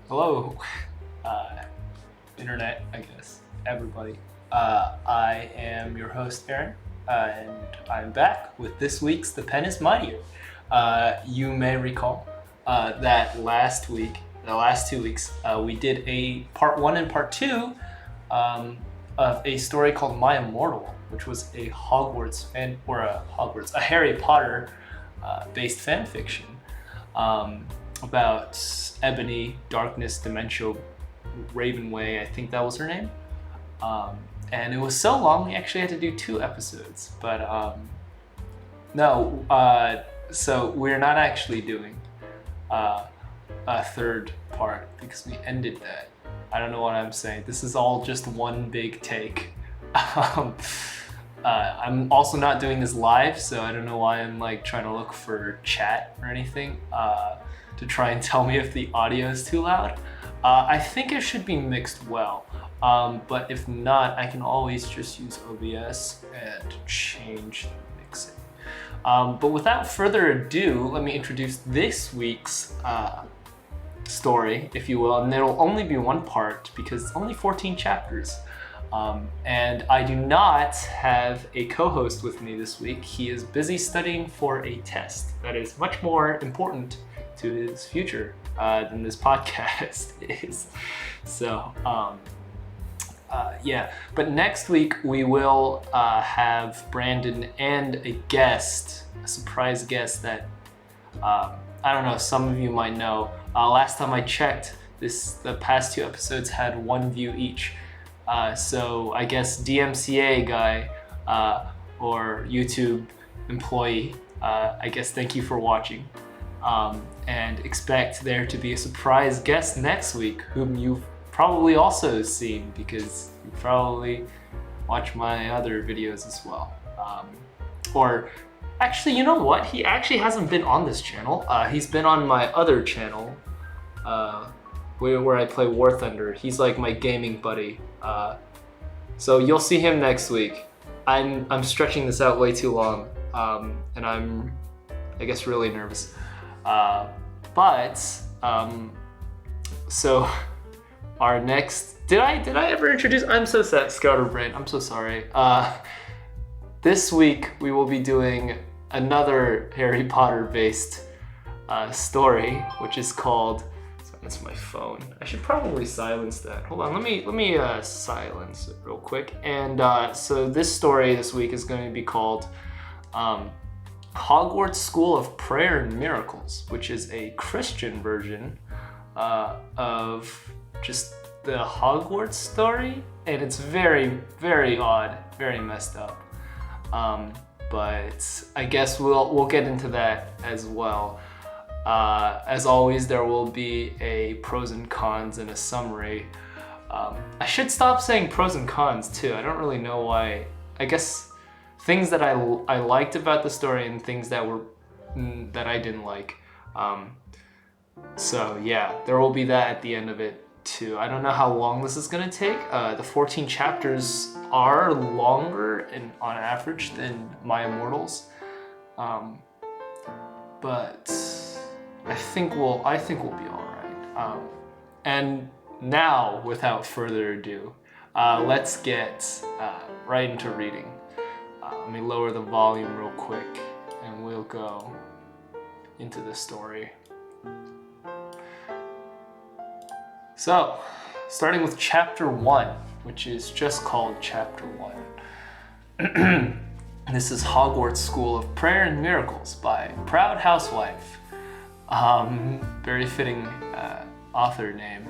Hello, internet, I guess, everybody. I am your host, Aaron, and I'm back with this week's The Pen is Mightier. You may recall that the last 2 weeks, we did a part 1 and part 2 of a story called My Immortal, which was a a Harry Potter based fan fiction. About Ebony, Darkness, Dementia, Ravenway, I think that was her name. And it was so long, we actually had to do 2 episodes. But so we're not actually doing a third part because we ended that. I don't know what I'm saying. This is all just one big take. I'm also not doing this live, so I don't know why I'm like trying to look for chat or anything to try and tell me if the audio is too loud. I think it should be mixed well, but if not, I can always just use OBS and change the mixing. But without further ado, let me introduce this week's story, if you will, and it'll only be one part because it's only 14 chapters. And I do not have a co-host with me this week. He is busy studying for a test that is much more important to his future than this podcast is. So, yeah. But next week we will have Brandon and a guest, a surprise guest that I don't know, some of you might know. Last time I checked, the past 2 episodes had 1 view each. So I guess DMCA guy or YouTube employee, I guess thank you for watching. And expect there to be a surprise guest next week whom you've probably also seen because you probably watch my other videos as well. Or actually, you know what? He actually hasn't been on this channel. He's been on my other channel where I play War Thunder. He's like my gaming buddy. So you'll see him next week. I'm stretching this out way too long, and I'm, I guess, really nervous. So our next, did I ever introduce? I'm so sad, scatterbrain. I'm so sorry. This week we will be doing another Harry Potter based story, which is called. That's my phone. I should probably silence that. Hold on, let me silence it real quick. And so this story this week is going to be called Hogwarts School of Prayer and Miracles, which is a Christian version of just the Hogwarts story, and it's very, very odd, very messed up. But I guess we'll get into that as well. As always, there will be a pros and cons and a summary. I should stop saying pros and cons too. I don't really know why. I guess things that I liked about the story and things that I didn't like. So yeah, there will be that at the end of it too. I don't know how long this is gonna take. The 14 chapters are longer and on average than My Immortals, but I think we'll be all right. And now, without further ado, let's get right into reading. Let me lower the volume real quick, and we'll go into the story. So, starting with chapter 1, which is just called chapter 1. This is Hogwarts School of Prayer and Miracles by Proud Housewife. Very fitting author name.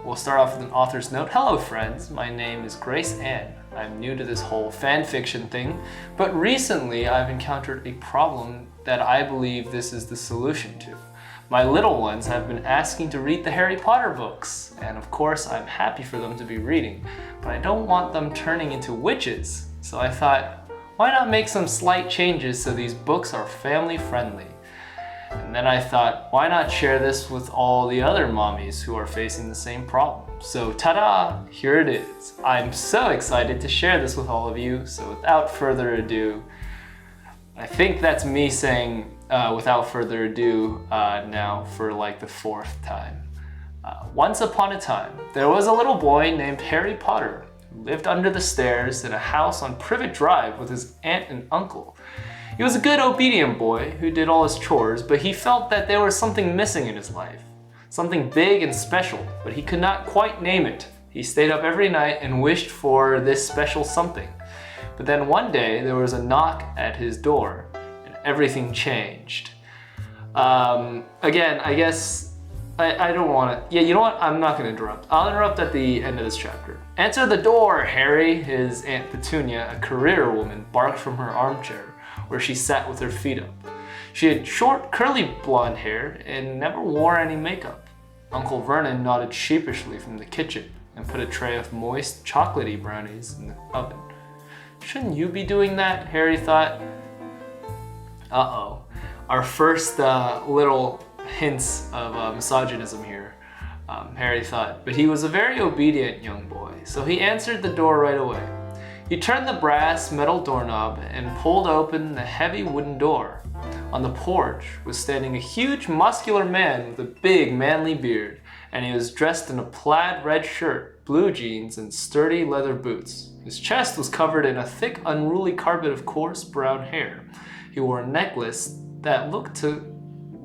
We'll start off with an author's note. Hello friends, my name is Grace Ann. I'm new to this whole fan fiction thing, but recently I've encountered a problem that I believe this is the solution to. My little ones have been asking to read the Harry Potter books, and of course I'm happy for them to be reading, but I don't want them turning into witches. So I thought, why not make some slight changes so these books are family friendly? And then I thought, why not share this with all the other mommies who are facing the same problem? So ta-da, here it is. I'm so excited to share this with all of you, so without further ado, I think that's me saying without further ado now for like the 4th time. Once upon a time, there was a little boy named Harry Potter who lived under the stairs in a house on Privet Drive with his aunt and uncle. He was a good, obedient boy who did all his chores, but he felt that there was something missing in his life. Something big and special, but he could not quite name it. He stayed up every night and wished for this special something. But then one day, there was a knock at his door, and everything changed. Again, I guess I don't want to. Yeah, you know what? I'm not going to interrupt. I'll interrupt at the end of this chapter. Answer the door, Harry! His Aunt Petunia, a career woman, barked from her armchair, where she sat with her feet up. She had short, curly blonde hair and never wore any makeup. Uncle Vernon nodded sheepishly from the kitchen and put a tray of moist, chocolatey brownies in the oven. Shouldn't you be doing that? Harry thought. Uh-oh. Our first little hints of misogynism here, Harry thought. But he was a very obedient young boy, so he answered the door right away. He turned the brass metal doorknob and pulled open the heavy wooden door. On the porch was standing a huge, muscular man with a big, manly beard, and he was dressed in a plaid red shirt, blue jeans, and sturdy leather boots. His chest was covered in a thick, unruly carpet of coarse brown hair. He wore a necklace that looked to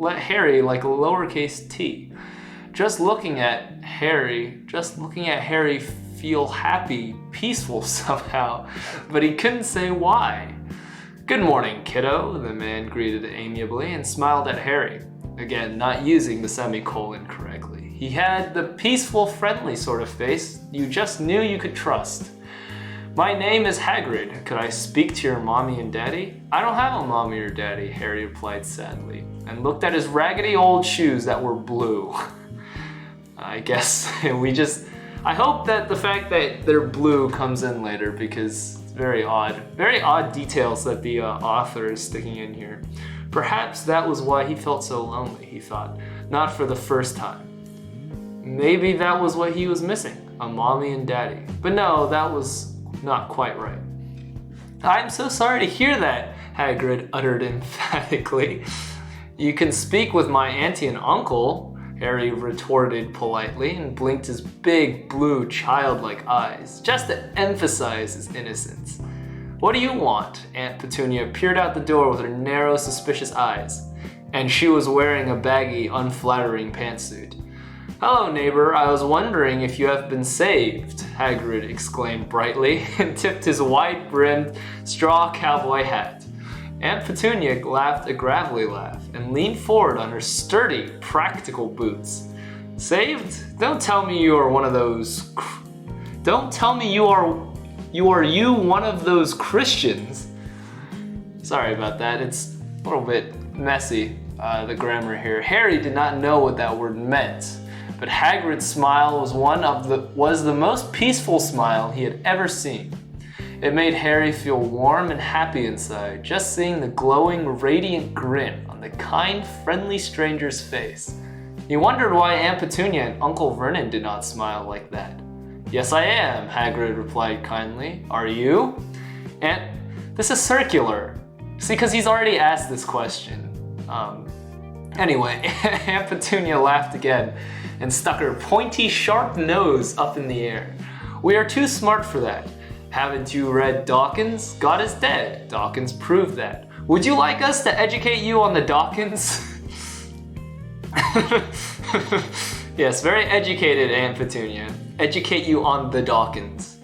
Harry like a lowercase t. Just looking at Harry feel happy, peaceful somehow, but he couldn't say why. "Good morning, kiddo," the man greeted amiably and smiled at Harry. Again, not using the semicolon correctly. He had the peaceful, friendly sort of face you just knew you could trust. "My name is Hagrid. Could I speak to your mommy and daddy?" "I don't have a mommy or daddy," Harry replied sadly, and looked at his raggedy old shoes that were blue. I guess I hope that the fact that they're blue comes in later, because it's very odd details that the author is sticking in here. Perhaps that was why he felt so lonely, he thought, not for the first time. Maybe that was what he was missing, a mommy and daddy. But no, that was not quite right. "I'm so sorry to hear that," Hagrid uttered emphatically. "You can speak with my auntie and uncle," Harry retorted politely and blinked his big, blue, childlike eyes, just to emphasize his innocence. "What do you want?" Aunt Petunia peered out the door with her narrow, suspicious eyes, and she was wearing a baggy, unflattering pantsuit. "Hello, neighbor. I was wondering if you have been saved," Hagrid exclaimed brightly and tipped his wide-brimmed straw cowboy hat. Aunt Petunia laughed a gravelly laugh and leaned forward on her sturdy, practical boots. "Saved? Don't tell me you are one of those one of those Christians." Sorry about that. It's a little bit messy, the grammar here. Harry did not know what that word meant, but Hagrid's smile was the most peaceful smile he had ever seen. It made Harry feel warm and happy inside, just seeing the glowing, radiant grin on the kind, friendly stranger's face. He wondered why Aunt Petunia and Uncle Vernon did not smile like that. "Yes, I am," Hagrid replied kindly. "Are you?" "Aunt, this is circular." See, because he's already asked this question. Anyway, Aunt Petunia laughed again and stuck her pointy, sharp nose up in the air. "We are too smart for that. Haven't you read Dawkins? God is dead. Dawkins proved that. Would you like us to educate you on the Dawkins?" Yes, very educated, Aunt Petunia. Educate you on the Dawkins.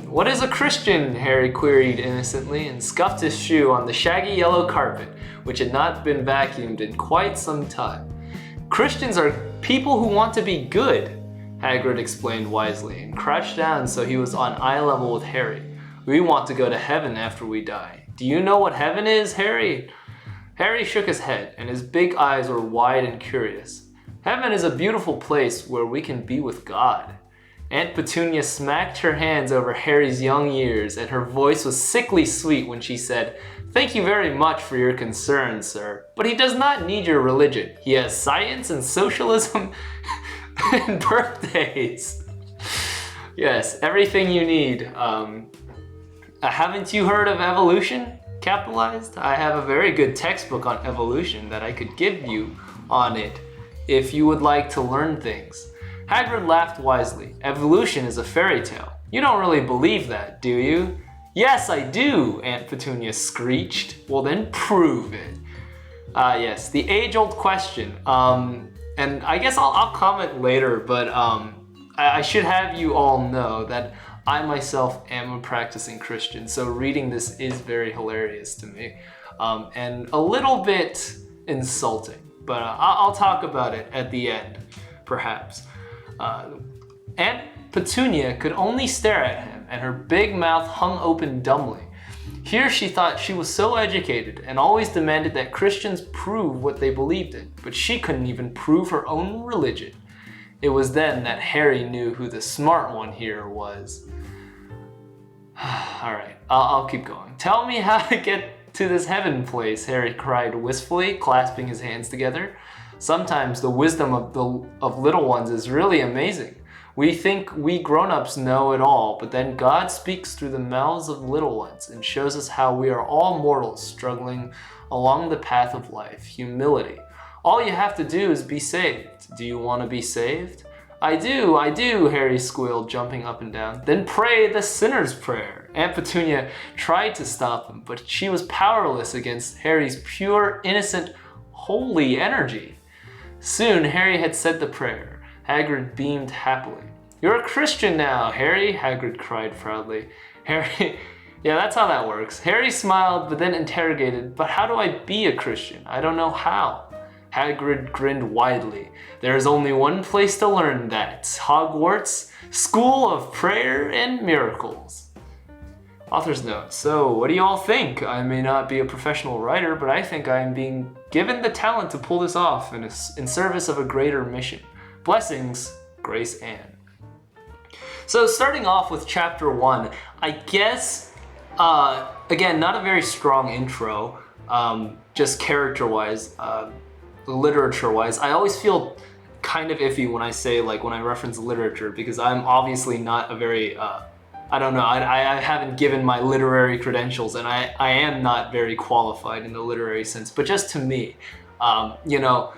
"What is a Christian?" Harry queried innocently and scuffed his shoe on the shaggy yellow carpet, which had not been vacuumed in quite some time. "Christians are people who want to be good," Hagrid explained wisely, and crouched down so he was on eye level with Harry. "We want to go to heaven after we die. Do you know what heaven is, Harry?" Harry shook his head, and his big eyes were wide and curious. "Heaven is a beautiful place where we can be with God." Aunt Petunia smacked her hands over Harry's young ears, and her voice was sickly sweet when she said, "Thank you very much for your concern, sir, but he does not need your religion. He has science and socialism and birthdays." Yes, everything you need. Haven't you heard of evolution? Capitalized? I have a very good textbook on evolution that I could give you on it if you would like to learn things." Hagrid laughed wisely. "Evolution is a fairy tale. You don't really believe that, do you?" "Yes, I do," Aunt Petunia screeched. "Well, then prove it." Yes, the age-old question. And I guess I'll comment later, but I should have you all know that I myself am a practicing Christian, so reading this is very hilarious to me, and a little bit insulting, but I'll talk about it at the end, perhaps. Aunt Petunia could only stare at him, and her big mouth hung open dumbly. Here she thought she was so educated and always demanded that Christians prove what they believed in, but she couldn't even prove her own religion. It was then that Harry knew who the smart one here was. Alright, I'll keep going. "Tell me how to get to this heaven place," Harry cried wistfully, clasping his hands together. "Sometimes the wisdom of little ones is really amazing. We think we grown-ups know it all, but then God speaks through the mouths of little ones and shows us how we are all mortals struggling along the path of life. Humility. All you have to do is be saved. Do you want to be saved?" I do, Harry squealed, jumping up and down. "Then pray the sinner's prayer." Aunt Petunia tried to stop him, but she was powerless against Harry's pure, innocent, holy energy. Soon Harry had said the prayer. Hagrid beamed happily. "You're a Christian now, Harry," Hagrid cried proudly. Harry, yeah, that's how that works. Harry smiled, but then interrogated, "But how do I be a Christian? I don't know how." Hagrid grinned widely. "There is only one place to learn that. Hogwarts, School of Prayer and Miracles." Author's note. So, what do you all think? I may not be a professional writer, but I think I am being given the talent to pull this off in service of a greater mission. Blessings, Grace Ann. So starting off with chapter 1, I guess, again, not a very strong intro, just character-wise, literature-wise. I always feel kind of iffy when I say, like, when I reference literature, because I'm obviously not a very, I don't know, I haven't given my literary credentials, and I am not very qualified in the literary sense, but just to me, you know,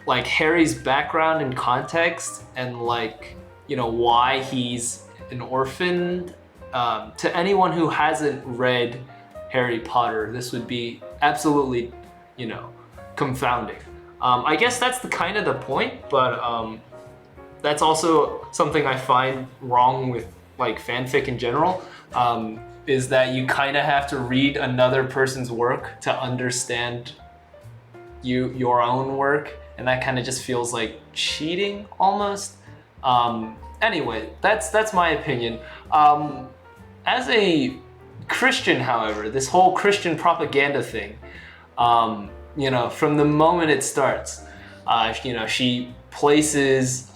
like Harry's background and context, and like, you know, why he's an orphan, to anyone who hasn't read Harry Potter, this would be absolutely, you know, confounding. I guess that's the kind of the point, but that's also something I find wrong with like fanfic in general, is that you kind of have to read another person's work to understand your own work. And that kind of just feels like cheating almost. Anyway, that's my opinion. As a Christian, however, this whole Christian propaganda thing, you know, from the moment it starts, you know, she places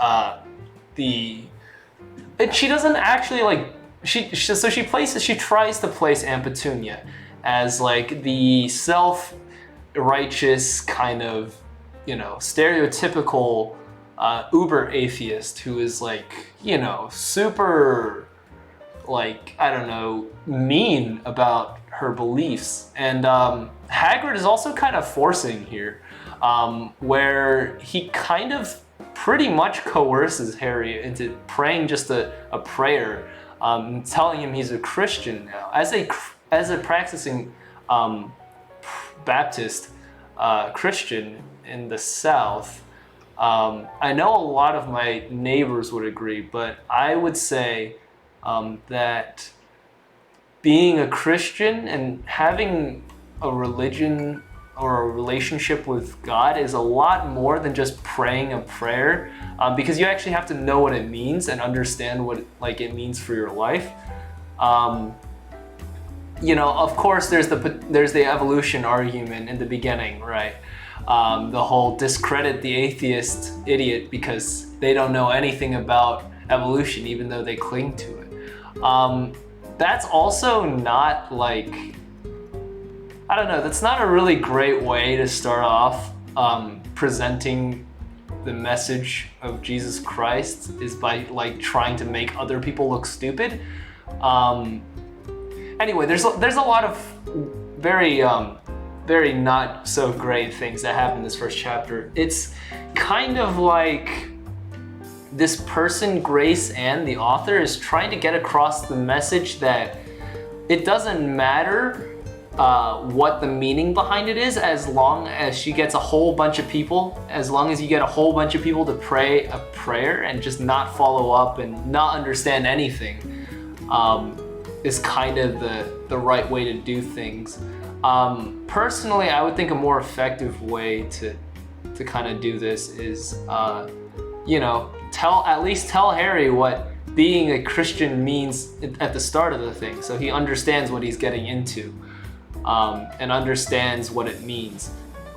and she doesn't actually like, she tries to place Aunt Petunia as like the self-righteous kind of, you know, stereotypical uber atheist who is like, you know, super, like, I don't know, mean about her beliefs. And Hagrid is also kind of forcing here, where he kind of pretty much coerces Harry into praying just a prayer, telling him he's a Christian now. As a practicing Baptist Christian in the South, I know a lot of my neighbors would agree, but I would say that being a Christian and having a religion or a relationship with God is a lot more than just praying a prayer, because you actually have to know what it means and understand what like it means for your life. You know, of course, there's the evolution argument in the beginning, right? The whole discredit the atheist idiot because they don't know anything about evolution, even though they cling to it. That's also not like, I don't know, that's not a really great way to start off presenting the message of Jesus Christ, is by like trying to make other people look stupid. Anyway, there's a lot of very very not so great things that happen in this first chapter. It's kind of like this person, Grace Ann, the author, is trying to get across the message that it doesn't matter what the meaning behind it is, as long as she gets a whole bunch of people, as long as you get a whole bunch of people to pray a prayer and just not follow up and not understand anything, is kind of the right way to do things. Personally, I would think a more effective way to kind of do this is, at least tell Harry what being a Christian means at the start of the thing, so he understands what he's getting into, and understands what it means.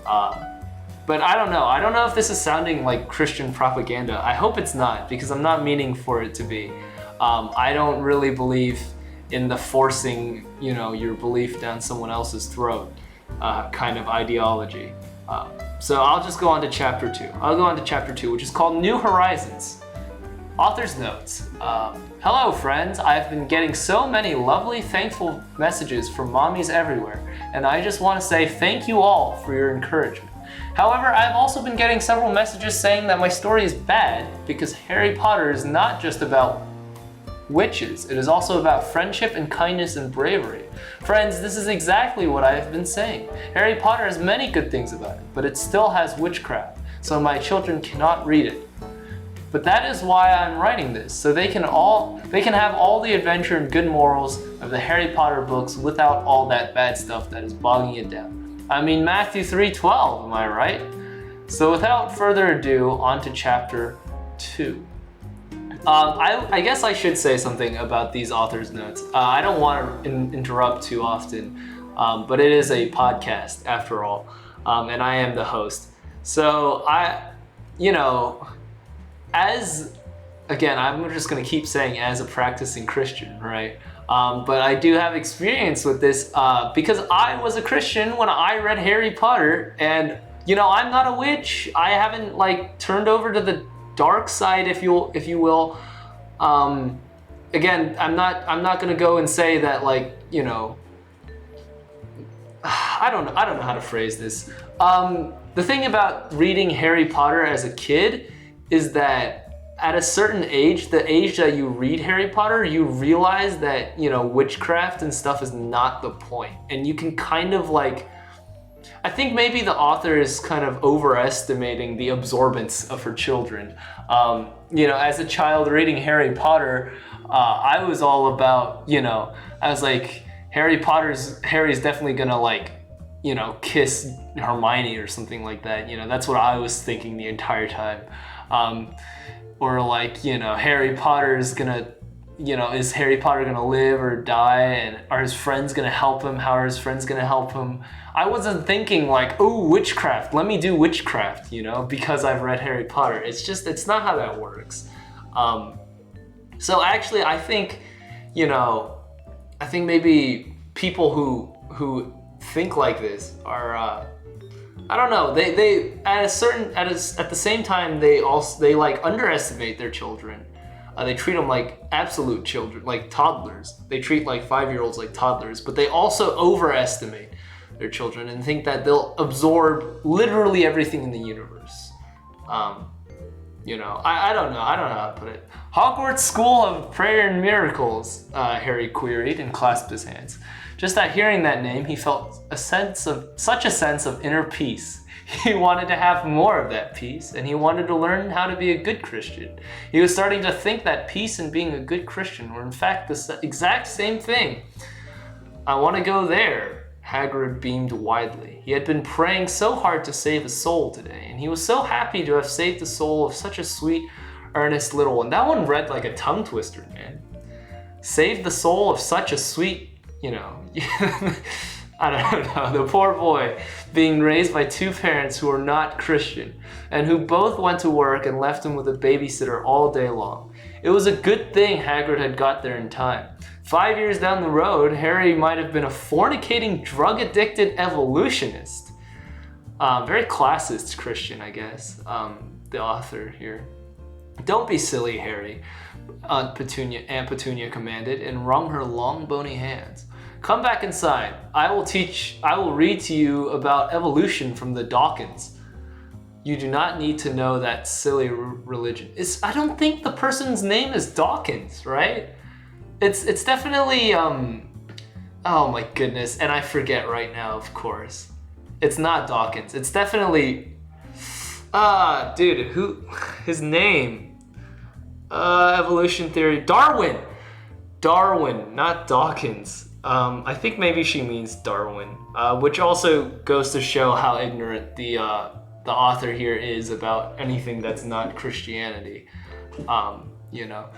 But I don't know. I don't know if this is sounding like Christian propaganda. I hope it's not, because I'm not meaning for it to be. I don't really believe in the forcing, your belief down someone else's throat kind of ideology. So I'll just go on to chapter 2. I'll go on to chapter 2, which is called New Horizons. Author's notes. Hello friends, I've been getting so many lovely, thankful messages from mommies everywhere, and I just want to say thank you all for your encouragement. However, I've also been getting several messages saying that my story is bad because Harry Potter is not just about witches, it is also about friendship and kindness and bravery. Friends, this is exactly what I have been saying. Harry Potter has many good things about it, but it still has witchcraft, so my children cannot read it. But that is why I'm writing this, so they can have all the adventure and good morals of the Harry Potter books without all that bad stuff that is bogging it down. I mean, Matthew 3:12, am I right? So without further ado, on to chapter 2. I guess I should say something about these author's notes. I don't want to interrupt too often, but it is a podcast after all, and I am the host. So I'm just going to keep saying as a practicing Christian, right? But I do have experience with this because I was a Christian when I read Harry Potter, and I'm not a witch. I haven't turned over to the dark side, if you will. Again, I'm not going to go and say that I don't know how to phrase this. The thing about reading Harry Potter as a kid is that at a certain age, the age that you read Harry Potter, you realize that, witchcraft and stuff is not the point. And you can kind of I think maybe the author is kind of overestimating the absorbance of her children. As a child reading Harry Potter, I was all about, I was like, Harry's definitely gonna kiss Hermione or something like that. That's what I was thinking the entire time. Or Harry Potter is gonna, is Harry Potter gonna live or die, and are his friends gonna help him? How are his friends gonna help him? I wasn't thinking oh, witchcraft, let me do witchcraft, because I've read Harry Potter. It's not how that works. So actually, I think maybe people who think like this are, I don't know. They at the same time they underestimate their children. They treat them like absolute children, like toddlers. They treat 5-year-olds like toddlers, but they also overestimate their children and think that they'll absorb literally everything in the universe. I don't know. I don't know how to put it. Hogwarts School of Prayer and Miracles, Harry queried and clasped his hands. Just at hearing that name, he felt such a sense of inner peace. He wanted to have more of that peace, and he wanted to learn how to be a good Christian. He was starting to think that peace and being a good Christian were in fact the exact same thing. I want to go there. Hagrid beamed widely. He had been praying so hard to save a soul today, and he was so happy to have saved the soul of such a sweet, earnest little one. That one read like a tongue twister, man. Saved the soul of such a sweet, I don't know, the poor boy being raised by two parents who are not Christian and who both went to work and left him with a babysitter all day long. It was a good thing Hagrid had got there in time. 5 years down the road, Harry might have been a fornicating, drug-addicted evolutionist. Very classist Christian, I guess, the author here. Don't be silly, Harry, Aunt Petunia commanded and wrung her long bony hands. Come back inside. I will read to you about evolution from the Dawkins. You do not need to know that silly religion. I don't think the person's name is Dawkins, right? It's definitely, oh my goodness, and I forget right now, of course. It's not Dawkins. It's definitely, dude, his name? Evolution theory, Darwin, not Dawkins. I think maybe she means Darwin, which also goes to show how ignorant the author here is about anything that's not Christianity. You know.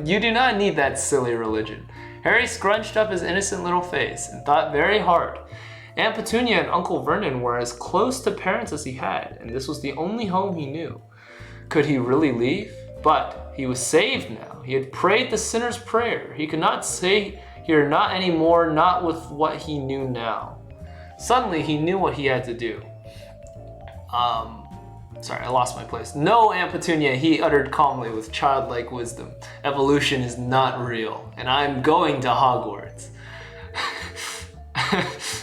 You do not need that silly religion. Harry scrunched up his innocent little face and thought very hard. Aunt Petunia and Uncle Vernon were as close to parents as he had, and this was the only home he knew. Could he really leave? But he was saved now. He had prayed the sinner's prayer. He could not say here not anymore, not with what he knew now. Suddenly he knew what he had to do. Sorry, I lost my place. No, Aunt Petunia, he uttered calmly with childlike wisdom. Evolution is not real, and I'm going to Hogwarts.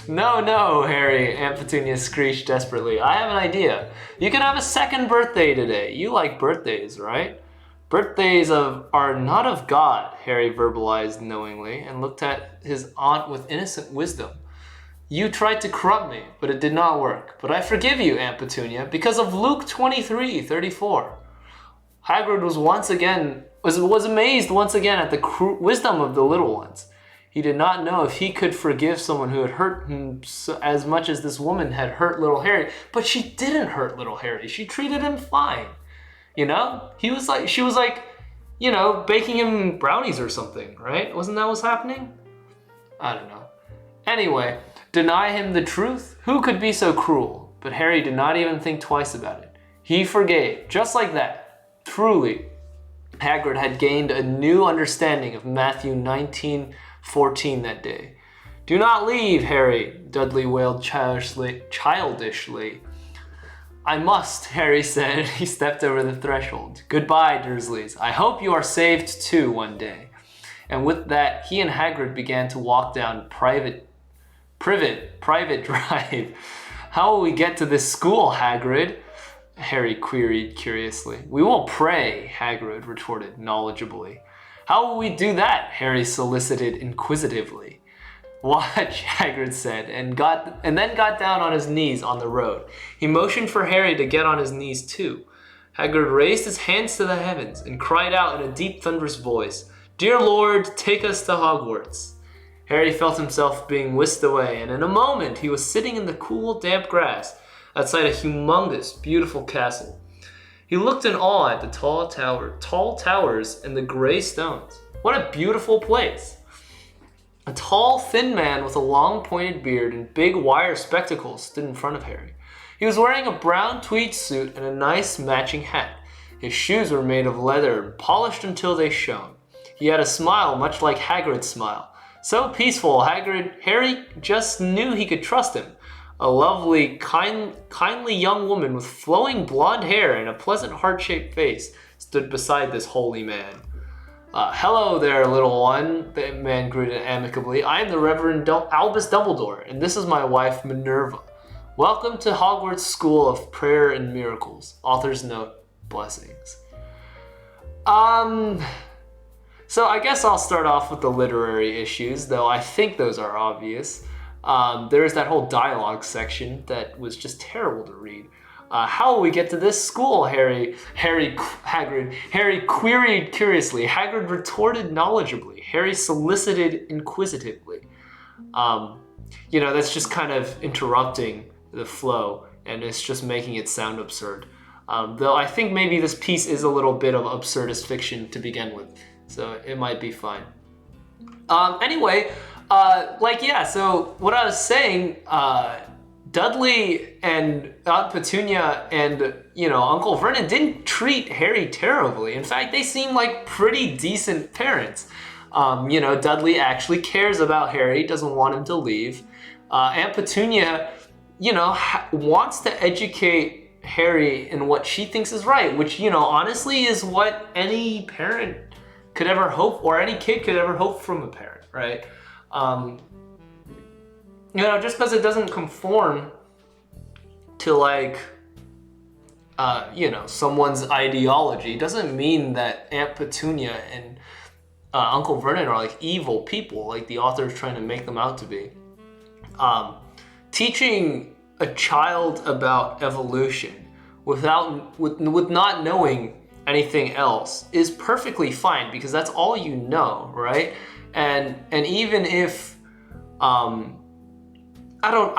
No, Harry, Aunt Petunia screeched desperately. I have an idea. You can have a second birthday today. You like birthdays, right? Birthdays are not of God, Harry verbalized knowingly, and looked at his aunt with innocent wisdom. You tried to corrupt me, but it did not work. But I forgive you, Aunt Petunia, because of Luke 23:34. Hagrid was amazed once again at the wisdom of the little ones. He did not know if he could forgive someone who had hurt him as much as this woman had hurt little Harry. But she didn't hurt little Harry. She treated him fine. You know? She was like, you know, baking him brownies or something, right? Wasn't that what's happening? I don't know. Anyway, deny him the truth? Who could be so cruel? But Harry did not even think twice about it. He forgave, just like that. Truly, Hagrid had gained a new understanding of Matthew 19:14 that day. Do not leave, Harry, Dudley wailed childishly. I must, Harry said. He stepped over the threshold. Goodbye, Dursleys. I hope you are saved too one day. And with that, he and Hagrid began to walk down private drive. How will we get to this school, Hagrid? Harry queried curiously. We will pray, Hagrid retorted knowledgeably. How will we do that? Harry solicited inquisitively. Watch, Hagrid said, and then got down on his knees on the road. He motioned for Harry to get on his knees too. Hagrid raised his hands to the heavens and cried out in a deep, thunderous voice, Dear Lord, take us to Hogwarts. Harry felt himself being whisked away, and in a moment he was sitting in the cool, damp grass outside a humongous, beautiful castle. He looked in awe at the tall towers and the gray stones. What a beautiful place! A tall, thin man with a long, pointed beard and big wire spectacles stood in front of Harry. He was wearing a brown tweed suit and a nice matching hat. His shoes were made of leather and polished until they shone. He had a smile much like Hagrid's smile. So peaceful, Harry just knew he could trust him. A lovely, kindly young woman with flowing blonde hair and a pleasant heart-shaped face stood beside this holy man. Hello there, little one, the man greeted amicably. I am the Reverend Albus Dumbledore, and this is my wife, Minerva. Welcome to Hogwarts School of Prayer and Miracles. Author's note, blessings. So I guess I'll start off with the literary issues, though I think those are obvious. There's that whole dialogue section that was just terrible to read. How will we get to this school, Harry queried curiously. Hagrid retorted knowledgeably. Harry solicited inquisitively. That's just kind of interrupting the flow, and it's just making it sound absurd. Though I think maybe this piece is a little bit of absurdist fiction to begin with, so it might be fine. So what I was saying, Dudley and Aunt Petunia and, Uncle Vernon didn't treat Harry terribly. In fact, they seem like pretty decent parents. Dudley actually cares about Harry, doesn't want him to leave. Aunt Petunia, wants to educate Harry in what she thinks is right, which, honestly is what any parent could ever hope, or any kid could ever hope from a parent, right? Just because it doesn't conform to like, someone's ideology doesn't mean that Aunt Petunia and Uncle Vernon are like evil people, like the author is trying to make them out to be. Teaching a child about evolution with not knowing anything else is perfectly fine, because that's all you know, right? And even if I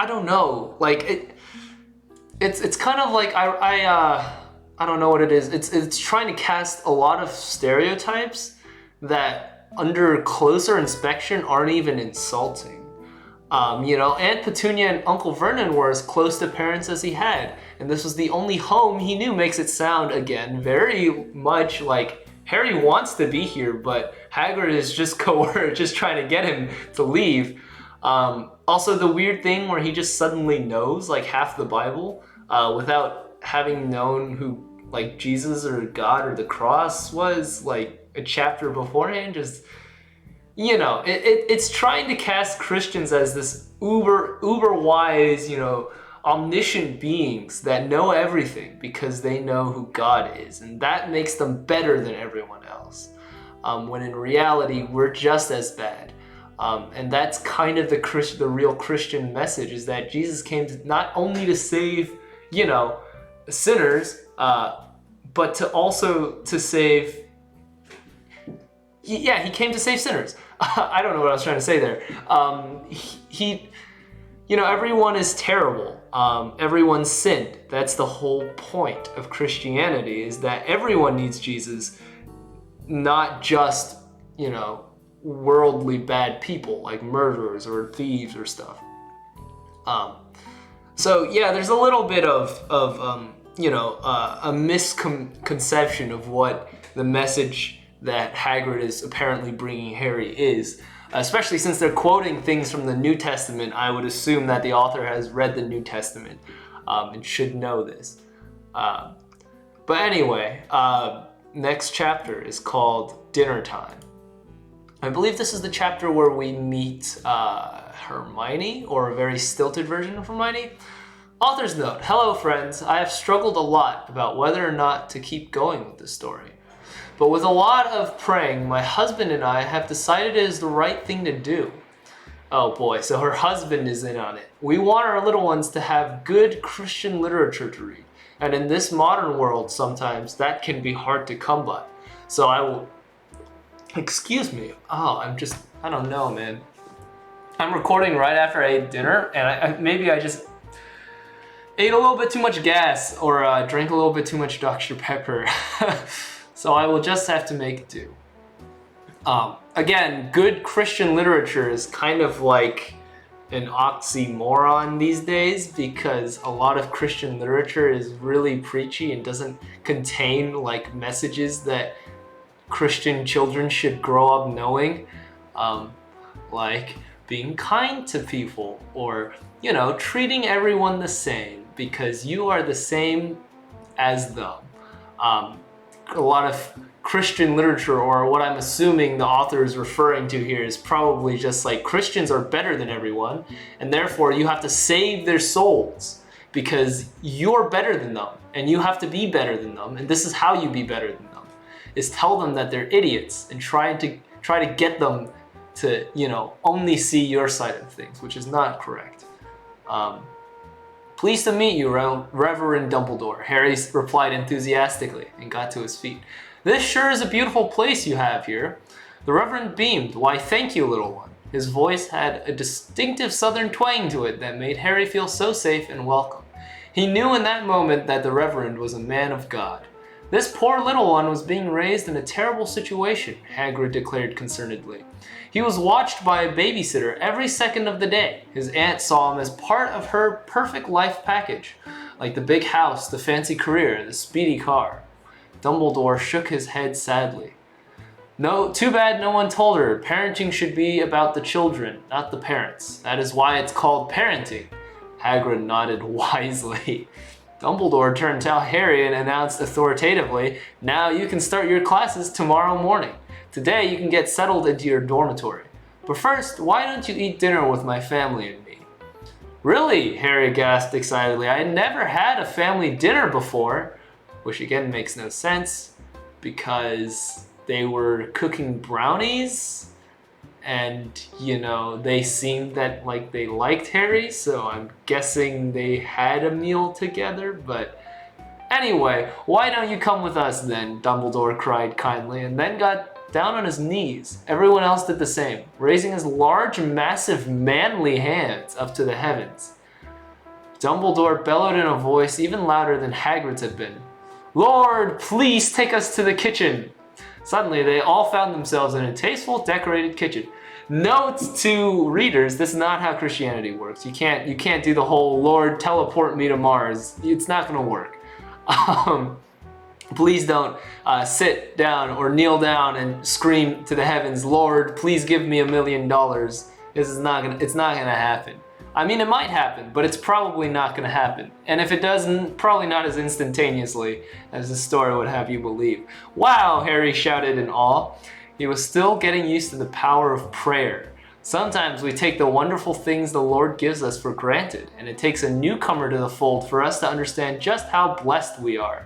don't know, like it's kind of like I don't know what it is. It's trying to cast a lot of stereotypes that under closer inspection aren't even insulting. Aunt Petunia and Uncle Vernon were as close to parents as he had, and this was the only home he knew. Makes it sound, again, very much like Harry wants to be here, but Hagrid is just just trying to get him to leave. Also, the weird thing where he just suddenly knows like half the Bible without having known who like Jesus or God or the cross was like a chapter beforehand. Just it's trying to cast Christians as this uber wise, omniscient beings that know everything because they know who God is, and that makes them better than everyone else. When in reality, we're just as bad. And that's kind of the real Christian message, is that Jesus came not only to save, sinners, but to save. He came to save sinners. I don't know what I was trying to say there. Everyone is terrible. Everyone sinned. That's the whole point of Christianity, is that everyone needs Jesus, not just, worldly bad people like murderers or thieves or stuff. There's a little bit of a misconception of what the message that Hagrid is apparently bringing Harry is, especially since they're quoting things from the New Testament. I would assume that the author has read the New Testament and should know this. But anyway, next chapter is called Dinner Time. I believe this is the chapter where we meet Hermione, or a very stilted version of Hermione. Author's note: hello friends, I have struggled a lot about whether or not to keep going with this story. But with a lot of praying, my husband and I have decided it is the right thing to do. Oh boy, so her husband is in on it. We want our little ones to have good Christian literature to read. And in this modern world, sometimes that can be hard to come by. So I will... Excuse me. I don't know, man. I'm recording right after I ate dinner, and maybe I just ate a little bit too much gas, or drank a little bit too much Dr. Pepper. So I will just have to make do. Again, good Christian literature is kind of like an oxymoron these days, because a lot of Christian literature is really preachy and doesn't contain like messages that Christian children should grow up knowing, like being kind to people, or treating everyone the same because you are the same as them. A lot of Christian literature, or what I'm assuming the author is referring to here, is probably just like Christians are better than everyone, and therefore you have to save their souls because you're better than them and you have to be better than them, and this is how you be better than them, is tell them that they're idiots and try to get them to only see your side of things, which is not correct. Pleased to meet you, Reverend Dumbledore, Harry replied enthusiastically and got to his feet. This sure is a beautiful place you have here. The Reverend beamed. Why, thank you, little one. His voice had a distinctive southern twang to it that made Harry feel so safe and welcome. He knew in that moment that the Reverend was a man of God. This poor little one was being raised in a terrible situation, Hagrid declared concernedly. He was watched by a babysitter every second of the day. His aunt saw him as part of her perfect life package, like the big house, the fancy career, the speedy car. Dumbledore shook his head sadly. No, too bad no one told her. Parenting should be about the children, not the parents. That is why it's called parenting. Hagrid nodded wisely. Dumbledore turned to Harry and announced authoritatively, now you can start your classes tomorrow morning. Today you can get settled into your dormitory. But first, why don't you eat dinner with my family and me? Really? Harry gasped excitedly. I had never had a family dinner before, which again makes no sense because they were cooking brownies and, you know, they seemed that like they liked Harry, so I'm guessing they had a meal together, but anyway, why don't you come with us then? Dumbledore cried kindly and then got down on his knees. Everyone else did the same, raising his large, massive, manly hands up to the heavens. Dumbledore bellowed in a voice even louder than Hagrid's had been. Lord, please take us to the kitchen. Suddenly, they all found themselves in a tasteful, decorated kitchen. Note to readers, this is not how Christianity works. You can't do the whole Lord teleport me to Mars. It's not gonna work. Please don't sit down or kneel down and scream to the heavens, Lord, please give me $1 million. It's not gonna happen. I mean, it might happen, but it's probably not gonna happen. And if it doesn't, probably not as instantaneously as the story would have you believe. Wow, Harry shouted in awe. He was still getting used to the power of prayer. Sometimes we take the wonderful things the Lord gives us for granted, and it takes a newcomer to the fold for us to understand just how blessed we are.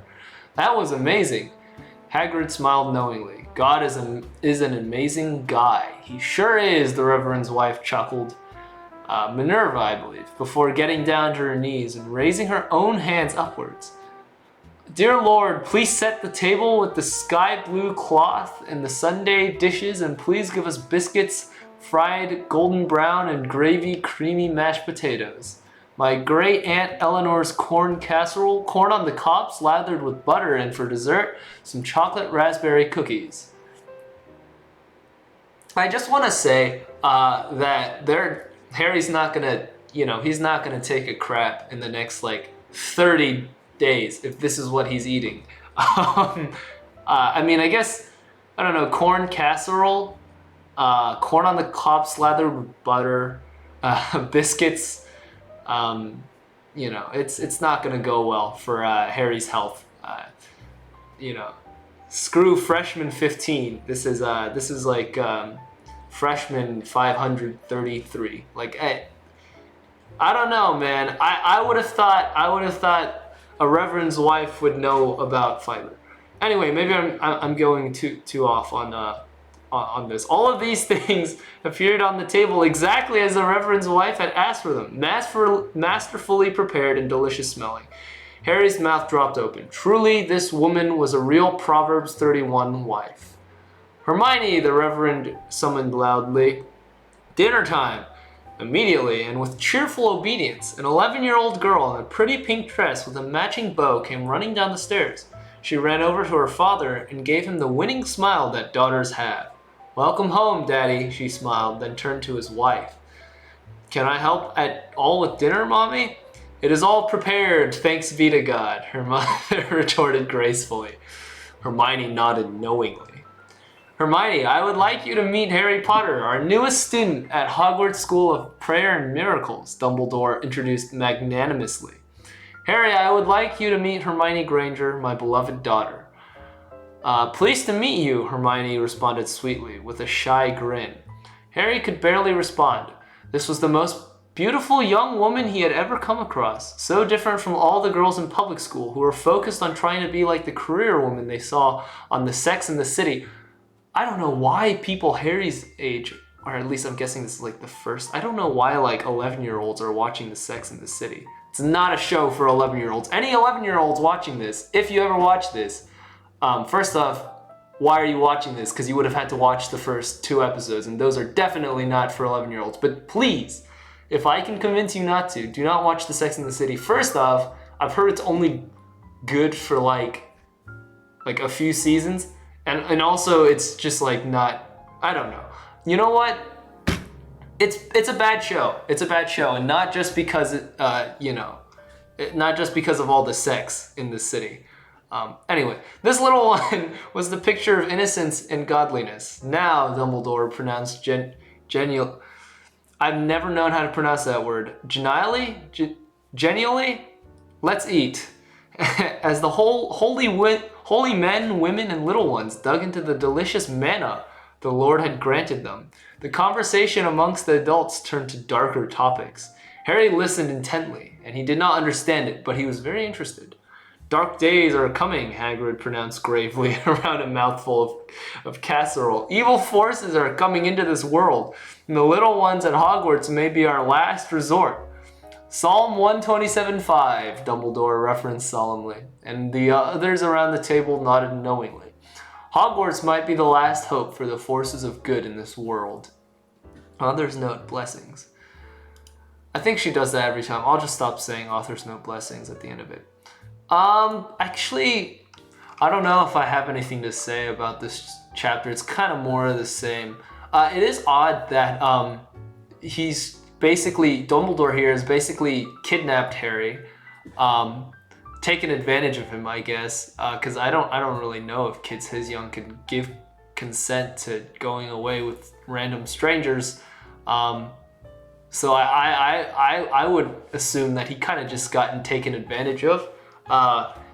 That was amazing. Hagrid smiled knowingly. God is an amazing guy. He sure is, the Reverend's wife chuckled. Minerva, I believe, before getting down to her knees and raising her own hands upwards. Dear Lord, please set the table with the sky blue cloth and the sundae dishes, and please give us biscuits, fried golden brown, and gravy creamy mashed potatoes. My great Aunt Eleanor's corn casserole, corn on the cob slathered with butter, and for dessert, some chocolate raspberry cookies. I just want to say that Harry's not gonna, he's not gonna take a crap in the next 30 days if this is what he's eating. I mean, I guess, I don't know, corn casserole, corn on the cob slathered with butter, biscuits. It's not gonna go well for Harry's health. Screw freshman 15. This is like freshman 533. I don't know, man. I would have thought a reverend's wife would know about fiber. Anyway, maybe I'm going too off on this. All of these things appeared on the table exactly as the Reverend's wife had asked for them, masterfully prepared and delicious smelling. Harry's mouth dropped open. Truly, this woman was a real Proverbs 31 wife. Hermione, the Reverend summoned loudly. Dinner time! Immediately, and with cheerful obedience, an 11-year-old girl in a pretty pink dress with a matching bow came running down the stairs. She ran over to her father and gave him the winning smile that daughters have. Welcome home, Daddy, she smiled, then turned to his wife. Can I help at all with dinner, Mommy? It is all prepared, thanks be to God, her mother retorted gracefully. Hermione nodded knowingly. Hermione, I would like you to meet Harry Potter, our newest student at Hogwarts School of Prayer and Miracles, Dumbledore introduced magnanimously. Harry, I would like you to meet Hermione Granger, my beloved daughter. Pleased to meet you, Hermione responded sweetly, with a shy grin. Harry could barely respond. This was the most beautiful young woman he had ever come across, so different from all the girls in public school who were focused on trying to be like the career woman they saw on the Sex and the City. I don't know why people Harry's age, or at least I'm guessing this is the first, I don't know why 11-year-olds are watching the Sex and the City. It's not a show for 11-year-olds. Any 11-year-olds watching this, if you ever watch this, first off, why are you watching this? Because you would have had to watch the first 2 episodes, and those are definitely not for 11-year-olds. But please, if I can convince you not to, do not watch the Sex and the City. First off, I've heard it's only good for a few seasons, and also it's just not, I don't know. You know what? It's a bad show. It's a bad show, and not just because not just because of all the sex in the city. Anyway, this little one was the picture of innocence and godliness. Now, Dumbledore pronounced genial. I've never known how to pronounce that word. Genially? Let's eat. As the holy men, women, and little ones dug into the delicious manna the Lord had granted them. The conversation amongst the adults turned to darker topics. Harry listened intently, and he did not understand it, but he was very interested. Dark days are coming, Hagrid pronounced gravely around a mouthful of casserole. Evil forces are coming into this world, and the little ones at Hogwarts may be our last resort. Psalm 127:5, Dumbledore referenced solemnly, and the others around the table nodded knowingly. Hogwarts might be the last hope for the forces of good in this world. Author's note, blessings. I think she does that every time. I'll just stop saying author's note blessings at the end of it. Actually, I don't know if I have anything to say about this chapter. It's kind of more of the same. It is odd that he's basically, Dumbledore here has basically kidnapped Harry, taken advantage of him, I guess, because I don't really know if kids his young can give consent to going away with random strangers. So I would assume that he kind of just gotten taken advantage of.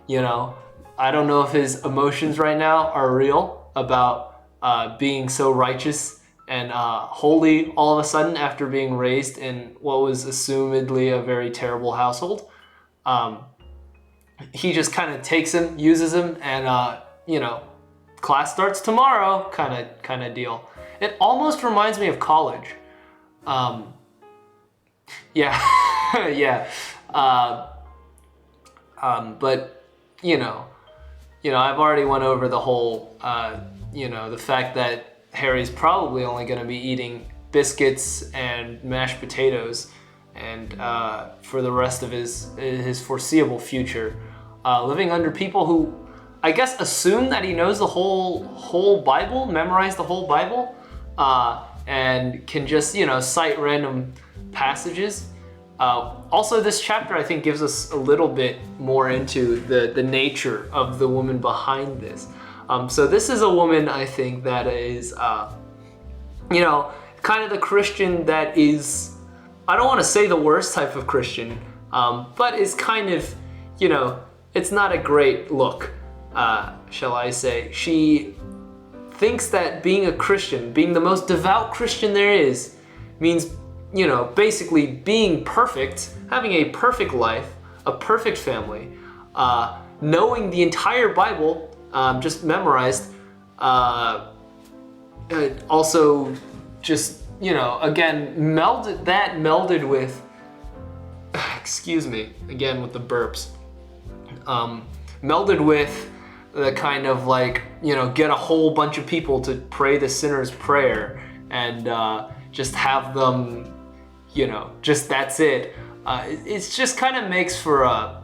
You know, I don't know if his emotions right now are real about being so righteous and holy all of a sudden after being raised in what was assumedly a very terrible household. He just kind of takes him, uses him, and you know, class starts tomorrow kind of deal. It almost reminds me of college. Yeah, yeah. But you know, I've already went over the whole, the fact that Harry's probably only going to be eating biscuits and mashed potatoes, and for the rest of his foreseeable future, living under people who, I guess, assume that he knows the whole Bible, memorized the whole Bible, and can just cite random passages. Also, this chapter, I think, gives us a little bit more into the nature of the woman behind this. So this is a woman, I think, that is, kind of the Christian that is, I don't want to say the worst type of Christian, but is kind of, it's not a great look, shall I say. She thinks that being a Christian, being the most devout Christian there is, means basically being perfect, having a perfect life, a perfect family, knowing the entire Bible, just memorized, also just, again, melded with, excuse me, again with the burps, melded with the kind of like, get a whole bunch of people to pray the sinner's prayer and just have them, just that's it. It's just kind of makes for a.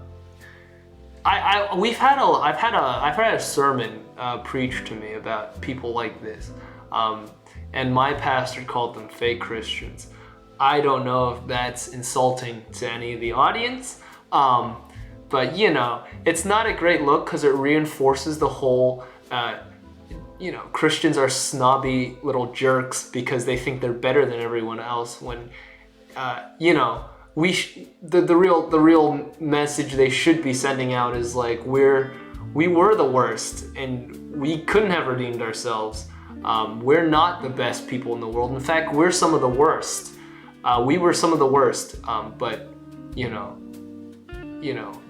I've had a sermon preached to me about people like this, and my pastor called them fake Christians. I don't know if that's insulting to any of the audience, but it's not a great look because it reinforces the whole. Christians are snobby little jerks because they think they're better than everyone else when. The real message they should be sending out is like we were the worst and we couldn't have redeemed ourselves. We're not the best people in the world. In fact, we're some of the worst. We were some of the worst. But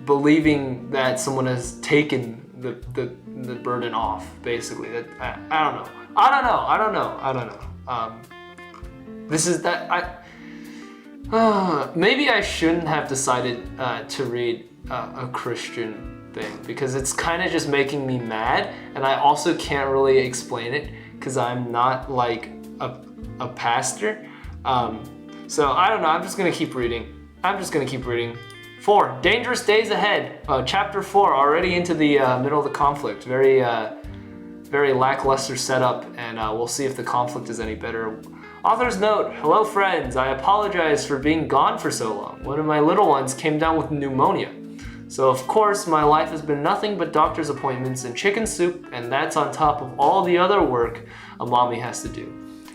believing that someone has taken the burden off, basically. That I don't know. This is that maybe I shouldn't have decided to read a Christian thing because it's kind of just making me mad, and I also can't really explain it because I'm not like a pastor. So I don't know. I'm just gonna keep reading. 4 Dangerous Days Ahead. Chapter 4, already into the middle of the conflict. Very lackluster setup, and we'll see if the conflict is any better. Author's note, hello friends, I apologize for being gone for so long. One of my little ones came down with pneumonia. So of course my life has been nothing but doctor's appointments and chicken soup, and that's on top of all the other work a mommy has to do.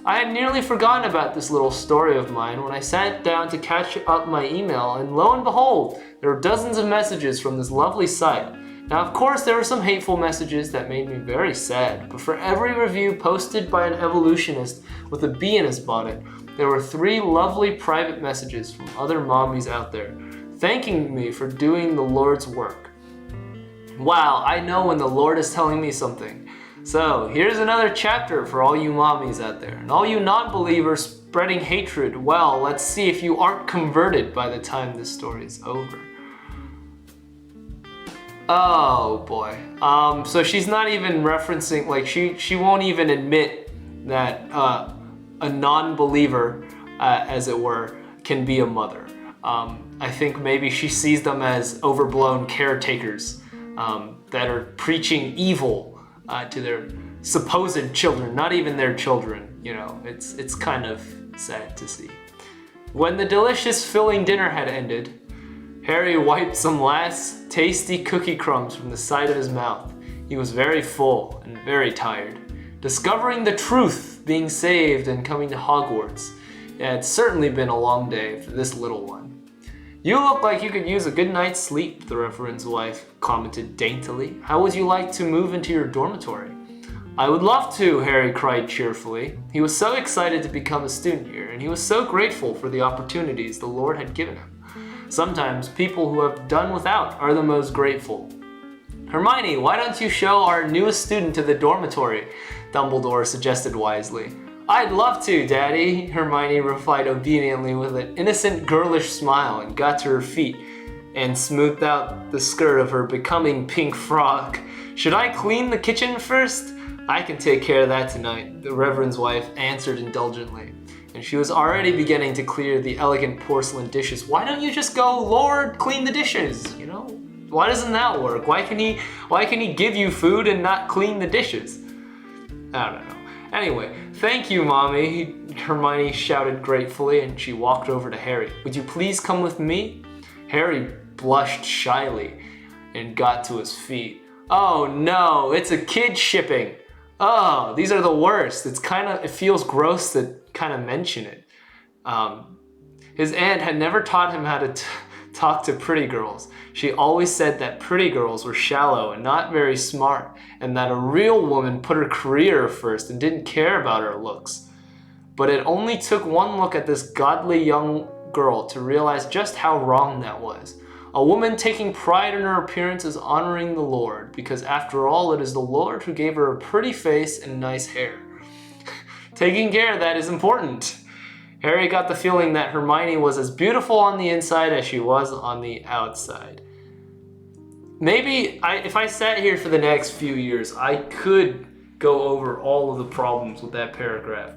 I had nearly forgotten about this little story of mine when I sat down to catch up my email, and lo and behold, there were dozens of messages from this lovely site. Now, of course, there were some hateful messages that made me very sad, but for every review posted by an evolutionist with a bee in his bonnet, there were 3 lovely private messages from other mommies out there, thanking me for doing the Lord's work. Wow, I know when the Lord is telling me something. So, here's another chapter for all you mommies out there, and all you non-believers spreading hatred. Well, let's see if you aren't converted by the time this story's over. Oh boy. So she's not even referencing, like she won't even admit that a non-believer, as it were, can be a mother. I think maybe she sees them as overblown caretakers that are preaching evil to their supposed children, not even their children. You know, it's kind of sad to see. When the delicious filling dinner had ended, Harry wiped some last tasty cookie crumbs from the side of his mouth. He was very full and very tired. Discovering the truth, being saved, and coming to Hogwarts. It had certainly been a long day for this little one. You look like you could use a good night's sleep, the Reverend's wife commented daintily. How would you like to move into your dormitory? I would love to, Harry cried cheerfully. He was so excited to become a student here, and he was so grateful for the opportunities the Lord had given him. Sometimes people who have done without are the most grateful. Hermione, why don't you show our newest student to the dormitory? Dumbledore suggested wisely. I'd love to, Daddy, Hermione replied obediently with an innocent girlish smile and got to her feet and smoothed out the skirt of her becoming pink frock. Should I clean the kitchen first? I can take care of that tonight, the Reverend's wife answered indulgently. And she was already beginning to clear the elegant porcelain dishes. Why don't you just go, Lord, clean the dishes, you know? Why doesn't that work? Why can he give you food and not clean the dishes? I don't know. Anyway, thank you, Mommy, Hermione shouted gratefully, and she walked over to Harry. Would you please come with me? Harry blushed shyly and got to his feet. Oh no, it's a kid shipping. Oh, these are the worst. It feels gross to kind of mention it. His aunt had never taught him how to talk to pretty girls. She always said that pretty girls were shallow and not very smart, and that a real woman put her career first and didn't care about her looks. But it only took one look at this godly young girl to realize just how wrong that was. A woman taking pride in her appearance is honoring the Lord, because after all, it is the Lord who gave her a pretty face and nice hair. Taking care of that is important. Harry got the feeling that Hermione was as beautiful on the inside as she was on the outside. Maybe if I sat here for the next few years, I could go over all of the problems with that paragraph.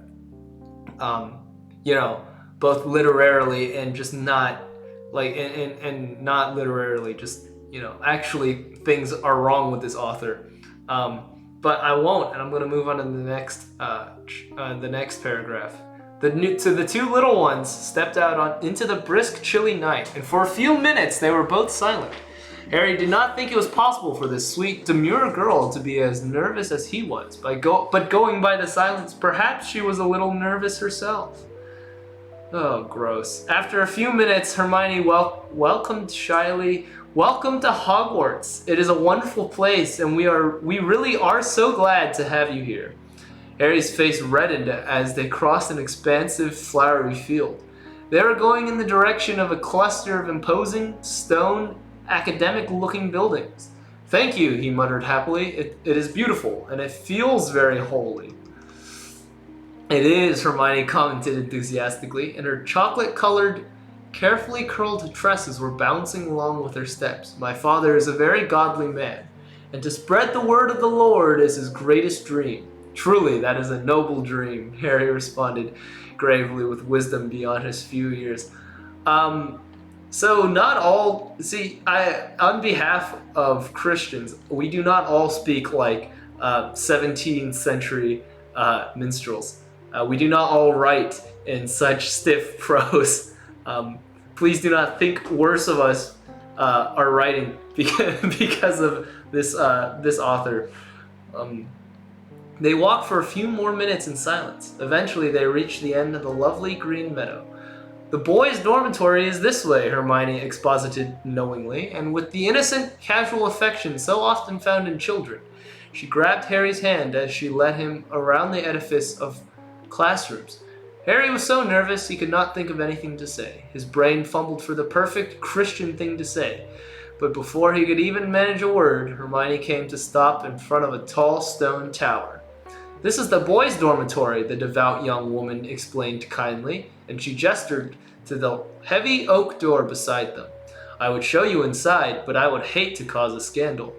Both literarily and just not and not literarily, just, actually things are wrong with this author. But I won't, and I'm going to move on to the next paragraph. The 2 little ones stepped out into the brisk, chilly night, and for a few minutes they were both silent. Harry did not think it was possible for this sweet, demure girl to be as nervous as he was. But going by the silence, perhaps she was a little nervous herself. Oh, gross. After a few minutes, Hermione welcomed shyly, "Welcome to Hogwarts. It is a wonderful place, and we really are so glad to have you here." Harry's face reddened as they crossed an expansive, flowery field. They were going in the direction of a cluster of imposing, stone, academic-looking buildings. "Thank you," he muttered happily. It is beautiful, and it feels very holy." "It is," Hermione commented enthusiastically, and her chocolate-colored, carefully curled tresses were bouncing along with her steps. "My father is a very godly man, and to spread the word of the Lord is his greatest dream." "Truly, that is a noble dream," Harry responded gravely with wisdom beyond his few years. So not all, on behalf of Christians, we do not all speak like 17th century minstrels. We do not all write in such stiff prose. Please do not think worse of us our writing because of this author. They walked for a few more minutes in silence. Eventually, they reached the end of the lovely green meadow. The boys' dormitory is this way, Hermione exposited knowingly, and with the innocent, casual affection so often found in children. She grabbed Harry's hand as she led him around the edifice of classrooms. Harry was so nervous he could not think of anything to say. His brain fumbled for the perfect Christian thing to say. But before he could even manage a word, Hermione came to stop in front of a tall stone tower. This is the boys' dormitory, the devout young woman explained kindly, and she gestured to the heavy oak door beside them. I would show you inside, but I would hate to cause a scandal.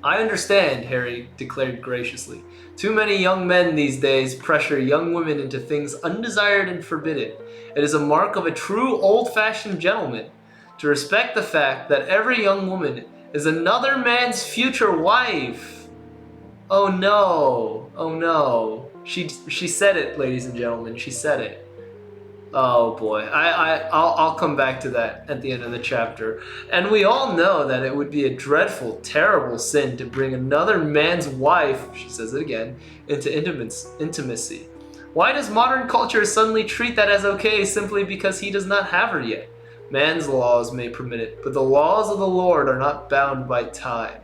I understand, Harry declared graciously. Too many young men these days pressure young women into things undesired and forbidden. It is a mark of a true old-fashioned gentleman to respect the fact that every young woman is another man's future wife. Oh no, oh no. She said it, ladies and gentlemen, she said it. Oh boy, I'll come back to that at the end of the chapter. And we all know that it would be a dreadful, terrible sin to bring another man's wife, she says it again, into intimacy. Why does modern culture suddenly treat that as okay simply because he does not have her yet? Man's laws may permit it, but the laws of the Lord are not bound by time.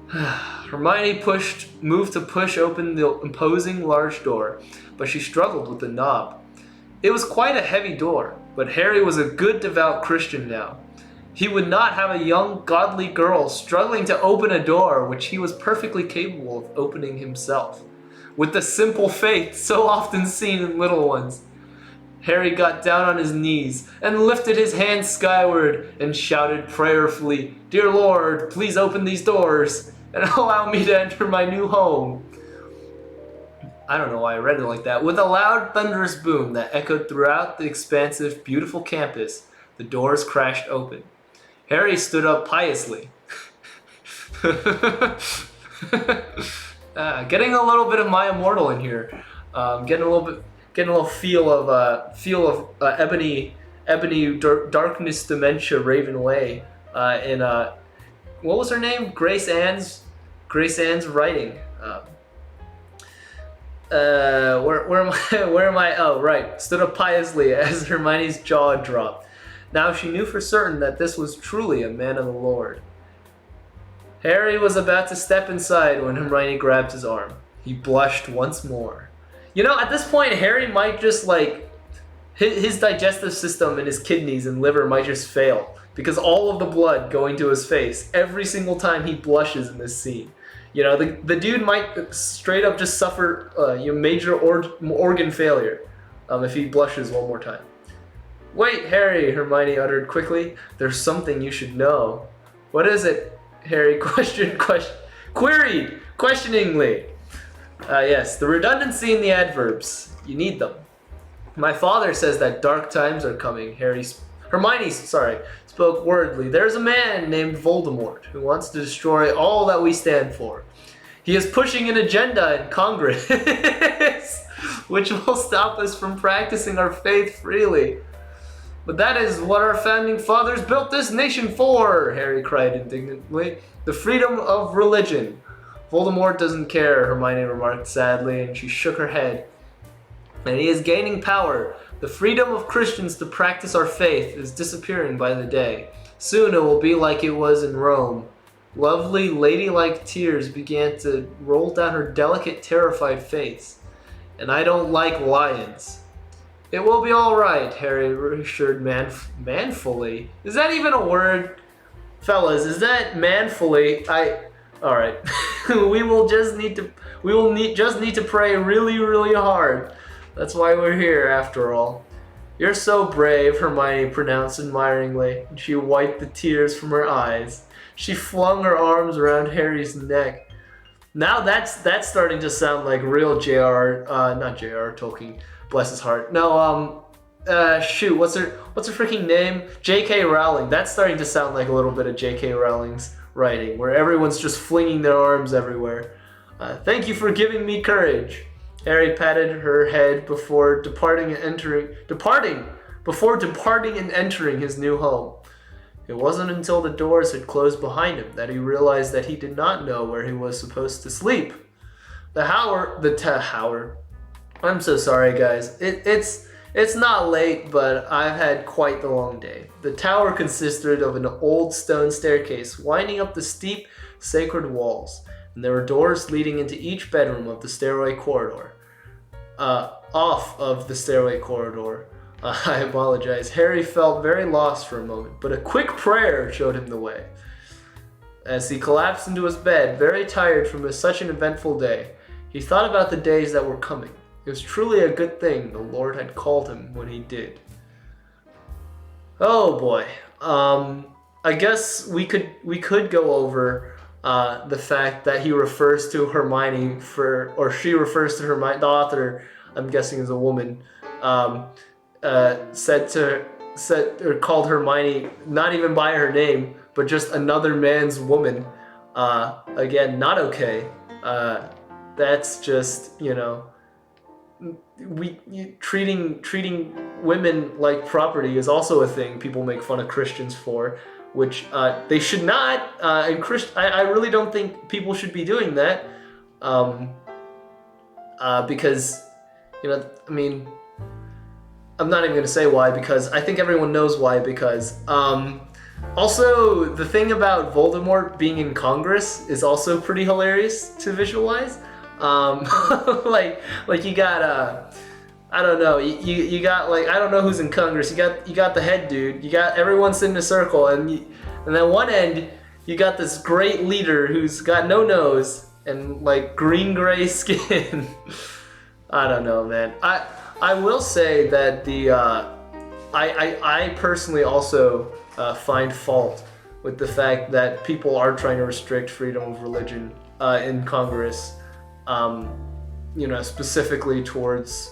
Hermione moved to push open the imposing large door, but she struggled with the knob. It was quite a heavy door, but Harry was a good devout Christian now. He would not have a young godly girl struggling to open a door which he was perfectly capable of opening himself, with the simple faith so often seen in little ones. Harry got down on his knees and lifted his hands skyward and shouted prayerfully, "Dear Lord, please open these doors and allow me to enter my new home." I don't know why I read it like that. With a loud, thunderous boom that echoed throughout the expansive, beautiful campus, the doors crashed open. Harry stood up piously. Getting a little bit of My Immortal in here. Getting a little feel of ebony darkness, dementia, Raven Way. What was her name? Grace Ann's writing. Where am I? Oh, right. Stood up piously as Hermione's jaw dropped. Now she knew for certain that this was truly a man of the Lord. Harry was about to step inside when Hermione grabbed his arm. He blushed once more. You know, at this point, Harry might just his digestive system and his kidneys and liver might just fail because all of the blood going to his face every single time he blushes in this scene. You know, the dude might straight up just suffer major organ failure if he blushes one more time. Wait, Harry, Hermione uttered quickly. There's something you should know. What is it? Harry queried questioningly. Yes, the redundancy in the adverbs. You need them. My father says that dark times are coming. Hermione spoke worriedly. There's a man named Voldemort who wants to destroy all that we stand for. He is pushing an agenda in Congress which will stop us from practicing our faith freely. But that is what our founding fathers built this nation for, Harry cried indignantly. The freedom of religion. Voldemort doesn't care, Hermione remarked sadly, and she shook her head. And he is gaining power. The freedom of Christians to practice our faith is disappearing by the day. Soon it will be like it was in Rome. Lovely, ladylike tears began to roll down her delicate, terrified face. And I don't like lions. It will be all right, Harry reassured manfully. Is that even a word? Fellas, is that manfully? All right. we will just need to pray really, really hard. That's why we're here, after all. You're so brave, Hermione pronounced admiringly. She wiped the tears from her eyes. She flung her arms around Harry's neck. Now that's starting to sound like real not J.R. Tolkien, bless his heart. No, what's her freaking name? J.K. Rowling. That's starting to sound like a little bit of J.K. Rowling's writing, where everyone's just flinging their arms everywhere. Thank you for giving me courage. Harry patted her head before departing and entering his new home. It wasn't until the doors had closed behind him that he realized that he did not know where he was supposed to sleep. I'm so sorry, guys. It's It's not late, but I've had quite the long day. The tower consisted of an old stone staircase winding up the steep, sacred walls, and there were doors leading into each bedroom of the stairway corridor. Off of the stairway corridor, I apologize. Harry felt very lost for a moment, but a quick prayer showed him the way. As he collapsed into his bed, very tired from such an eventful day, he thought about the days that were coming. It was truly a good thing the Lord had called him when he did. Oh boy. I guess we could go over the fact that he refers to Hermione she refers to Hermione, the author, I'm guessing is a woman, called Hermione not even by her name, but just another man's woman. Again, not okay. That's just, treating women like property is also a thing people make fun of Christians for, which they should not. I really don't think people should be doing that, because I'm not even going to say why, because I think everyone knows why, because also the thing about Voldemort being in Congress is also pretty hilarious to visualize. Like you got I don't know, you got like, I don't know who's in Congress. You got the head dude, you got everyone sitting in a circle, and then one end you got this great leader who's got no nose and like green-gray skin. I don't know, man. I will say that I personally also find fault with the fact that people are trying to restrict freedom of religion in Congress, specifically towards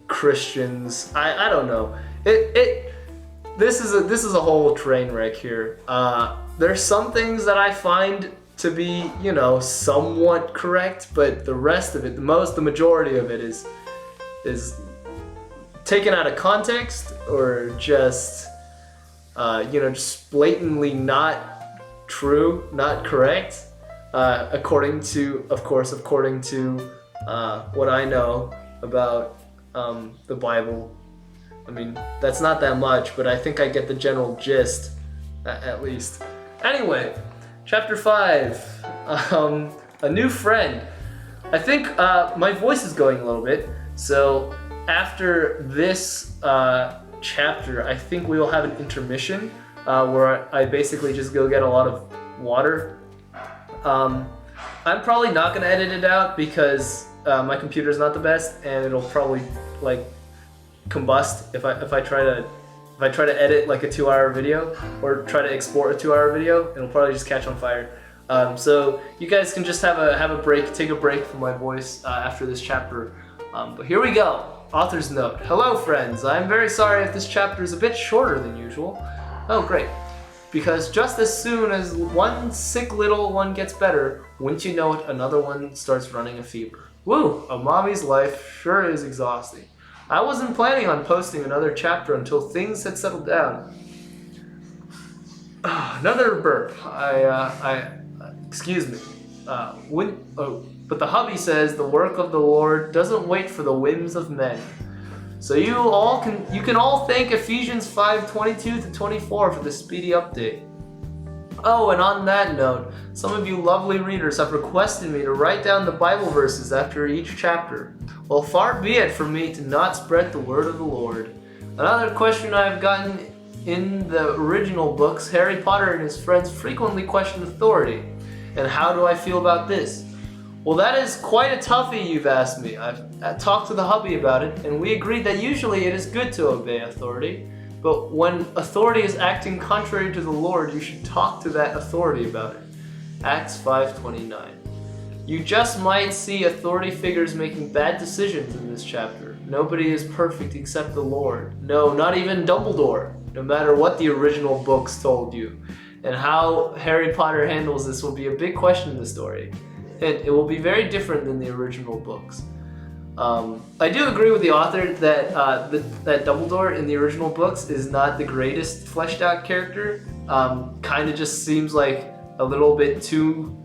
Christians. I don't know. This is a whole train wreck here. There's some things that I find to be, somewhat correct, but the rest of it, the majority of it is taken out of context, or just just blatantly not true, not correct, according to what I know about the Bible. I mean, that's not that much, but I think I get the general gist, at least. Anyway, chapter 5, a new friend. I think my voice is going a little bit, so after this chapter, I think we will have an intermission where I basically just go get a lot of water. I'm probably not going to edit it out because my computer's not the best, and it'll probably like combust if I try to edit like a 2-hour video or try to export a 2-hour video. It'll probably just catch on fire. So you guys can just have a break, take a break from my voice after this chapter. But here we go. Author's note. Hello friends, I'm very sorry if this chapter is a bit shorter than usual. Oh great. Because just as soon as one sick little one gets better, wouldn't you know it, another one starts running a fever. Woo, a mommy's life sure is exhausting. I wasn't planning on posting another chapter until things had settled down. Another burp. Excuse me. But the hubby says the work of the Lord doesn't wait for the whims of men. So you can all thank Ephesians 5:22-24 for the speedy update. Oh, and on that note, some of you lovely readers have requested me to write down the Bible verses after each chapter. Well, far be it from me to not spread the word of the Lord. Another question I have gotten: in the original books, Harry Potter and his friends frequently question authority. And how do I feel about this? Well, that is quite a toughie you've asked me. I've talked to the hubby about it, and we agreed that usually it is good to obey authority. But when authority is acting contrary to the Lord, you should talk to that authority about it. Acts 5:29. You just might see authority figures making bad decisions in this chapter. Nobody is perfect except the Lord. No, not even Dumbledore, no matter what the original books told you. And how Harry Potter handles this will be a big question in the story. And it will be very different than the original books. I do agree with the author that that Dumbledore in the original books is not the greatest fleshed out character. Kind of just seems like a little bit too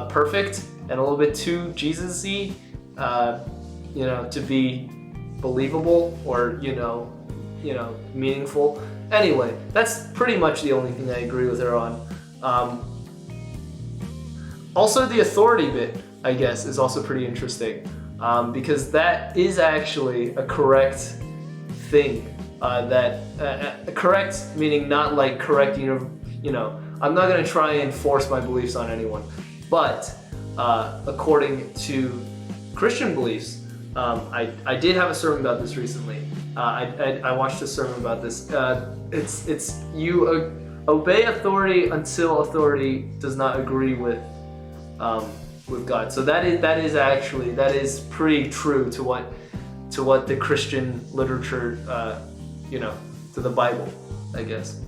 perfect and a little bit too Jesus-y, to be believable or meaningful. Anyway, that's pretty much the only thing I agree with her on. Also, the authority bit, I guess, is also pretty interesting, because that is actually a correct thing. Correct meaning not like correcting I'm not going to try and force my beliefs on anyone, but according to Christian beliefs, I did have a sermon about this recently. I watched a sermon about this. It's you obey authority until authority does not agree with God. So that is pretty true to what the Christian literature, to the Bible, I guess.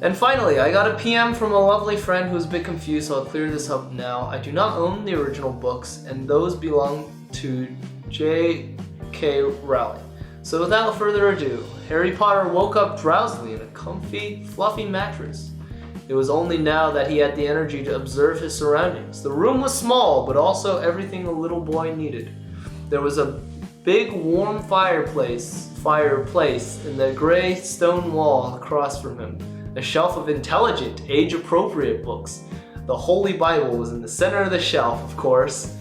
And finally, I got a PM from a lovely friend who's a bit confused, so I'll clear this up now. I do not own the original books, and those belong to J.K. Rowling. So without further ado, Harry Potter woke up drowsily in a comfy, fluffy mattress. It was only now that he had the energy to observe his surroundings. The room was small, but also everything a little boy needed. There was a big warm fireplace in the gray stone wall across from him. A shelf of intelligent, age-appropriate books. The Holy Bible was in the center of the shelf, of course.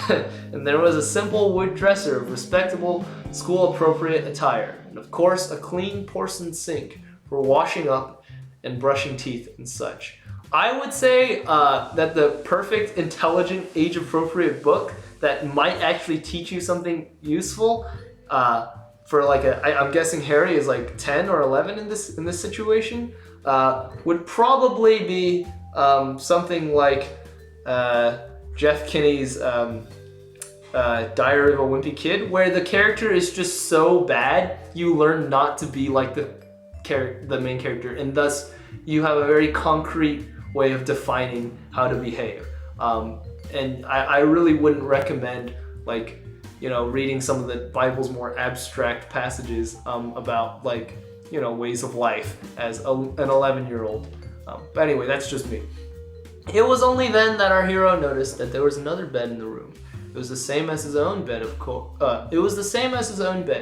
And there was a simple wood dresser of respectable, school-appropriate attire. And of course, a clean porcelain sink for washing up and brushing teeth and such. I would say that the perfect, intelligent, age-appropriate book that might actually teach you something useful, for like I'm guessing Harry is like 10 or 11 in this situation, would probably be something like Jeff Kinney's Diary of a Wimpy Kid, where the character is just so bad you learn not to be like the main character, and thus you have a very concrete way of defining how to behave. And I really wouldn't recommend reading some of the Bible's more abstract passages about ways of life as an 11-year-old. But anyway, that's just me. It was only then that our hero noticed that there was another bed in the room. It was the same as his own bed,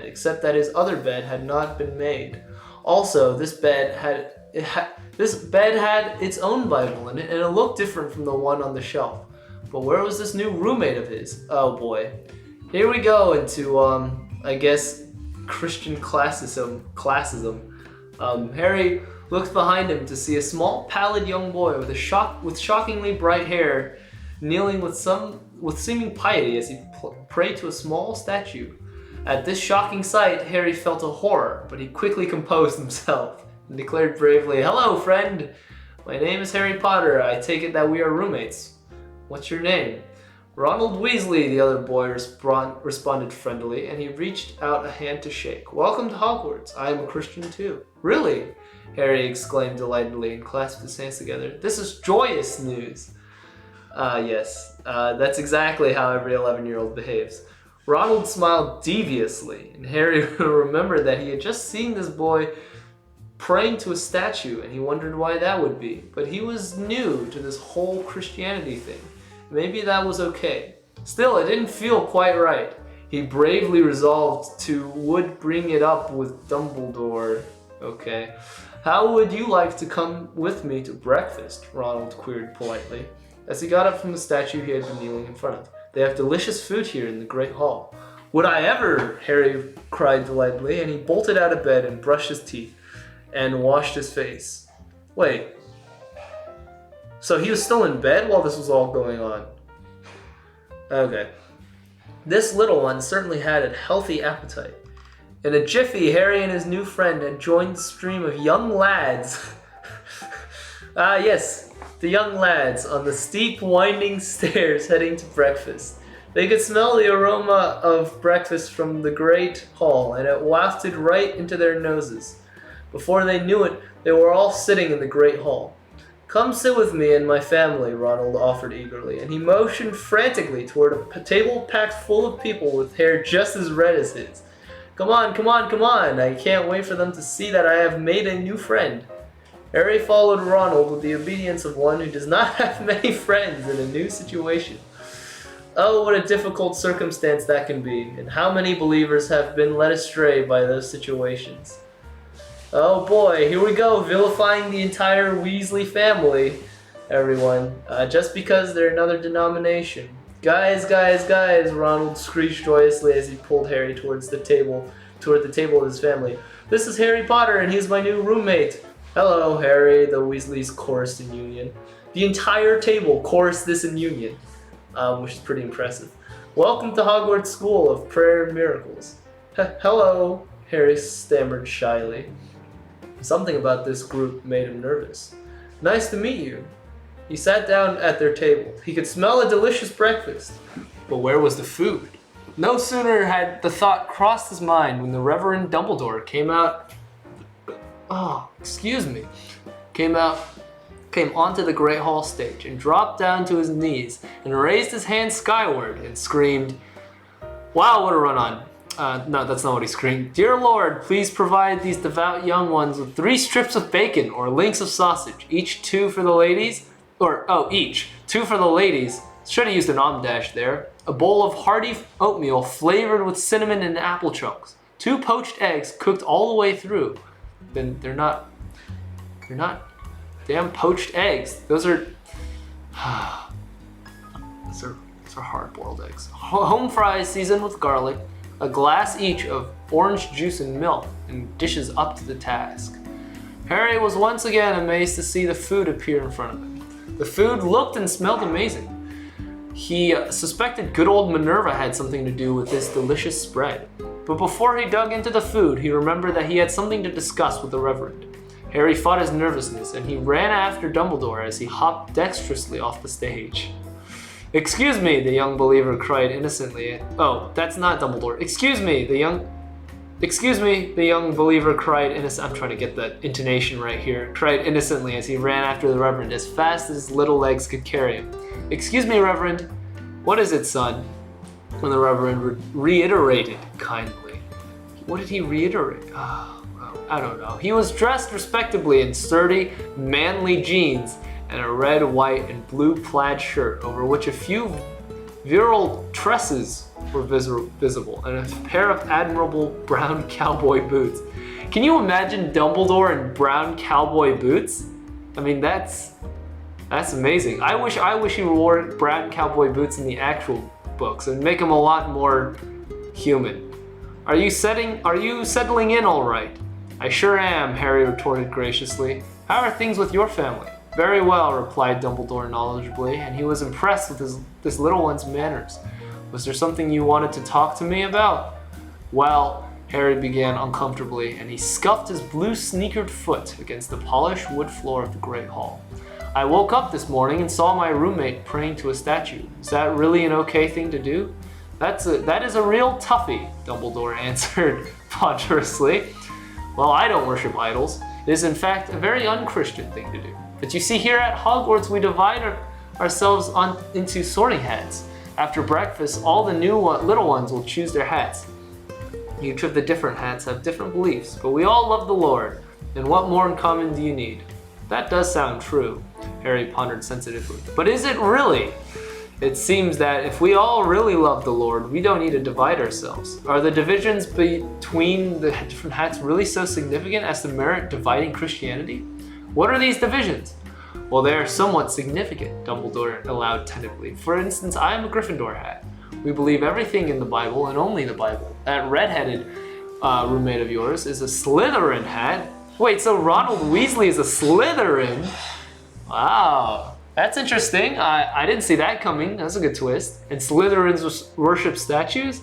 except that his other bed had not been made. Also, this bed had its own Bible in it, and it looked different from the one on the shelf. But where was this new roommate of his? Oh boy. Here we go into, I guess, Christian classism. Harry looked behind him to see a small, pallid young boy with shockingly bright hair, kneeling with seeming piety as he prayed to a small statue. At this shocking sight, Harry felt a horror, but he quickly composed himself and declared bravely, "Hello, friend. My name is Harry Potter. I take it that we are roommates. What's your name?" "Ronald Weasley," the other boy responded friendlily, and he reached out a hand to shake. "Welcome to Hogwarts. I am a Christian too." "Really?" Harry exclaimed delightedly and clasped his hands together. "This is joyous news." Yes, that's exactly how every 11-year-old behaves. Ronald smiled deviously, and Harry remembered that he had just seen this boy praying to a statue, and he wondered why that would be. But he was new to this whole Christianity thing. Maybe that was okay. Still, it didn't feel quite right. He bravely resolved to bring it up with Dumbledore. Okay. "How would you like to come with me to breakfast?" Ronald queried politely, as he got up from the statue he had been kneeling in front of. "They have delicious food here in the Great Hall." "Would I ever!" Harry cried delightedly, and he bolted out of bed and brushed his teeth and washed his face. Wait. So he was still in bed while this was all going on? Okay. This little one certainly had a healthy appetite. In a jiffy, Harry and his new friend had joined the stream of young lads. Yes, the young lads on the steep, winding stairs heading to breakfast. They could smell the aroma of breakfast from the great hall, and it wafted right into their noses. Before they knew it, they were all sitting in the great hall. "Come sit with me and my family," Ronald offered eagerly, and he motioned frantically toward a table packed full of people with hair just as red as his. Come on, I can't wait for them to see that I have made a new friend." Harry followed Ronald with the obedience of one who does not have many friends in a new situation. Oh, what a difficult circumstance that can be, and how many believers have been led astray by those situations. Oh boy, here we go, vilifying the entire Weasley family, everyone, just because they're another denomination. Guys, Ronald screeched joyously as he pulled Harry toward the table of his family. This is Harry Potter, and he's my new roommate. Hello, Harry, the Weasleys chorused in union. The entire table chorused this in union, which is pretty impressive. Welcome to Hogwarts School of Prayer and Miracles. Hello, Harry stammered shyly. Something about this group made him nervous. Nice to meet you. He sat down at their table. He could smell a delicious breakfast. But where was the food? No sooner had the thought crossed his mind when the Reverend Dumbledore came onto the Great Hall stage and dropped down to his knees and raised his hand skyward and screamed, "Wow, what a run-on." No, that's not what he screamed. "Dear Lord, please provide these devout young ones with 3 strips of bacon or links of sausage, each 2 for the ladies, each 2 for the ladies." Should have used an dash there. A bowl of hearty oatmeal flavored with cinnamon and apple chunks. 2 poached eggs cooked all the way through. Then they're not damn poached eggs. Those are hard-boiled eggs. Home fries seasoned with garlic. A glass each of orange juice and milk, and dishes up to the task. Harry was once again amazed to see the food appear in front of him. The food looked and smelled amazing. He suspected good old Minerva had something to do with this delicious spread. But before he dug into the food, he remembered that he had something to discuss with the Reverend. Harry fought his nervousness, and he ran after Dumbledore as he hopped dexterously off the stage. "Excuse me," the young believer cried innocently. Oh, that's not Dumbledore. Excuse me, the young believer cried I'm trying to get the intonation right here. Cried innocently as he ran after the Reverend as fast as his little legs could carry him. "Excuse me, Reverend." "What is it, son?" When the Reverend reiterated kindly. What did he reiterate? I don't know. He was dressed respectably in sturdy, manly jeans and a red, white, and blue plaid shirt over which a few virile tresses were visible, and a pair of admirable brown cowboy boots. Can you imagine Dumbledore in brown cowboy boots? I mean, that's amazing. I wish he wore brown cowboy boots in the actual books and make him a lot more human. Are you settling in all right?" "I sure am," Harry retorted graciously. "How are things with your family?" "Very well," replied Dumbledore knowledgeably, and he was impressed with this little one's manners. "Was there something you wanted to talk to me about?" "Well," Harry began uncomfortably, and he scuffed his blue-sneakered foot against the polished wood floor of the Great Hall. "I woke up this morning and saw my roommate praying to a statue. Is that really an okay thing to do?" That is a real toughie," Dumbledore answered ponderously. "Well, I don't worship idols. It is in fact a very unchristian thing to do. But you see, here at Hogwarts we divide ourselves into sorting hats. After breakfast, all the little ones will choose their hats. Each of the different hats have different beliefs, but we all love the Lord, and what more in common do you need?" That does sound true, Harry pondered sensitively. But is it really? It seems that if we all really love the Lord, we don't need to divide ourselves. Are the divisions between the different hats really so significant as to merit dividing Christianity? What are these divisions? Well, they are somewhat significant, Dumbledore allowed tentatively. For instance, I am a Gryffindor hat. We believe everything in the Bible and only the Bible. That red-headed roommate of yours is a Slytherin hat. Wait, so Ronald Weasley is a Slytherin? Wow, that's interesting. I didn't see that coming. That's a good twist. And Slytherins worship statues?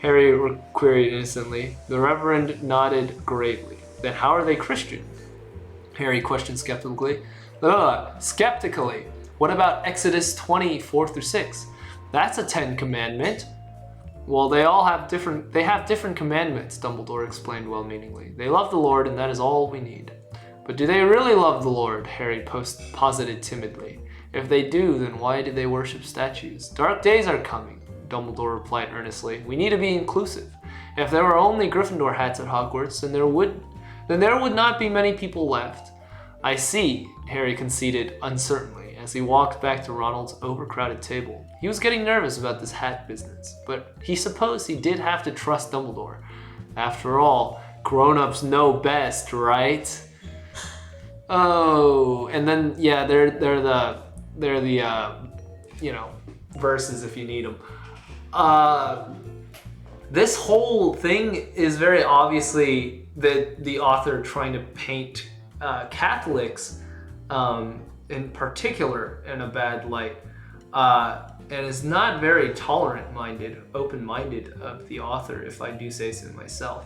Harry queried innocently. The Reverend nodded gravely. Then how are they Christian? Harry questioned skeptically. Skeptically. What about Exodus 20:4-6? That's a 10 commandment. Well, they have different commandments, Dumbledore explained well-meaningly. They love the Lord, and that is all we need. But do they really love the Lord? Harry posited timidly. If they do, then why do they worship statues? Dark days are coming, Dumbledore replied earnestly. We need to be inclusive. If there were only Gryffindor hats at Hogwarts, then there would not be many people left. I see, Harry conceded uncertainly, as he walked back to Ronald's overcrowded table. He was getting nervous about this hat business, but he supposed he did have to trust Dumbledore. After all, grown-ups know best, right? Oh, and then yeah, they're the verses if you need them. This whole thing is very obviously the author trying to paint Catholics in particular in a bad light, and is not very tolerant-minded, open-minded of the author, if I do say so myself.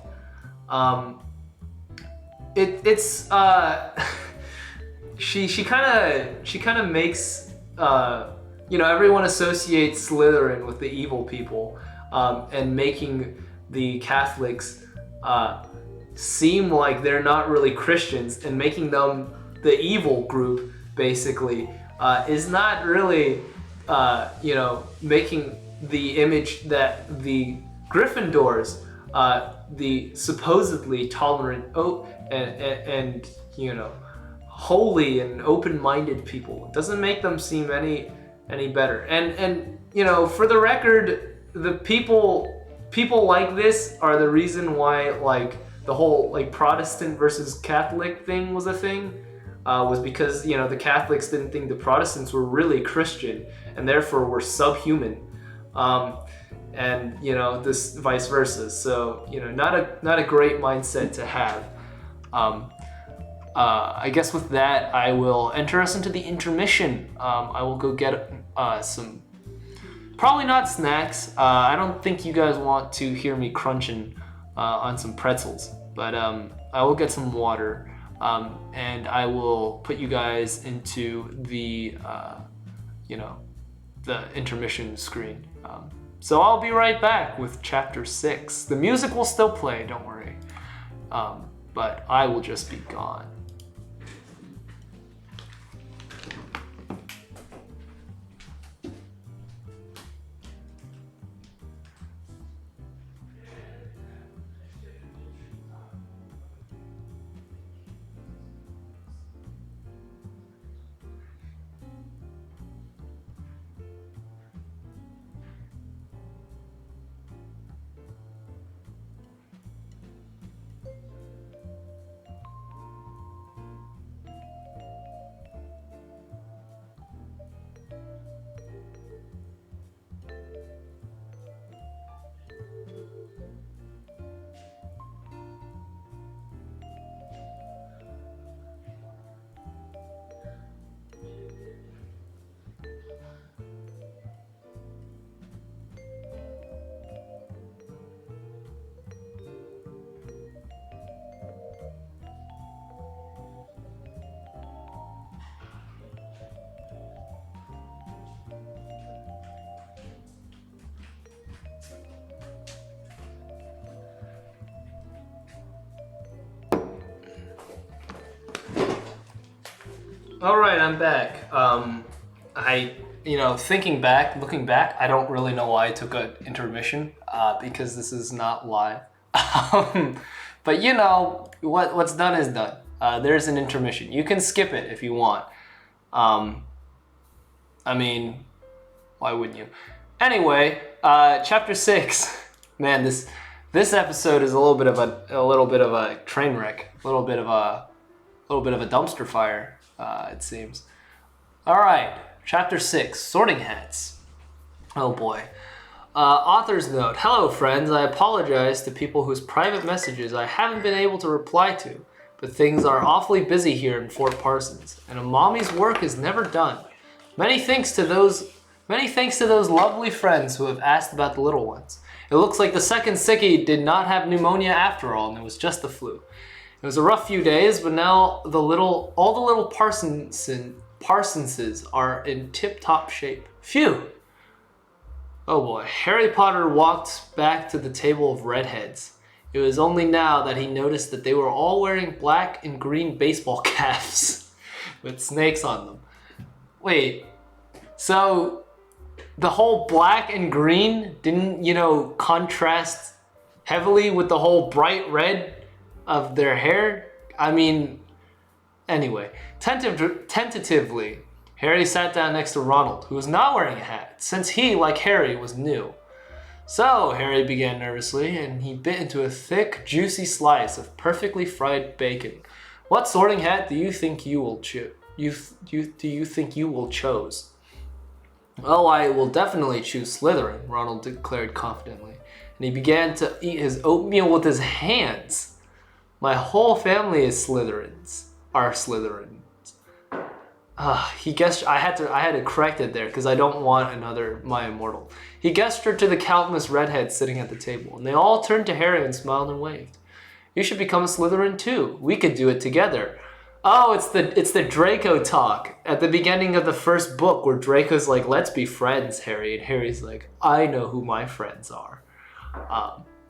She kind of makes everyone associates Slytherin with the evil people, and making the Catholics seem like they're not really Christians, and making them the evil group basically is not really making the image that the Gryffindors, the supposedly tolerant and holy and open-minded people, doesn't make them seem any better. And for the record, the people like this are the reason why the whole Protestant versus Catholic thing was a thing, was because the Catholics didn't think the Protestants were really Christian and therefore were subhuman, and this vice versa. So not a great mindset to have. I guess with that, I will enter us into the intermission. I will go get some, probably not snacks. I don't think you guys want to hear me crunching on some pretzels, but I will get some water, and I will put you guys into the the intermission screen. So I'll be right back with chapter 6. The music will still play, don't worry, but I will just be gone. All right, I'm back. Looking back, I don't really know why I took an intermission, because this is not live. But what's done is done. There's an intermission. You can skip it if you want. Why wouldn't you? Anyway, chapter 6. Man, this episode is a little bit of a train wreck, a little bit of a dumpster fire. It seems. All right, chapter 6, Sorting Hats. Oh boy. Author's note. Hello, friends. I apologize to people whose private messages I haven't been able to reply to, but things are awfully busy here in Fort Parsons, and a mommy's work is never done. Many thanks to those lovely friends who have asked about the little ones. It looks like the second sickie did not have pneumonia after all, and it was just the flu. It was a rough few days, but now all the little Parsonses are in tip-top shape. Phew! Oh boy. Harry Potter walked back to the table of redheads. It was only now that he noticed that they were all wearing black and green baseball caps with snakes on them. Wait, so the whole black and green didn't, contrast heavily with the whole bright red of their hair? Anyway, tentatively, Harry sat down next to Ronald, who was not wearing a hat, since he, like Harry, was new. So, Harry began nervously, and he bit into a thick, juicy slice of perfectly fried bacon. What sorting hat do you think you will choose? Do you think you will choose? Oh, I will definitely choose Slytherin, Ronald declared confidently, and he began to eat his oatmeal with his hands. My whole family is Slytherins. Are Slytherins. He gestured. I had to correct it there because I don't want another my immortal. He gestured to the countless redheads sitting at the table, and they all turned to Harry and smiled and waved. You should become a Slytherin too. We could do it together. Oh, it's the Draco talk at the beginning of the first book where Draco's like, "Let's be friends, Harry," and Harry's like, "I know who my friends are."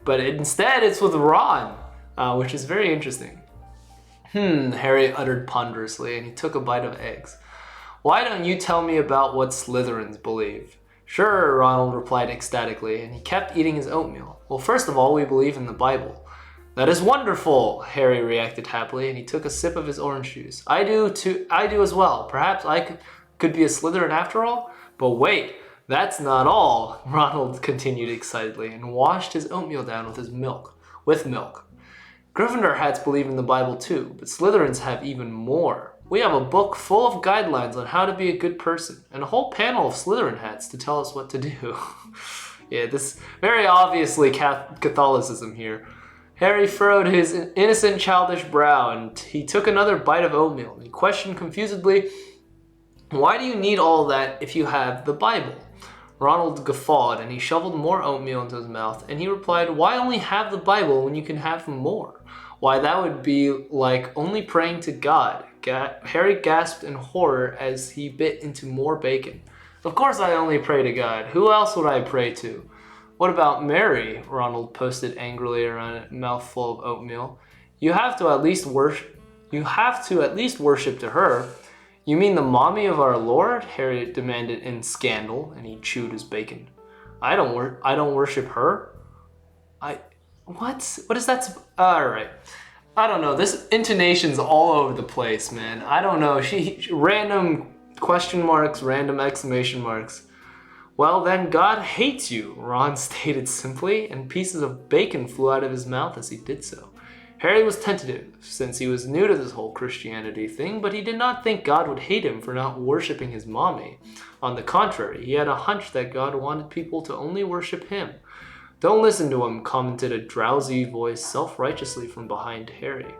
But instead, it's with Ron, which is very interesting. Harry uttered ponderously, and he took a bite of eggs. Why don't you tell me about what Slytherins believe? Sure, Ronald replied ecstatically, and he kept eating his oatmeal. Well, first of all, we believe in the Bible. That is wonderful, Harry reacted happily, and he took a sip of his orange juice. I do as well. Perhaps I could be a Slytherin after all? But wait, that's not all, Ronald continued excitedly, and washed his oatmeal down with milk. Gryffindor hats believe in the Bible too, but Slytherins have even more. We have a book full of guidelines on how to be a good person, and a whole panel of Slytherin hats to tell us what to do. Yeah, this very obviously Catholicism here. Harry furrowed his innocent, childish brow, and he took another bite of oatmeal, and he questioned confusedly, why do you need all that if you have the Bible? Ronald guffawed, and he shoveled more oatmeal into his mouth, and he replied, why only have the Bible when you can have more? Why, that would be like only praying to God. Harry gasped in horror as he bit into more bacon. Of course I only pray to God. Who else would I pray to? What about Mary? Ronald posted angrily around a mouthful of oatmeal. You have to at least worship to her. You mean the mommy of our Lord? Harry demanded in scandal, and he chewed his bacon. I don't worship her. What is that? All right. I don't know. This intonation's all over the place, man. I don't know. She random question marks, random exclamation marks. Well, then God hates you, Ron stated simply, and pieces of bacon flew out of his mouth as he did so. Harry was tentative, since he was new to this whole Christianity thing, but he did not think God would hate him for not worshiping his mommy. On the contrary, he had a hunch that God wanted people to only worship him. Don't listen to him, commented a drowsy voice self-righteously from behind Harry.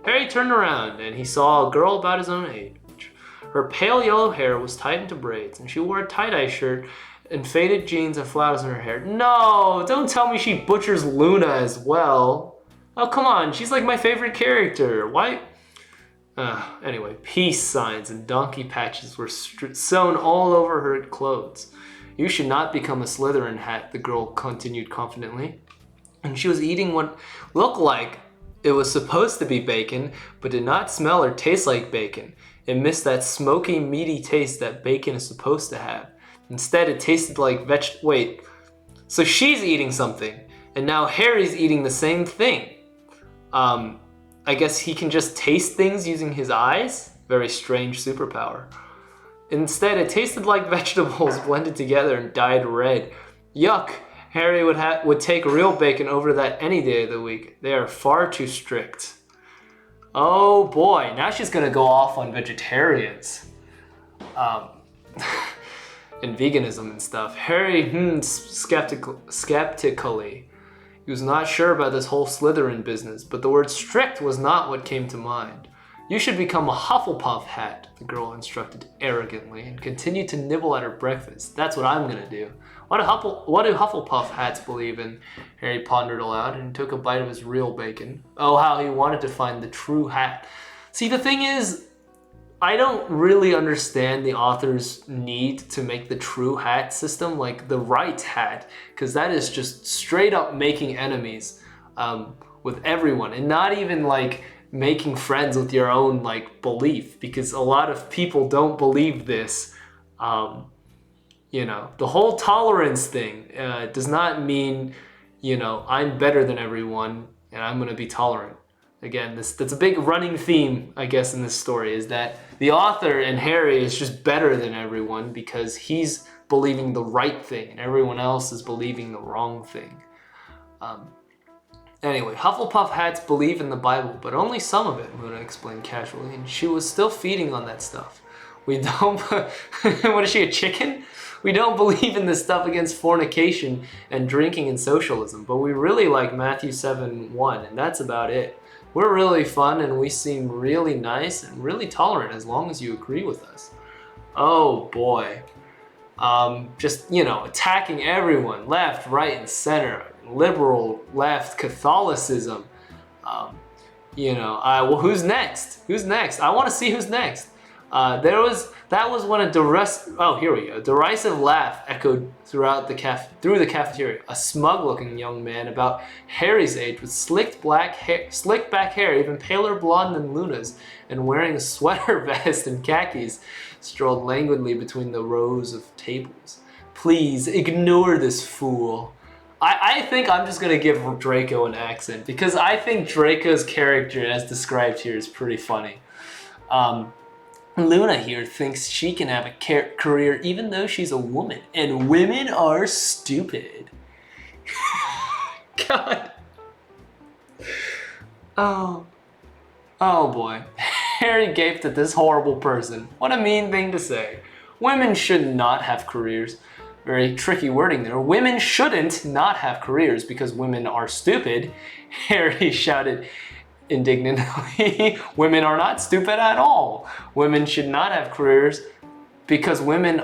Harry turned around, and he saw a girl about his own age. Her pale yellow hair was tied into braids, and she wore a tie-dye shirt and faded jeans and flowers in her hair. No, don't tell me she butchers Luna as well. Oh, come on, she's like my favorite character. Why? Anyway, peace signs and donkey patches were sewn all over her clothes. You should not become a Slytherin hat, the girl continued confidently. And she was eating what looked like it was supposed to be bacon, but did not smell or taste like bacon. It missed that smoky, meaty taste that bacon is supposed to have. Instead, it tasted like Wait, so she's eating something, and now Harry's eating the same thing. I guess he can just taste things using his eyes? Very strange superpower. Instead, it tasted like vegetables blended together and dyed red. Yuck! Harry would take real bacon over that any day of the week. They are far too strict. Oh boy, now she's gonna go off on vegetarians. And veganism and stuff. Harry skeptically. He was not sure about this whole Slytherin business, but the word strict was not what came to mind. You should become a Hufflepuff hat, the girl instructed arrogantly, and continued to nibble at her breakfast. That's what I'm gonna do. What do Hufflepuff hats believe in? Harry pondered aloud and took a bite of his real bacon. Oh, how he wanted to find the true hat. See, the thing is, I don't really understand the author's need to make the true hat system like the right hat, because that is just straight up making enemies with everyone, and not even like making friends with your own like belief, because a lot of people don't believe this. The whole tolerance thing does not mean, I'm better than everyone and I'm going to be tolerant. Again, that's a big running theme, I guess, in this story, is that the author and Harry is just better than everyone because he's believing the right thing and everyone else is believing the wrong thing. Anyway, Hufflepuff hats believe in the Bible, but only some of it, Luna explained casually, and she was still feeding on that stuff. We don't... What is she, a chicken? We don't believe in this stuff against fornication and drinking and socialism, but we really like Matthew 7:1, and that's about it. We're really fun and we seem really nice and really tolerant as long as you agree with us. Oh boy. Just, attacking everyone, left, right, and center. Liberal, left, Catholicism. Well, who's next? Who's next? I want to see who's next. That was when a derisive laugh echoed through the cafeteria. A smug-looking young man about Harry's age with slicked back hair, even paler blonde than Luna's, and wearing a sweater vest and khakis, strolled languidly between the rows of tables. Please ignore this fool. I think I'm just gonna give Draco an accent because I think Draco's character, as described here, is pretty funny. Luna here thinks she can have a career even though she's a woman, and women are stupid. God. Oh boy. Harry gaped at this horrible person. What a mean thing to say. Women should not have careers. Very tricky wording there. Women shouldn't not have careers because women are stupid. Harry shouted indignantly. Women are not stupid at all. Women should not have careers because women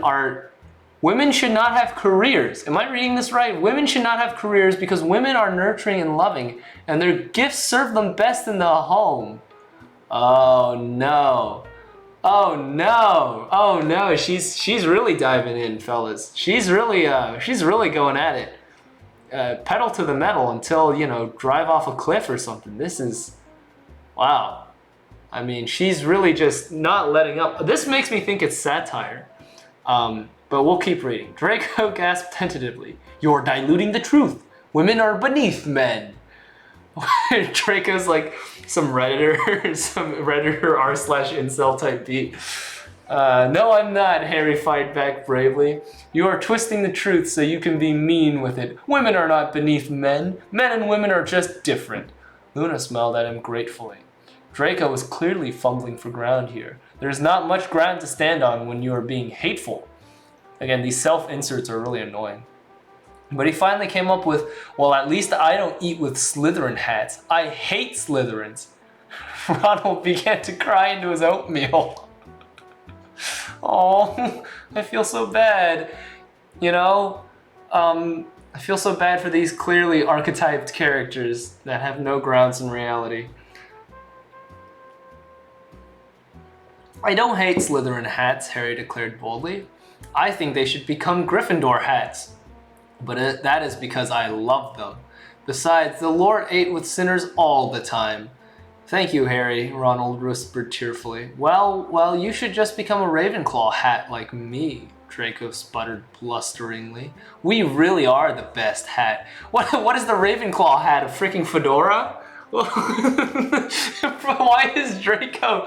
should not have careers. Am I reading this right? Women should not have careers because women are nurturing and loving and their gifts serve them best in the home. Oh no. Oh no. Oh no. She's really diving in, fellas. She's really going at it. Pedal to the metal until, drive off a cliff or something. This is wow. I mean, she's really just not letting up. This makes me think it's satire. But we'll keep reading. Draco gasped tentatively. You're diluting the truth. Women are beneath men. Draco's like some Redditor r/incel type beat. No, I'm not, Harry fight back bravely. You are twisting the truth so you can be mean with it. Women are not beneath men. Men and women are just different. Luna smiled at him gratefully. Draco was clearly fumbling for ground here. There's not much ground to stand on when you are being hateful. Again, these self-inserts are really annoying. But he finally came up with, well, at least I don't eat with Slytherin hats. I hate Slytherins. Ronald began to cry into his oatmeal. Oh, I feel so bad. I feel so bad for these clearly archetyped characters that have no grounds in reality. I don't hate Slytherin hats, Harry declared boldly. I think they should become Gryffindor hats. But that is because I love them. Besides, the Lord ate with sinners all the time. Thank you, Harry, Ronald whispered tearfully. Well, you should just become a Ravenclaw hat like me, Draco sputtered blusteringly. We really are the best hat. What is the Ravenclaw hat, a freaking fedora? Why is Draco...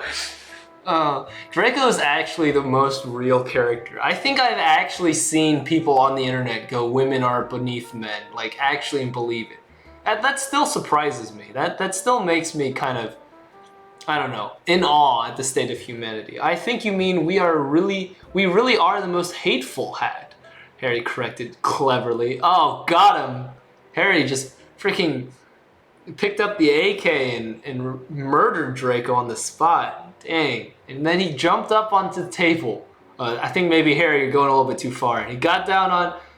Draco is actually the most real character. I think I've actually seen people on the internet go, women are beneath men, like actually believe it. That still surprises me. That still makes me kind of, I don't know, in awe at the state of humanity. I think you mean we really are the most hateful hat, Harry corrected cleverly. Oh, got him. Harry just freaking picked up the AK and murdered Draco on the spot. Dang. And then he jumped up onto the table. I think maybe, Harry, you're going a little bit too far. He got down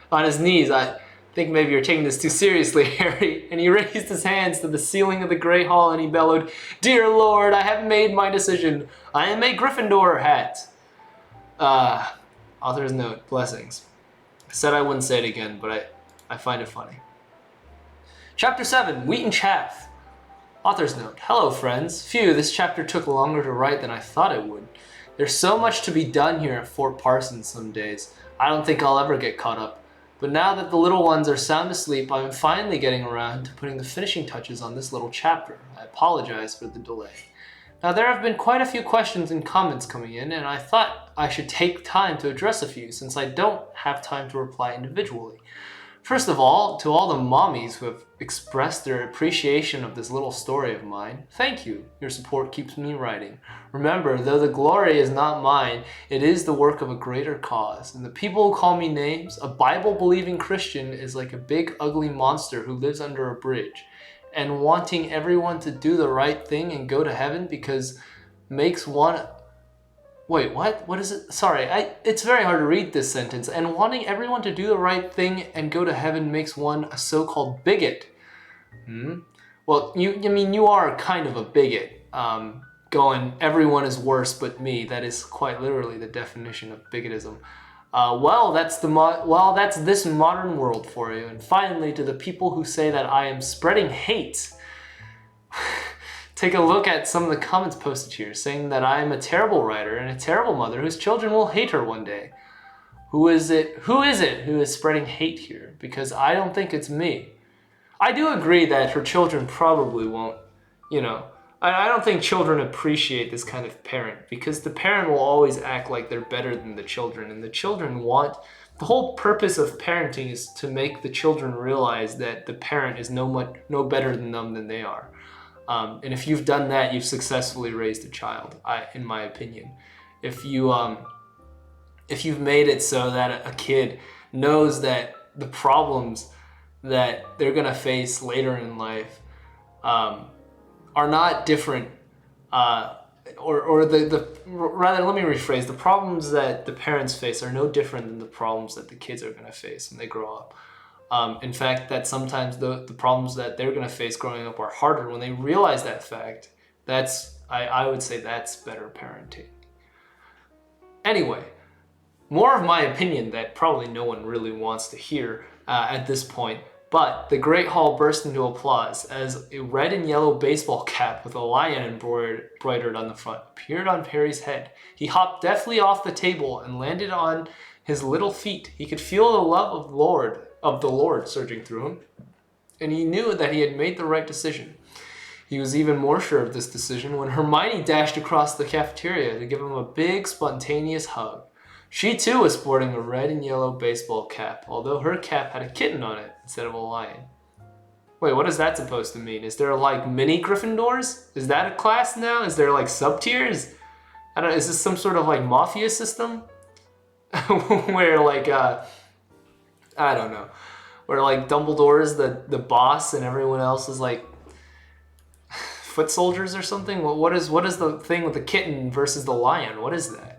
on his knees. I think maybe you're taking this too seriously, Harry. And he raised his hands to the ceiling of the Great Hall and he bellowed, Dear Lord, I have made my decision. I am a Gryffindor hat. Author's note, blessings. I said I wouldn't say it again, but I find it funny. Chapter 7, Wheat and Chaff. Author's note, hello friends. Phew, this chapter took longer to write than I thought it would. There's so much to be done here at Fort Parsons some days. I don't think I'll ever get caught up. But now that the little ones are sound asleep, I'm finally getting around to putting the finishing touches on this little chapter. I apologize for the delay. Now, there have been quite a few questions and comments coming in, and I thought I should take time to address a few since I don't have time to reply individually. First of all, to all the mommies who have expressed their appreciation of this little story of mine, thank you. Your support keeps me writing. Remember, though the glory is not mine, it is the work of a greater cause. And the people who call me names, a Bible-believing Christian is like a big ugly monster who lives under a bridge. And wanting everyone to do the right thing and go to heaven because makes one... Wait, what? What is it? Sorry, it's very hard to read this sentence. And wanting everyone to do the right thing and go to heaven makes one a so-called bigot. Well, you are kind of a bigot. Going, everyone is worse but me. That is quite literally the definition of bigotism. Well, that's this modern world for you. And finally, to the people who say that I am spreading hate. Take a look at some of the comments posted here, saying that I am a terrible writer and a terrible mother whose children will hate her one day. Who is it who is spreading hate here? Because I don't think it's me. I do agree that her children probably won't, I don't think children appreciate this kind of parent because the parent will always act like they're better than the children, and the children the whole purpose of parenting is to make the children realize that the parent is no better than them than they are. And if you've done that, you've successfully raised a child, in my opinion. If you've made it so that a kid knows that the problems that they're gonna face later in life are not different, rather, let me rephrase, the problems that the parents face are no different than the problems that the kids are gonna face when they grow up. In fact, that sometimes the problems that they're going to face growing up are harder. When they realize that fact, I would say that's better parenting. Anyway, more of my opinion that probably no one really wants to hear at this point, but the Great Hall burst into applause as a red and yellow baseball cap with a lion embroidered on the front appeared on Perry's head. He hopped deftly off the table and landed on his little feet. He could feel the love of the Lord surging through him, and he knew that he had made the right decision. He was even more sure of this decision when Hermione dashed across the cafeteria to give him a big, spontaneous hug. She too was sporting a red and yellow baseball cap, although her cap had a kitten on it instead of a lion. Wait, what is that supposed to mean? Is there like mini Gryffindors? Is that a class now? Is there like sub-tiers? Is this some sort of like mafia system? Where like, I don't know, where like Dumbledore is the boss and everyone else is like foot soldiers or something? What is the thing with the kitten versus the lion? What is that?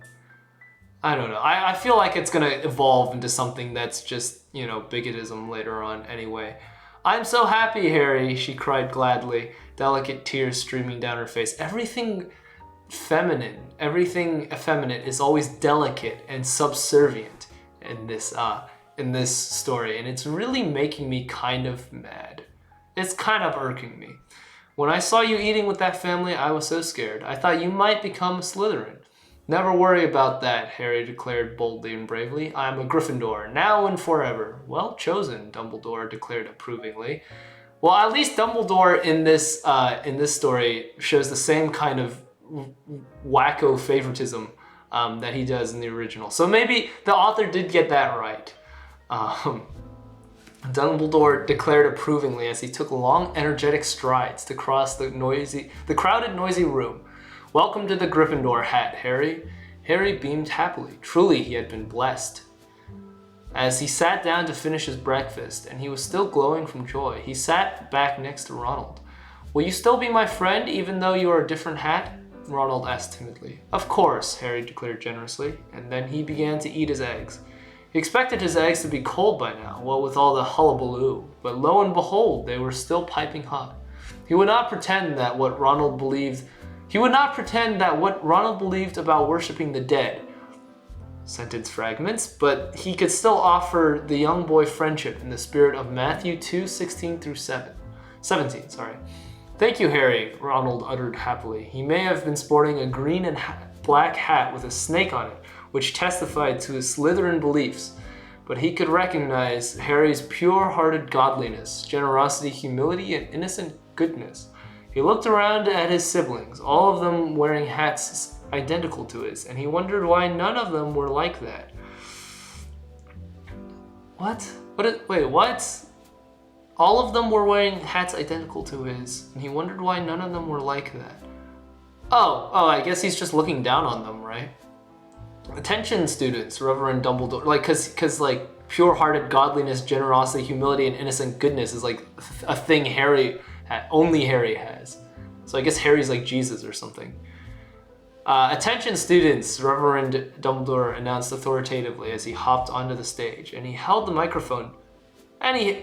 I don't know. I feel like it's gonna evolve into something that's just, bigotism later on anyway. I'm so happy, Harry, she cried gladly, delicate tears streaming down her face. Everything effeminate is always delicate and subservient in this story, and it's really making me kind of mad. It's kind of irking me. When I saw you eating with that family, I was so scared. I thought you might become a Slytherin. Never worry about that, Harry declared boldly and bravely. I am a Gryffindor, now and forever. Well chosen, Dumbledore declared approvingly. Well, at least Dumbledore in this story shows the same kind of wacko favoritism that he does in the original. So maybe the author did get that right. Dumbledore declared approvingly as he took long, energetic strides to cross the crowded, noisy room. Welcome to the Gryffindor hat, Harry. Harry beamed happily. Truly, he had been blessed. As he sat down to finish his breakfast, and he was still glowing from joy, he sat back next to Ronald. Will you still be my friend, even though you are a different hat? Ronald asked timidly. Of course, Harry declared generously, and then he began to eat his eggs. He expected his eggs to be cold by now, what with all the hullabaloo, but lo and behold, they were still piping hot. He would not pretend that what Ronald believed about worshipping the dead, sentence fragments, but he could still offer the young boy friendship in the spirit of Matthew 2:16 through 17. Thank you, Harry, Ronald uttered happily. He may have been sporting a green and black hat with a snake on it, which testified to his Slytherin beliefs, but he could recognize Harry's pure-hearted godliness, generosity, humility, and innocent goodness. He looked around at his siblings, all of them wearing hats identical to his, and he wondered why none of them were like that. What? Wait, what? All of them were wearing hats identical to his, and he wondered why none of them were like that. Oh, I guess he's just looking down on them, right? Attention, students, Reverend Dumbledore, like, cause like pure-hearted godliness, generosity, humility, and innocent goodness is like a thing only Harry has. So I guess Harry's like Jesus or something. Attention, students, Reverend Dumbledore announced authoritatively as he hopped onto the stage, and he held the microphone. I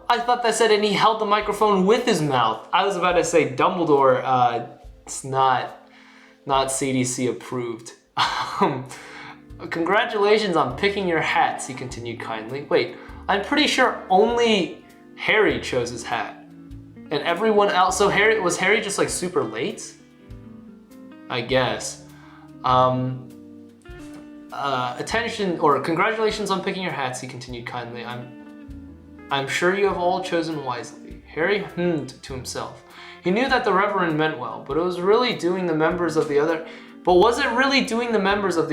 thought that said, and he held the microphone with his mouth. I was about to say Dumbledore. It's not CDC approved. Congratulations on picking your hats, he continued kindly. Wait, I'm pretty sure only Harry chose his hat. And everyone else, so was Harry just like super late? I guess. Attention, or congratulations on picking your hats, he continued kindly. I'm sure you have all chosen wisely. Harry hummed to himself. He knew that the Reverend meant well, but was it really doing the members of the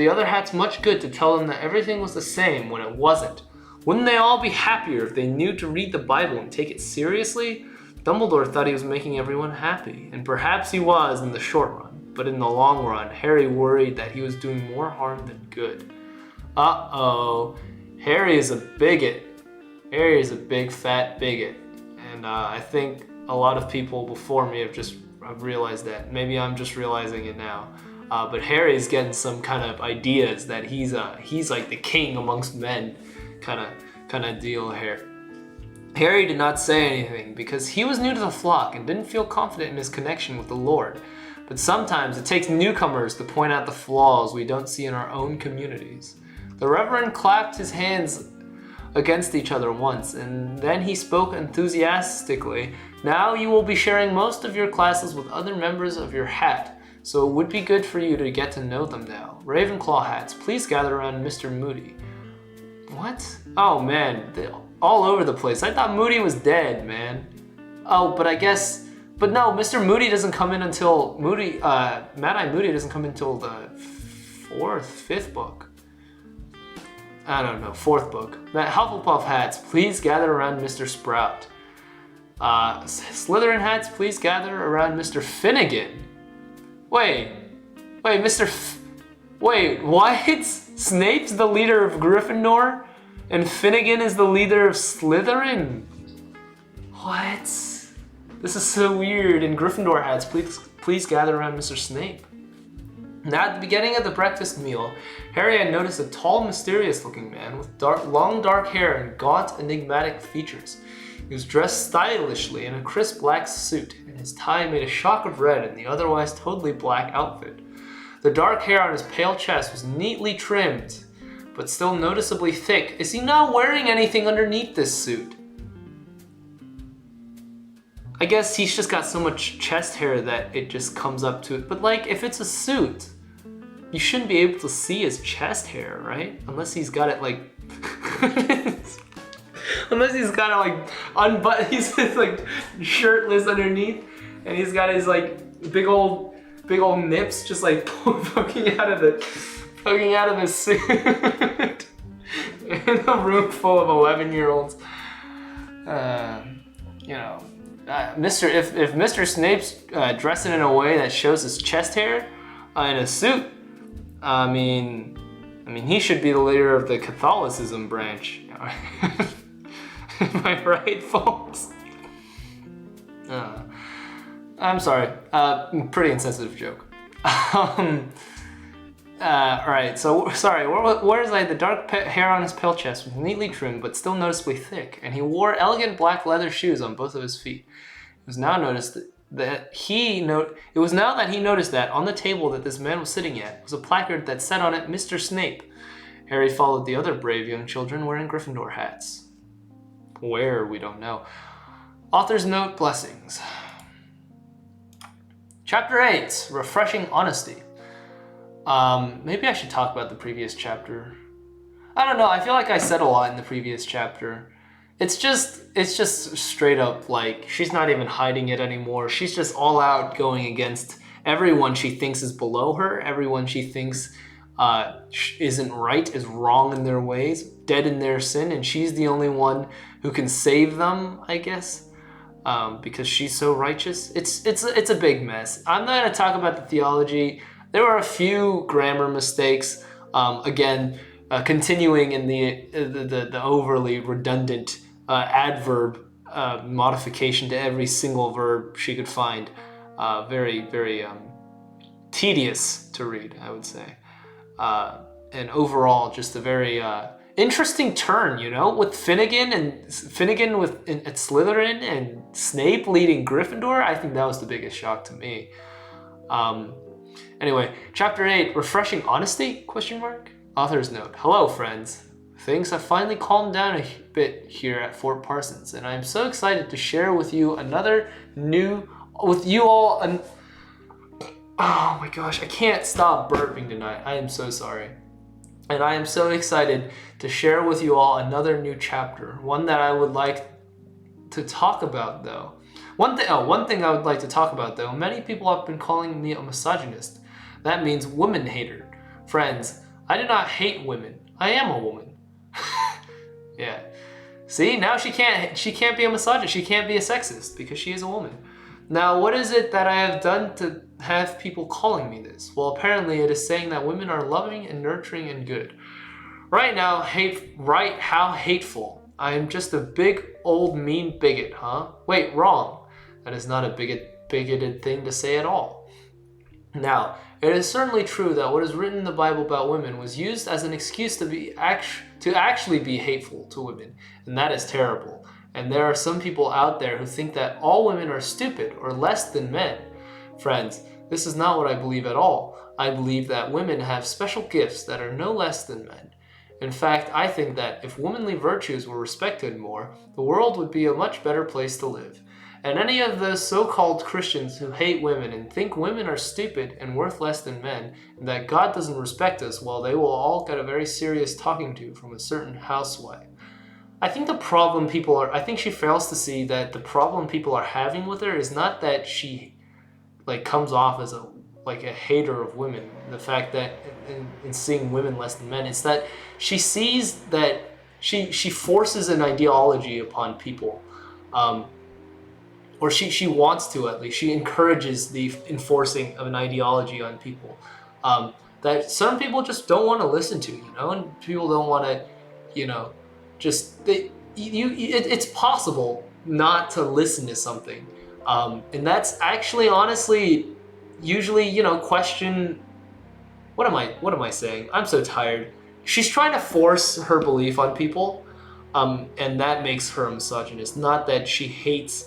other hats much good to tell them that everything was the same when it wasn't? Wouldn't they all be happier if they knew to read the Bible and take it seriously? Dumbledore thought he was making everyone happy, and perhaps he was in the short run, but in the long run, Harry worried that he was doing more harm than good. Uh-oh, Harry is a bigot. Harry is a big fat bigot, and I think a lot of people before me have realized that. Maybe I'm just realizing it now. But Harry's getting some kind of ideas that he's like the king amongst men, kind of deal here. Harry did not say anything because he was new to the flock and didn't feel confident in his connection with the Lord. But sometimes it takes newcomers to point out the flaws we don't see in our own communities. The Reverend clapped his hands against each other once, and then he spoke enthusiastically. Now you will be sharing most of your classes with other members of your hat, so it would be good for you to get to know them now. Ravenclaw hats, please gather around Mr. Moody. What? Oh man, all over the place. I thought Moody was dead, man. Oh, but no, Mr. Moody doesn't come in until Mad-Eye Moody doesn't come in until the fifth book. I don't know, fourth book. Hufflepuff hats, please gather around Mr. Sprout. Slytherin hats, please gather around Mr. Finnegan. Wait, what? Snape's the leader of Gryffindor, and Finnegan is the leader of Slytherin? What? This is so weird. And Gryffindor hats, please gather around Mr. Snape. Now, at the beginning of the breakfast meal, Harry had noticed a tall, mysterious-looking man with long dark hair and gaunt, enigmatic features. He was dressed stylishly in a crisp black suit, and his tie made a shock of red in the otherwise totally black outfit. The dark hair on his pale chest was neatly trimmed, but still noticeably thick. Is he not wearing anything underneath this suit? I guess he's just got so much chest hair that it just comes up to it. But like, if it's a suit, you shouldn't be able to see his chest hair, right? Unless he's got it like... Unless he's got it like unbuttoned, he's just like shirtless underneath, and he's got his like big old nips just like poking out of the suit in a room full of 11-year-olds. If Mr. Snape's dressing in a way that shows his chest hair in a suit, I mean he should be the leader of the Catholicism branch. Am I right, folks? I'm sorry. Pretty insensitive joke. Alright, so, sorry, where's the dark hair on his pale chest was neatly trimmed but still noticeably thick, and he wore elegant black leather shoes on both of his feet. It was now that he noticed that on the table that this man was sitting at was a placard that said on it, Mr. Snape. Harry followed the other brave young children wearing Gryffindor hats. Where, we don't know. Author's note, blessings. Chapter 8, Refreshing Honesty. Maybe I should talk about the previous chapter. I don't know. I feel like I said a lot in the previous chapter. It's just straight up like she's not even hiding it anymore. She's just all out going against everyone she thinks is below her, everyone she thinks isn't right, is wrong in their ways, dead in their sin, and she's the only one who can save them, I guess, because she's so righteous. It's a big mess. I'm not going to talk about the theology. There were a few grammar mistakes. Again, continuing in the overly redundant adverb modification to every single verb she could find. Very tedious to read, I would say. And overall, just a very interesting turn, with Finnegan at Slytherin and Snape leading Gryffindor. I think that was the biggest shock to me. Anyway, chapter 8, refreshing honesty? Author's note. Hello, friends. Things have finally calmed down a bit here at Fort Parsons, and I am so excited to share with you oh my gosh, I can't stop burping tonight. I am so sorry. And I am so excited to share with you all another new chapter, one that I would like to talk about though. One thing I would like to talk about though, many people have been calling me a misogynist. That means woman hater. Friends, I do not hate women. I am a woman. Yeah. See, now she can't be a misogynist. She can't be a sexist because she is a woman. Now, what is it that I have done to have people calling me this? Well, apparently it is saying that women are loving and nurturing and good. Right now, how hateful. I am just a big old mean bigot, huh? Wait, wrong. That is not a bigoted thing to say at all. Now, it is certainly true that what is written in the Bible about women was used as an excuse to actually be hateful to women, and that is terrible. And there are some people out there who think that all women are stupid or less than men. Friends, this is not what I believe at all. I believe that women have special gifts that are no less than men. In fact, I think that if womanly virtues were respected more, the world would be a much better place to live. And any of those so-called Christians who hate women and think women are stupid and worth less than men, and that God doesn't respect us, well, they will all get a very serious talking to from a certain housewife. I think she fails to see that the problem people are having with her is not that she comes off as a hater of women. The fact that in seeing women less than men, it's that she sees that she forces an ideology upon people. Or she wants to, at least. She encourages the enforcing of an ideology on people that some people just don't want to listen to, and people don't want to, it's possible not to listen to something. And that's actually, honestly, usually, question, what am I saying? I'm so tired. She's trying to force her belief on people, and that makes her a misogynist. Not that she hates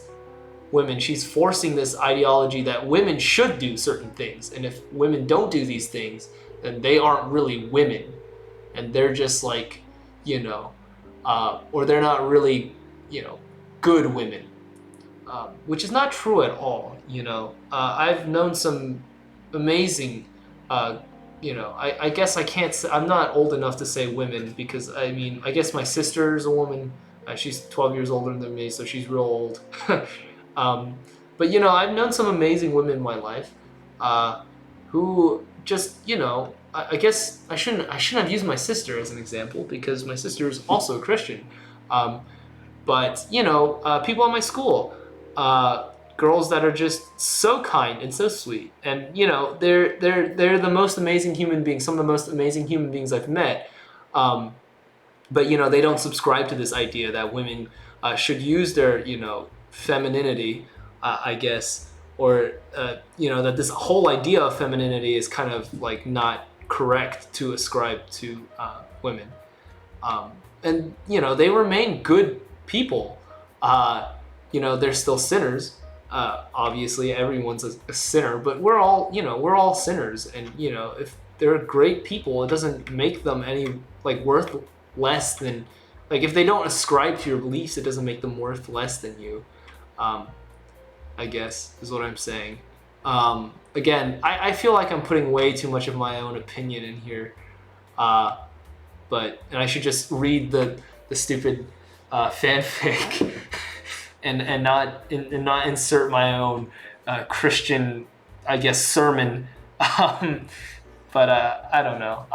women. She's forcing this ideology that women should do certain things, and if women don't do these things, then they aren't really women, and they're just or they're not really, good women, which is not true at all. I've known some amazing, I guess I can't say, I'm not old enough to say women, because I guess my sister is a woman. She's 12 years older than me, so she's real old. But I've known some amazing women in my life, who just, I guess I shouldn't have used my sister as an example, because my sister is also a Christian. But people at my school, girls that are just so kind and so sweet, and they're the most amazing human beings, some of the most amazing human beings I've met. But they don't subscribe to this idea that women should use their femininity, I guess, or that this whole idea of femininity is kind of not correct to ascribe to women. And they remain good people. They're still sinners. Obviously everyone's a sinner, but we're all sinners, and if they're great people, it doesn't make them any worth less than, if they don't ascribe to your beliefs, it doesn't make them worth less than you. I guess is what I'm saying. Again, I feel like I'm putting way too much of my own opinion in here. and I should just read the stupid fanfic and not insert my own Christian, I guess, sermon. But I don't know.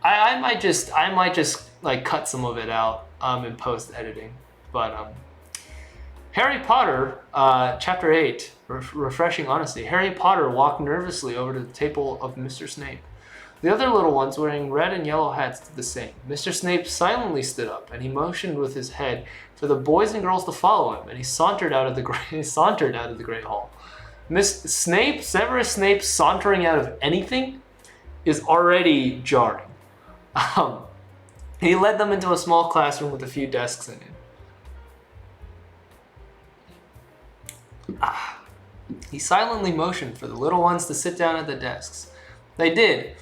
I might just like cut some of it out in post editing. But Harry Potter, chapter 8, refreshing honesty. Harry Potter walked nervously over to the table of Mr. Snape. The other little ones wearing red and yellow hats did the same. Mr. Snape silently stood up, and he motioned with his head for the boys and girls to follow him, and he sauntered out of the great hall. Severus Snape sauntering out of anything is already jarring. He led them into a small classroom with a few desks in it. He silently motioned for the little ones to sit down at the desks. They did.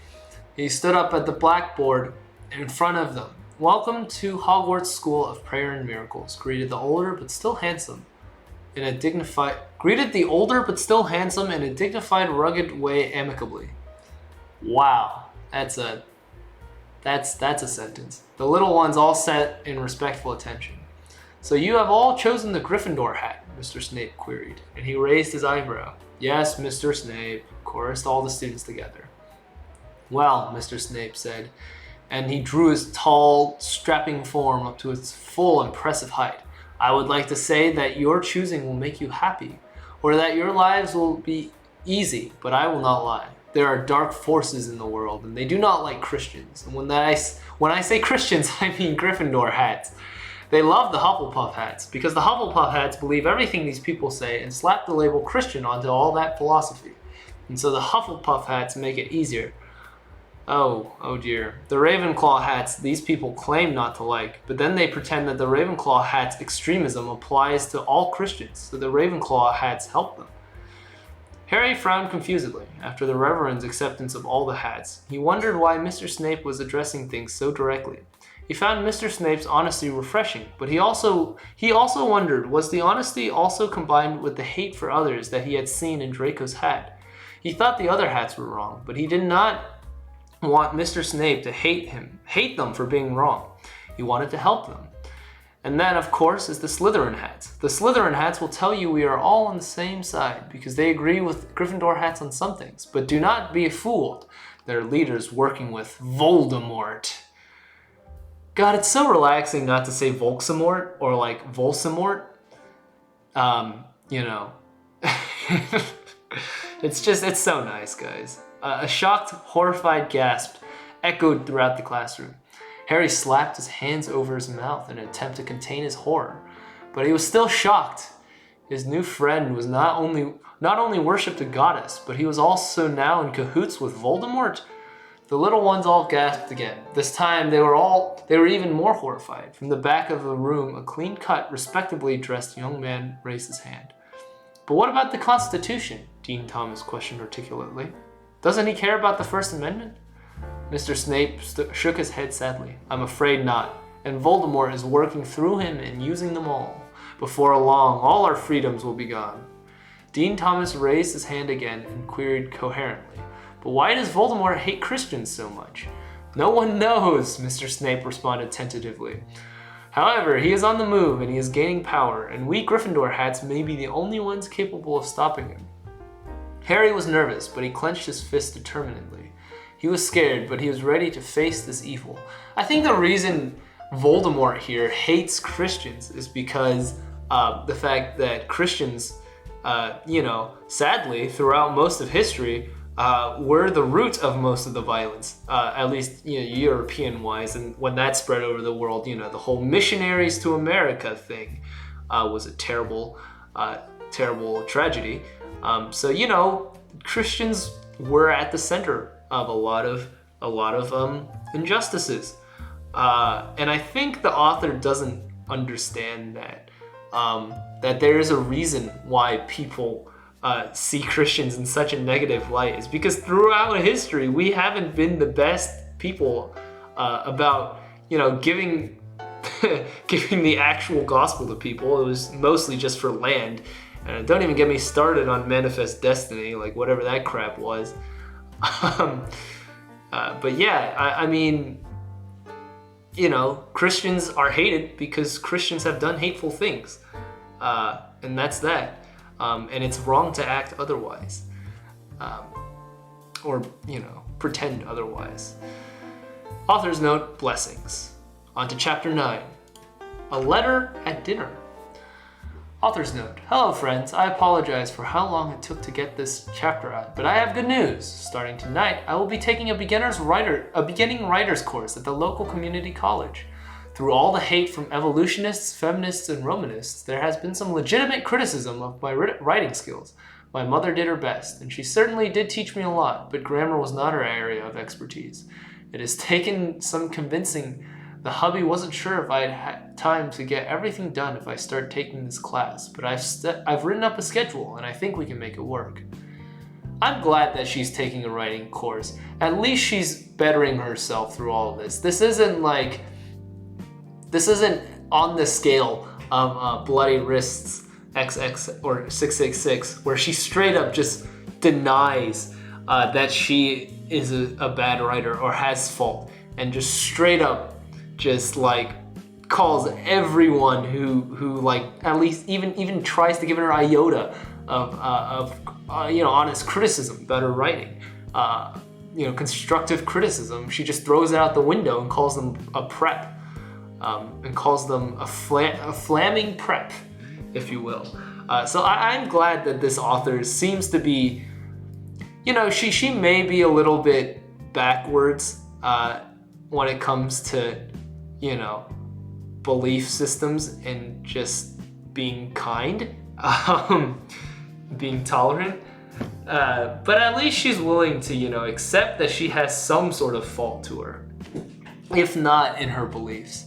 He stood up at the blackboard in front of them. "Welcome to Hogwarts School of Prayer and Miracles," greeted the older but still handsome in a dignified, rugged way amicably. Wow, that's a sentence. The little ones all sat in respectful attention. "So you have all chosen the Gryffindor hat?" Mr. Snape queried, and he raised his eyebrow. "Yes, Mr. Snape," chorused all the students together. "Well," Mr. Snape said, and he drew his tall, strapping form up to its full, impressive height, "I would like to say that your choosing will make you happy, or that your lives will be easy, but I will not lie. There are dark forces in the world, and they do not like Christians. And when I say Christians, I mean Gryffindor hats. They love the Hufflepuff hats, because the Hufflepuff hats believe everything these people say and slap the label Christian onto all that philosophy. And so the Hufflepuff hats make it easier. Oh dear. The Ravenclaw hats these people claim not to like, but then they pretend that the Ravenclaw hats' extremism applies to all Christians, so the Ravenclaw hats help them." Harry frowned confusedly after the Reverend's acceptance of all the hats. He wondered why Mr. Snape was addressing things so directly. He found Mr. Snape's honesty refreshing, but he also wondered, was the honesty also combined with the hate for others that he had seen in Draco's hat? He thought the other hats were wrong, but he did not want Mr. Snape to hate them for being wrong. He wanted to help them. And then, of course, is the Slytherin hats. The Slytherin hats will tell you we are all on the same side because they agree with Gryffindor hats on some things. But do not be fooled. Their leader's working with Voldemort. God, it's so relaxing not to say Volxamort or like Volsamort. It's so nice, guys. A shocked, horrified gasp echoed throughout the classroom. Harry slapped his hands over his mouth in an attempt to contain his horror, but he was still shocked. His new friend was not only worshipped a goddess, but he was also now in cahoots with Voldemort. The little ones all gasped again. This time they were even more horrified. From the back of the room, a clean-cut, respectably dressed young man raised his hand. "But what about the Constitution?" Dean Thomas questioned articulately. "Doesn't he care about the First Amendment?" Mr. Snape shook his head sadly. "I'm afraid not, and Voldemort is working through him and using them all. Before long, all our freedoms will be gone." Dean Thomas raised his hand again and queried coherently, "But why does Voldemort hate Christians so much?" "No one knows," Mr. Snape responded tentatively. "However, he is on the move and he is gaining power, and we Gryffindor hats may be the only ones capable of stopping him." Harry was nervous, but he clenched his fist determinedly. He was scared, but he was ready to face this evil. I think the reason Voldemort here hates Christians is because the fact that Christians, sadly, throughout most of history, were the root of most of the violence, at least European-wise. And when that spread over the world, the whole missionaries to America thing was a terrible tragedy. So Christians were at the center of a lot of injustices, and I think the author doesn't understand that there is a reason why people see Christians in such a negative light. Is because throughout history we haven't been the best people about giving the actual gospel to people. It was mostly just for land. And don't even get me started on Manifest Destiny, like whatever that crap was. But yeah, I mean, you know, Christians are hated because Christians have done hateful things. And that's that. And it's wrong to act otherwise. Or, you know, pretend otherwise. Author's note, blessings. On to chapter 9. A letter at dinner. Author's note, hello friends, I apologize for how long it took to get this chapter out, but I have good news. Starting tonight, I will be taking a beginning writer's course at the local community college. Through all the hate from evolutionists, feminists, and Romanists, there has been some legitimate criticism of my writing skills. My mother did her best, and she certainly did teach me a lot, but grammar was not her area of expertise. It has taken some convincing. The hubby wasn't sure if I'd had time to get everything done if I start taking this class, but I've written up a schedule, and I think we can make it work. I'm glad that she's taking a writing course. At least she's bettering herself through all of this. This isn't on the scale of Bloody Wrists XX or 666, where she straight up just denies that she is a bad writer or has fault, and just straight up just like calls everyone who like at least even tries to give her iota of honest criticism about her writing, constructive criticism. She just throws it out the window and calls them a prep, and calls them a flaming prep, if you will. So I'm glad that this author seems to be, she may be a little bit backwards when it comes to, belief systems and just being kind, being tolerant. But at least she's willing to, accept that she has some sort of fault to her, if not in her beliefs.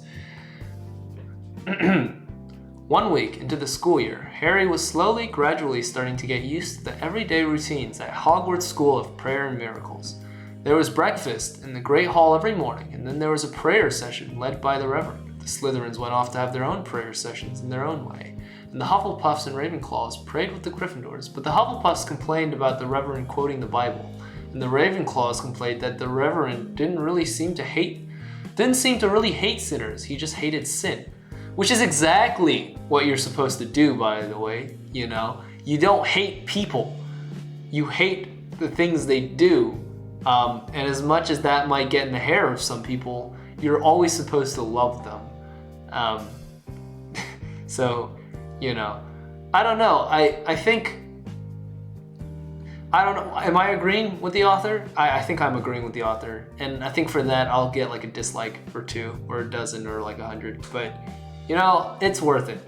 1 week into the school year, Harry was gradually starting to get used to the everyday routines at Hogwarts School of Prayer and Miracles. There was breakfast in the Great Hall every morning, and then there was a prayer session led by the Reverend. The Slytherins went off to have their own prayer sessions in their own way, and the Hufflepuffs and Ravenclaws prayed with the Gryffindors, but the Hufflepuffs complained about the Reverend quoting the Bible, and the Ravenclaws complained that the Reverend didn't seem to really hate sinners, he just hated sin. Which is exactly what you're supposed to do, by the way, You don't hate people, you hate the things they do. And as much as that might get in the hair of some people, you're always supposed to love them. So, I don't know. I don't know. Am I agreeing with the author? I think I'm agreeing with the author. And I think for that, I'll get like a dislike or 2 or a dozen or like 100. But, it's worth it.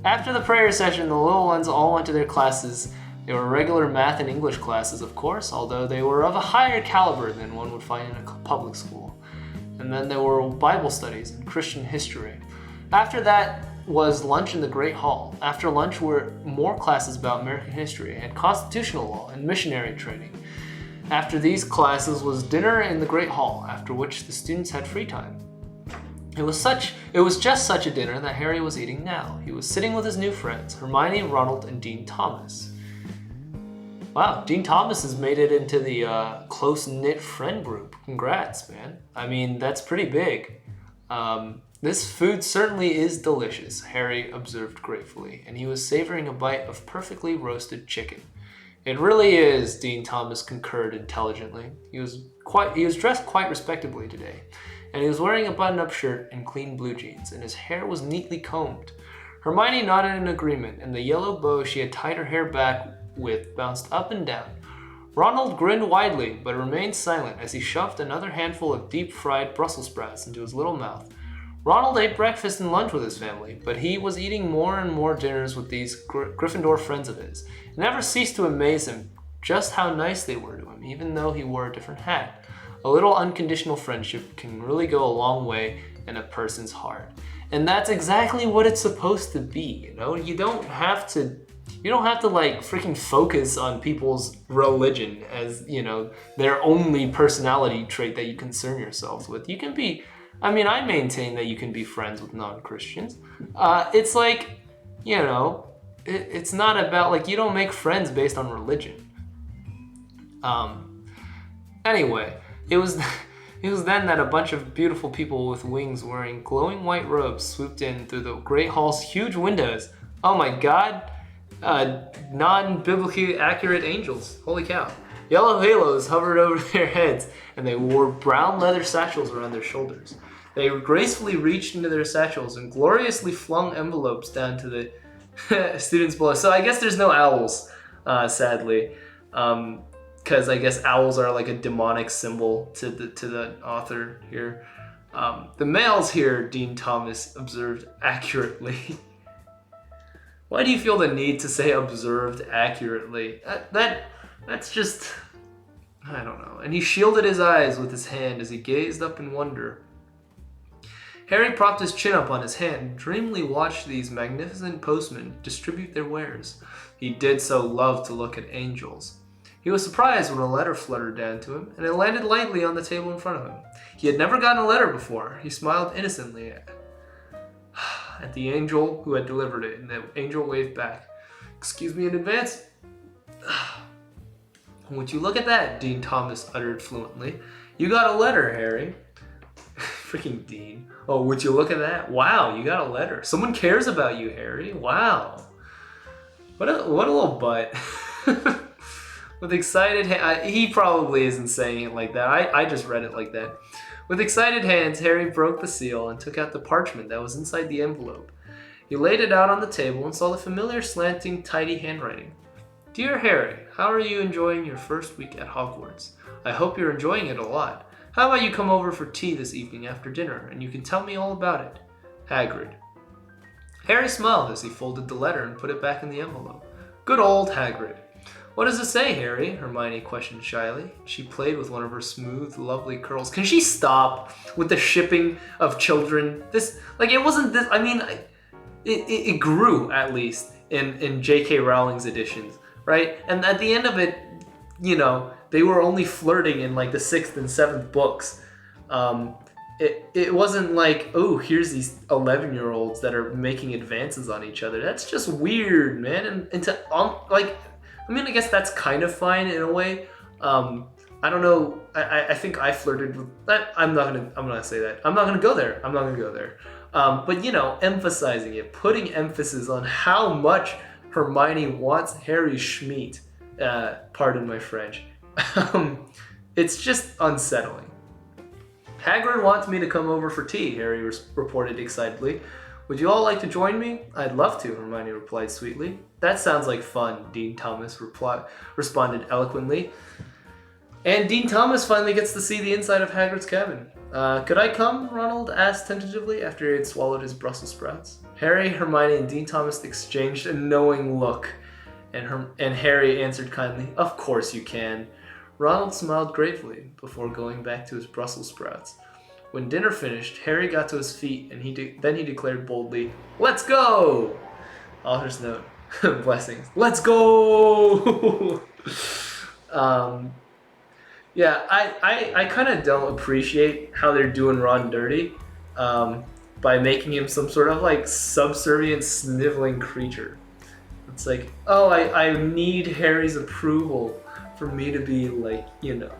After the prayer session, the little ones all went to their classes. They were regular math and English classes, of course, although they were of a higher caliber than one would find in a public school. And then there were Bible studies and Christian history. After that was lunch in the Great Hall. After lunch were more classes about American history and constitutional law and missionary training. After these classes was dinner in the Great Hall, after which the students had free time. It was just such a dinner that Harry was eating now. He was sitting with his new friends, Hermione, Ronald, and Dean Thomas. Wow, Dean Thomas has made it into the close-knit friend group. Congrats, man. I mean, that's pretty big. This food certainly is delicious, Harry observed gratefully, and he was savoring a bite of perfectly roasted chicken. It really is, Dean Thomas concurred intelligently. He was dressed quite respectably today, and he was wearing a button-up shirt and clean blue jeans, and his hair was neatly combed. Hermione nodded in agreement, and the yellow bow she had tied her hair back with bounced up and down. Ronald grinned widely, but remained silent as he shoved another handful of deep-fried Brussels sprouts into his little mouth. Ronald ate breakfast and lunch with his family, but he was eating more and more dinners with these Gryffindor friends of his. It never ceased to amaze him just how nice they were to him, even though he wore a different hat. A little unconditional friendship can really go a long way in a person's heart. And that's exactly what it's supposed to be, You don't have to like freaking focus on people's religion as, their only personality trait that you concern yourselves with. You can be, I maintain that you can be friends with non-Christians. It's like, it's not about like, you don't make friends based on religion. Anyway, It was it was then that a bunch of beautiful people with wings wearing glowing white robes swooped in through the great hall's huge windows. Oh my god, non-biblically accurate angels. Holy cow. Yellow halos hovered over their heads, and they wore brown leather satchels around their shoulders. They gracefully reached into their satchels and gloriously flung envelopes down to the students below. So I guess there's no owls, sadly, because I guess owls are like a demonic symbol to the author here. The males here, Dean Thomas observed accurately. Why do you feel the need to say observed accurately? That's just, I don't know. And he shielded his eyes with his hand as he gazed up in wonder. Harry propped his chin up on his hand and dreamily watched these magnificent postmen distribute their wares. He did so love to look at angels. He was surprised when a letter fluttered down to him, and it landed lightly on the table in front of him. He had never gotten a letter before. He smiled innocently at the angel who had delivered it, and the angel waved back. "Excuse me in advance." "Would you look at that?" Dean Thomas uttered fluently. "You got a letter, Harry." Freaking Dean. "Oh, would you look at that? Wow, you got a letter. Someone cares about you, Harry. Wow." What a little butt. With excited he probably isn't saying it like that. I just read it like that. With excited hands, Harry broke the seal and took out the parchment that was inside the envelope. He laid it out on the table and saw the familiar slanting, tidy handwriting. "Dear Harry, how are you enjoying your first week at Hogwarts? I hope you're enjoying it a lot. How about you come over for tea this evening after dinner, and you can tell me all about it. Hagrid." Harry smiled as he folded the letter and put it back in the envelope. Good old Hagrid. "What does it say, Harry?" Hermione questioned shyly. She played with one of her smooth, lovely curls. Can she stop with the shipping of children? It wasn't this, I mean, it grew, at least, in J.K. Rowling's editions, right? And at the end of it, you know, they were only flirting in like the 6th and 7th books. It wasn't like, oh, here's these 11-year-olds that are making advances on each other. That's just weird, man. I guess that's kind of fine in a way. I don't know. I think I flirted with that. I'm not gonna say that. I'm not gonna go there. But you know, emphasizing it, putting emphasis on how much Hermione wants Harry Schmeat. Pardon my French. It's just unsettling. "Hagrid wants me to come over for tea," Harry reported excitedly. "Would you all like to join me?" "I'd love to," Hermione replied sweetly. "That sounds like fun," Dean Thomas responded eloquently. And Dean Thomas finally gets to see the inside of Hagrid's cabin. Could I come?" Ronald asked tentatively after he had swallowed his Brussels sprouts. Harry, Hermione, and Dean Thomas exchanged a knowing look, and Harry answered kindly, "Of course you can." Ronald smiled gratefully before going back to his Brussels sprouts. When dinner finished, Harry got to his feet, and then he declared boldly, "Let's go!" Author's note. Blessings. Let's go! Yeah, I kind of don't appreciate how they're doing Ron dirty by making him some sort of like subservient, sniveling creature. It's like, oh, I need Harry's approval for me to be like, you know,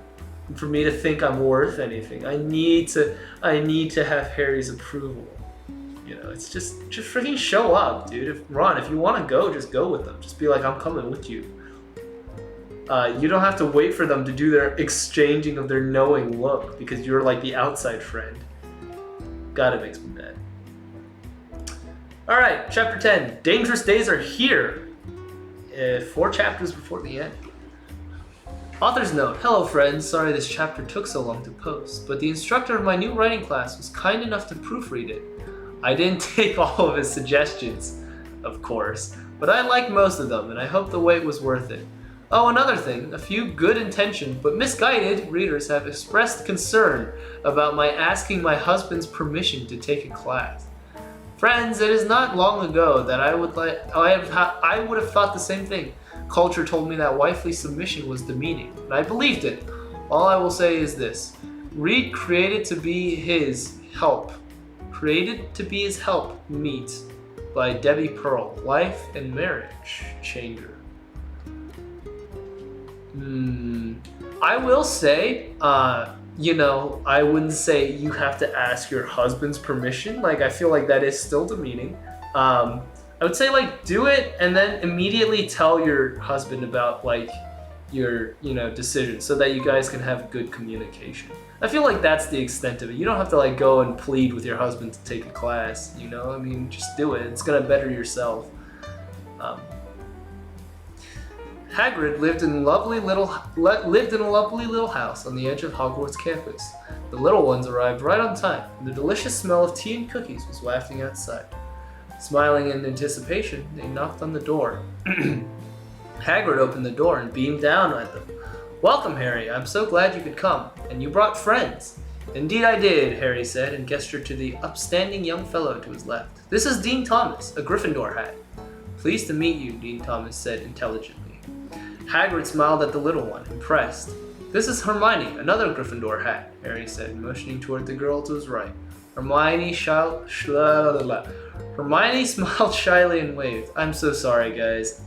for me to think I'm worth anything. I need to have Harry's approval. You know, it's just freaking show up, dude. If you want to go, just go with them. Just be like, I'm coming with you. You don't have to wait for them to do their exchanging of their knowing look because you're like the outside friend. God, it makes me mad. All right, chapter 10. Dangerous days are here. 4 chapters before the end. Author's note. Hello friends, sorry this chapter took so long to post, but the instructor of my new writing class was kind enough to proofread it. I didn't take all of his suggestions, of course, but I liked most of them and I hope the wait was worth it. Oh, another thing, a few good-intentioned but misguided readers have expressed concern about my asking my husband's permission to take a class. Friends, it is not long ago that I would have thought the same thing. Culture told me that wifely submission was demeaning, and I believed it. All I will say is this. Read Created to Be His Help. Created to Be His Help Meet by Debbie Pearl. Life and Marriage Changer. I will say, I wouldn't say you have to ask your husband's permission. Like, I feel like that is still demeaning. I would say, like, do it and then immediately tell your husband about, like, your, decision so that you guys can have good communication. I feel like that's the extent of it. You don't have to, like, go and plead with your husband to take a class, I mean, just do it. It's gonna better yourself. Hagrid lived in a lovely little house on the edge of Hogwarts campus. The little ones arrived right on time, and the delicious smell of tea and cookies was wafting outside. Smiling in anticipation, they knocked on the door. Hagrid opened the door and beamed down at them. "Welcome, Harry. I'm so glad you could come. And you brought friends." "Indeed I did," Harry said, and gestured to the upstanding young fellow to his left. "This is Dean Thomas, a Gryffindor hat." "Pleased to meet you," Dean Thomas said intelligently. Hagrid smiled at the little one, impressed. "This is Hermione, another Gryffindor hat," Harry said, motioning toward the girl to his right. Hermione smiled shyly and waved. "I'm so sorry, guys.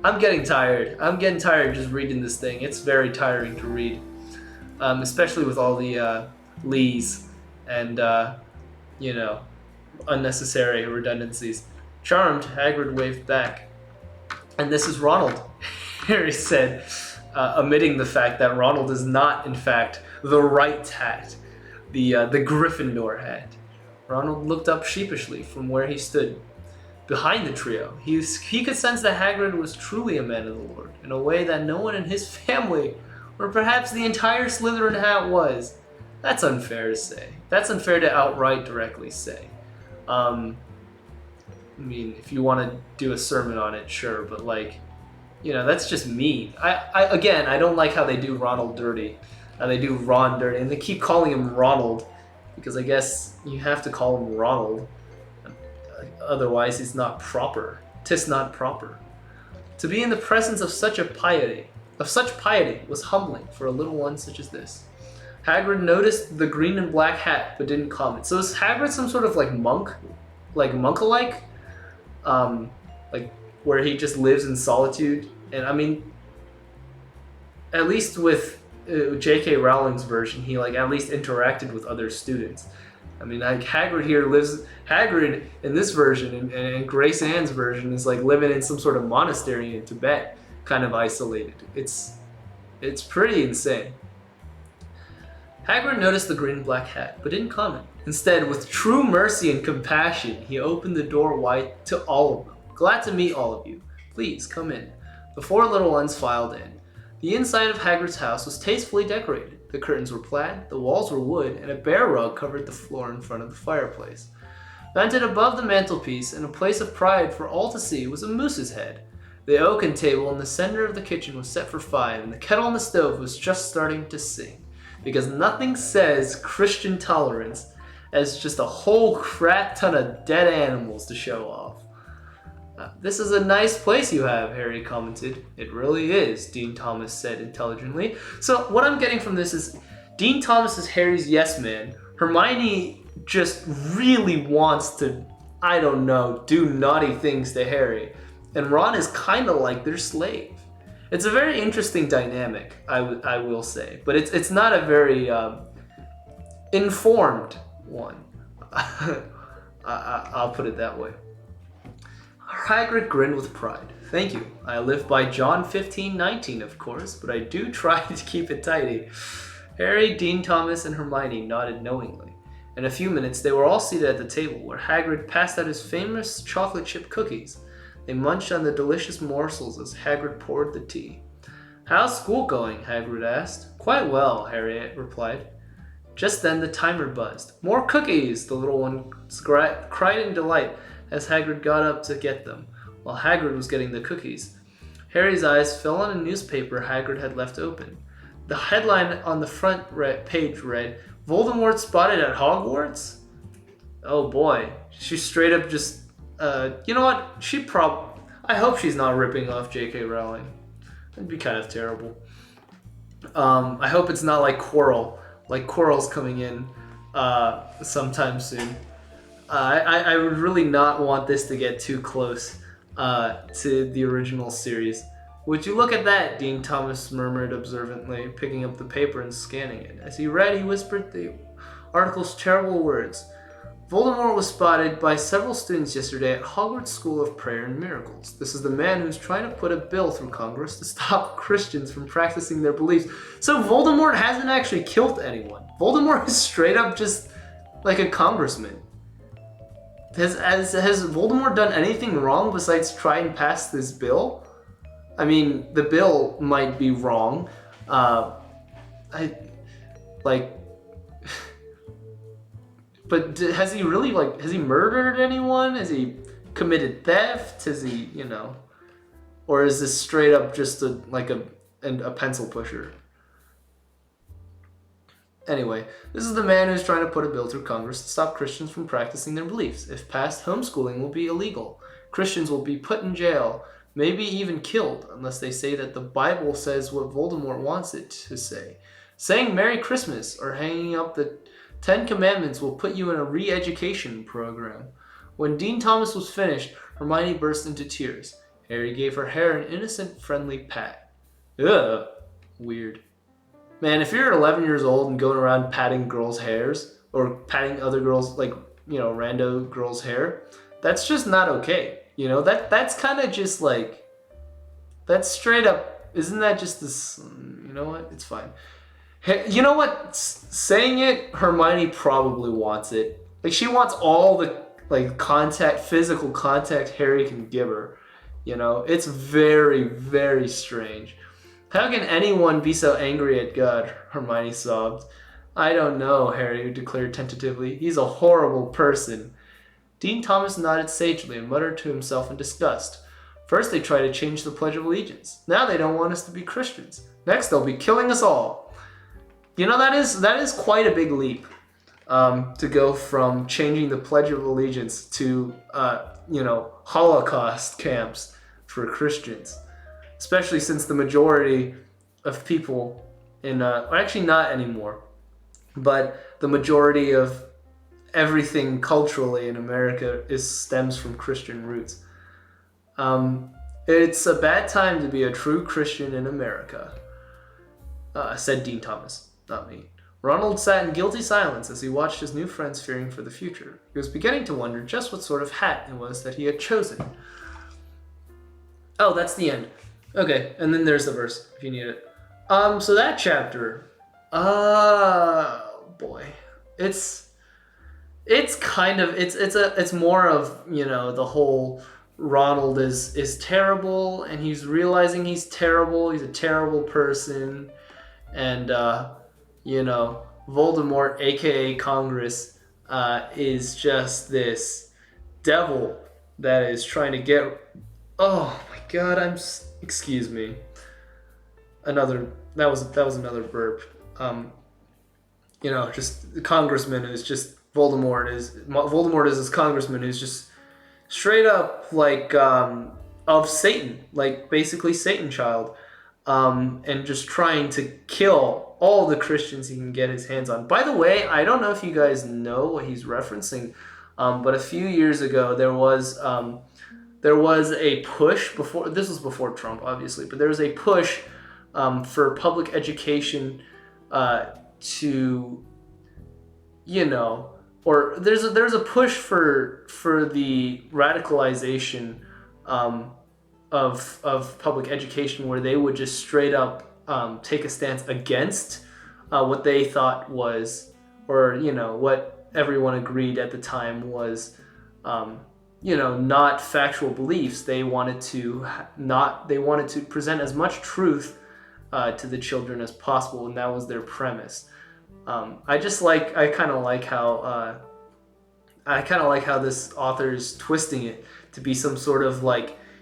I'm getting tired. I'm getting tired just reading this thing. It's very tiring to read, especially with all the lees and unnecessary redundancies." Charmed, Hagrid waved back. "And this is Ronald," Harry said, omitting the fact that Ronald is not, in fact, the right hat, the Gryffindor hat. Ronald looked up sheepishly from where he stood behind the trio. He could sense that Hagrid was truly a man of the Lord, in a way that no one in his family, or perhaps the entire Slytherin hat, was. That's unfair to say. That's unfair to outright directly say. I mean, if you want to do a sermon on it, sure, but that's just mean. I don't like how they do Ronald dirty. They do Ron dirty, and they keep calling him Ronald, because I guess you have to call him Ronald. Otherwise, it's not proper. 'Tis not proper. To be in the presence of such piety was humbling for a little one such as this. Hagrid noticed the green and black hat, but didn't comment. So is Hagrid some sort of monk, monk-alike, where he just lives in solitude? And I mean, at least with J.K. Rowling's version, he at least interacted with other students. I mean, Hagrid in this version and Grace Ann's version is living in some sort of monastery in Tibet, kind of isolated. It's pretty insane. Hagrid noticed the green and black hat, but didn't comment. Instead, with true mercy and compassion, he opened the door wide to all of them. "Glad to meet all of you. Please come in." The four little ones filed in. The inside of Hagrid's house was tastefully decorated. The curtains were plaid, the walls were wood, and a bear rug covered the floor in front of the fireplace. Mounted above the mantelpiece, and a place of pride for all to see, was a moose's head. The oaken table in the center of the kitchen was set for 5, and the kettle on the stove was just starting to sing. Because nothing says Christian tolerance as just a whole crap ton of dead animals to show off. "This is a nice place you have," Harry commented. "It really is," Dean Thomas said intelligently. So what I'm getting from this is Dean Thomas is Harry's yes man. Hermione just really wants to, do naughty things to Harry. And Ron is kind of like their slave. It's a very interesting dynamic, I will say. But it's not a very informed one. I'll put it that way. Hagrid grinned with pride. "Thank you. I live by John 15:19, of course, but I do try to keep it tidy." Harry, Dean Thomas, and Hermione nodded knowingly. In a few minutes, they were all seated at the table, where Hagrid passed out his famous chocolate chip cookies. They munched on the delicious morsels as Hagrid poured the tea. "How's school going?" Hagrid asked. "Quite well," Harry replied. Just then the timer buzzed. "More cookies!" the little ones cried in delight as Hagrid got up to get them, while Hagrid was getting the cookies. Harry's eyes fell on a newspaper Hagrid had left open. The headline on the front page read, "Voldemort spotted at Hogwarts?" Oh boy, she straight up just, you know what? I hope she's not ripping off J.K. Rowling. That'd be kind of terrible. I hope it's not like Quirrell. Like Quirrell's coming in sometime soon. I would really not want this to get too close to the original series. "Would you look at that?" Dean Thomas murmured observantly, picking up the paper and scanning it. As he read, he whispered the article's terrible words. "Voldemort was spotted by several students yesterday at Hogwarts School of Prayer and Miracles. This is the man who's trying to put a bill through Congress to stop Christians from practicing their beliefs." So Voldemort hasn't actually killed anyone. Voldemort is straight up just like a congressman. Has Voldemort done anything wrong besides try and pass this bill? I mean, the bill might be wrong. But has he really, has he murdered anyone? Has he committed theft? Has he, or is this straight up just a pencil pusher? Anyway, this is the man who's trying to put a bill through Congress to stop Christians from practicing their beliefs. If passed, homeschooling will be illegal. Christians will be put in jail, maybe even killed, unless they say that the Bible says what Voldemort wants it to say. Saying Merry Christmas or hanging up the 10 Commandments will put you in a re-education program. When Dean Thomas was finished, Hermione burst into tears. Harry gave her hair an innocent, friendly pat. Ugh, weird. Man, if you're 11 years old and going around patting girls' hairs, or patting other girls, rando girls' hair, that's just not okay. That's kind of just that's straight up, isn't that just this, you know what, it's fine. You know what, saying it, Hermione probably wants it. She wants all the, physical contact Harry can give her. It's very, very strange. How can anyone be so angry at God? Hermione sobbed. I don't know, Harry declared tentatively. He's a horrible person. Dean Thomas nodded sagely and muttered to himself in disgust. First they try to change the Pledge of Allegiance. Now they don't want us to be Christians. Next they'll be killing us all. That is quite a big leap to go from changing the Pledge of Allegiance to, Holocaust camps for Christians. Especially since the majority of people actually not anymore, but the majority of everything culturally in America stems from Christian roots. It's a bad time to be a true Christian in America, said Dean Thomas, not me. Ronald sat in guilty silence as he watched his new friends fearing for the future. He was beginning to wonder just what sort of hat it was that he had chosen. Oh, that's the end. Okay, and then there's the verse, if you need it. So that chapter, boy, it's more of, the whole Ronald is terrible, and he's realizing he's terrible, he's a terrible person, and, Voldemort, aka Congress, is just this devil that is trying to get, oh my god, excuse me. That was another burp. Just the congressman is just Voldemort is this congressman who's just straight up of Satan, basically Satan child, and just trying to kill all the Christians he can get his hands on. By the way, I don't know if you guys know what he's referencing, but a few years ago there was a push this was before Trump, obviously, but there was a push for public education to, or there's a push for the radicalization of public education, where they would just straight up take a stance against what they thought was, or what everyone agreed at the time was, not factual beliefs. They wanted to present as much truth to the children as possible, and that was their premise. I kind of like how this author is twisting it to be some sort of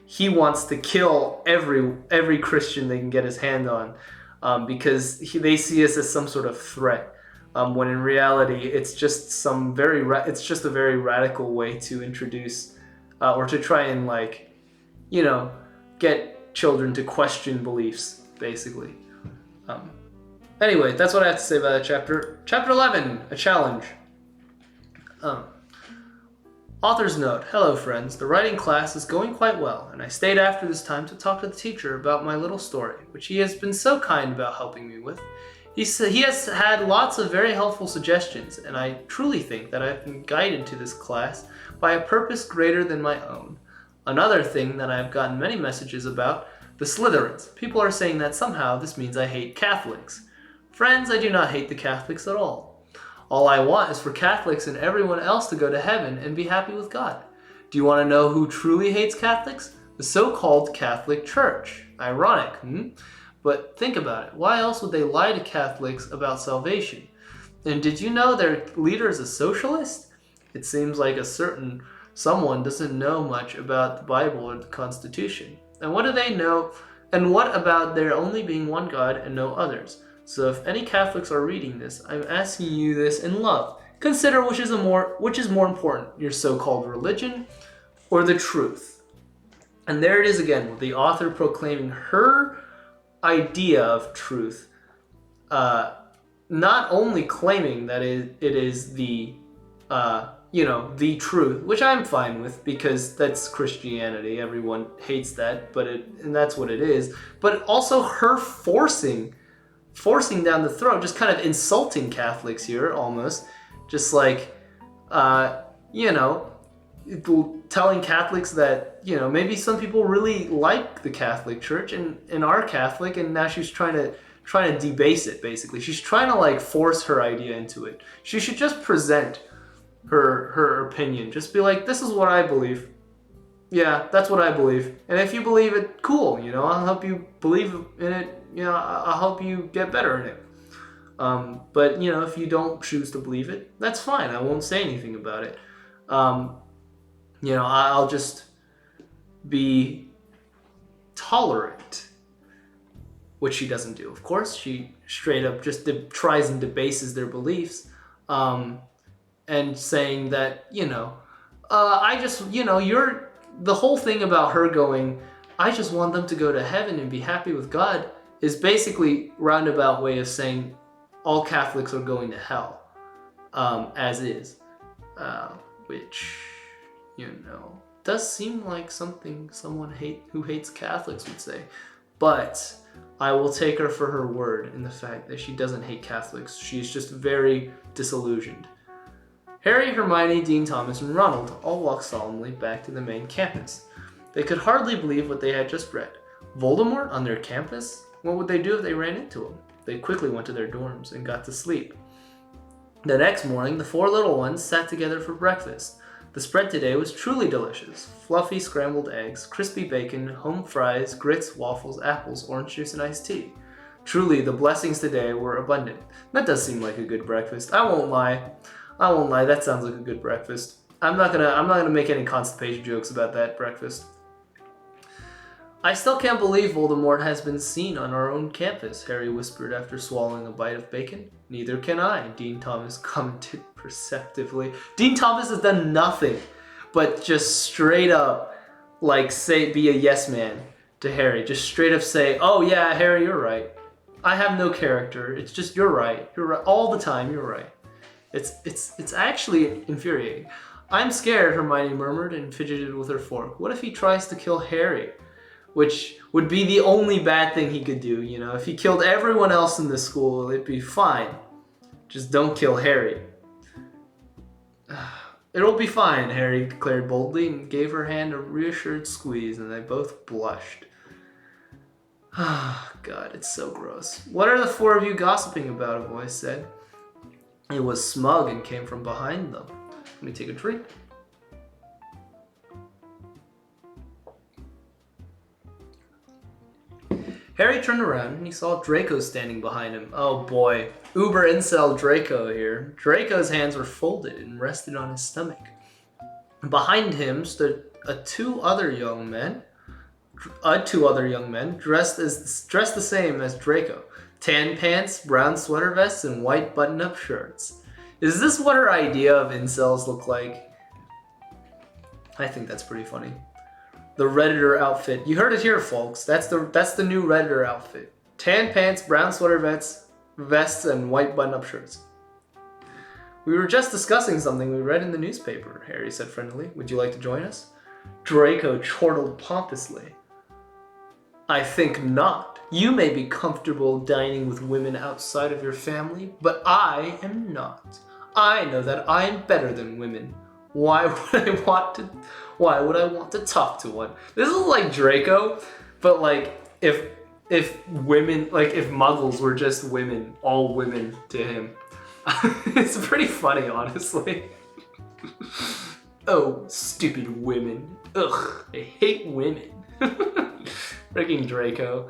he wants to kill every Christian they can get his hand on, because they see us as some sort of threat. When in reality, it's just a very radical way to introduce, or to try and get children to question beliefs, basically. Anyway, that's what I have to say about that chapter. Chapter 11, a challenge. Author's note. Hello friends, the writing class is going quite well, and I stayed after this time to talk to the teacher about my little story, which he has been so kind about helping me with. He has had lots of very helpful suggestions, and I truly think that I've been guided to this class by a purpose greater than my own. Another thing that I've gotten many messages about, the Slytherins. People are saying that somehow this means I hate Catholics. Friends, I do not hate the Catholics at all. All I want is for Catholics and everyone else to go to heaven and be happy with God. Do you want to know who truly hates Catholics? The so-called Catholic Church. Ironic, But think about it. Why else would they lie to Catholics about salvation? And did you know their leader is a socialist? It seems like someone doesn't know much about the Bible or the Constitution. And what do they know? And what about there only being one God and no others? So if any Catholics are reading this, I'm asking you this in love. Consider which is more important, your so-called religion or the truth. And there it is again, with the author proclaiming her idea of truth, not only claiming that it is the truth, which I'm fine with because that's Christianity. Everyone hates that, and that's what it is. But also her forcing down the throat, just kind of insulting Catholics here, almost, just like, telling Catholics that, maybe some people really like the Catholic Church and are Catholic, and now she's trying to debase it, basically. She's trying to, force her idea into it. She should just present her opinion. Just be like, this is what I believe. Yeah, that's what I believe. And if you believe it, cool, I'll help you believe in it. I'll help you get better in it. But, if you don't choose to believe it, that's fine. I won't say anything about it. I'll just be tolerant, which she doesn't do. Of course, she straight up just tries and debases their beliefs, and saying that, the whole thing about her going, I just want them to go to heaven and be happy with God, is basically roundabout way of saying all Catholics are going to hell, as is, which, does seem like something someone who hates Catholics would say. But I will take her for her word in the fact that she doesn't hate Catholics. She's just very disillusioned. Harry, Hermione, Dean Thomas, and Ronald all walked solemnly back to the main campus. They could hardly believe what they had just read. Voldemort on their campus? What would they do if they ran into him? They quickly went to their dorms and got to sleep. The next morning, the four little ones sat together for breakfast. The spread today was truly delicious. Fluffy scrambled eggs, crispy bacon, home fries, grits, waffles, apples, orange juice, and iced tea. Truly, the blessings today were abundant. That does seem like a good breakfast. I won't lie. That sounds like a good breakfast. I'm not gonna make any constipation jokes about that breakfast. I still can't believe Voldemort has been seen on our own campus, Harry whispered after swallowing a bite of bacon. Neither can I, Dean Thomas commented perceptively. Dean Thomas has done nothing but just straight up, be a yes man to Harry. Just straight up say, oh yeah, Harry, you're right. I have no character. It's just, you're right. You're right. All the time, you're right. It's actually infuriating. I'm scared, Hermione murmured and fidgeted with her fork. What if he tries to kill Harry? Which would be the only bad thing he could do, If he killed everyone else in the school, it'd be fine. Just don't kill Harry. It'll be fine, Harry declared boldly and gave her hand a reassured squeeze, and they both blushed. God, it's so gross. What are the four of you gossiping about, a voice said. It was smug and came from behind them. Let me take a drink. Harry turned around and he saw Draco standing behind him. Oh boy, uber incel Draco here. Draco's hands were folded and rested on his stomach. Behind him stood two other young men dressed the same as Draco. Tan pants, brown sweater vests, and white button-up shirts. Is this what her idea of incels look like? I think that's pretty funny. The Redditor outfit. You heard it here, folks. That's the new Redditor outfit. Tan pants, brown sweater vests, and white button-up shirts. We were just discussing something we read in the newspaper, Harry said friendlily. Would you like to join us? Draco chortled pompously. I think not. You may be comfortable dining with women outside of your family, but I am not. I know that I am better than women. Why would I want to talk to one? This is like Draco, but like if women, like if muggles were just women, all women to him. It's pretty funny, honestly. Oh, stupid women. Ugh, I hate women. Freaking Draco.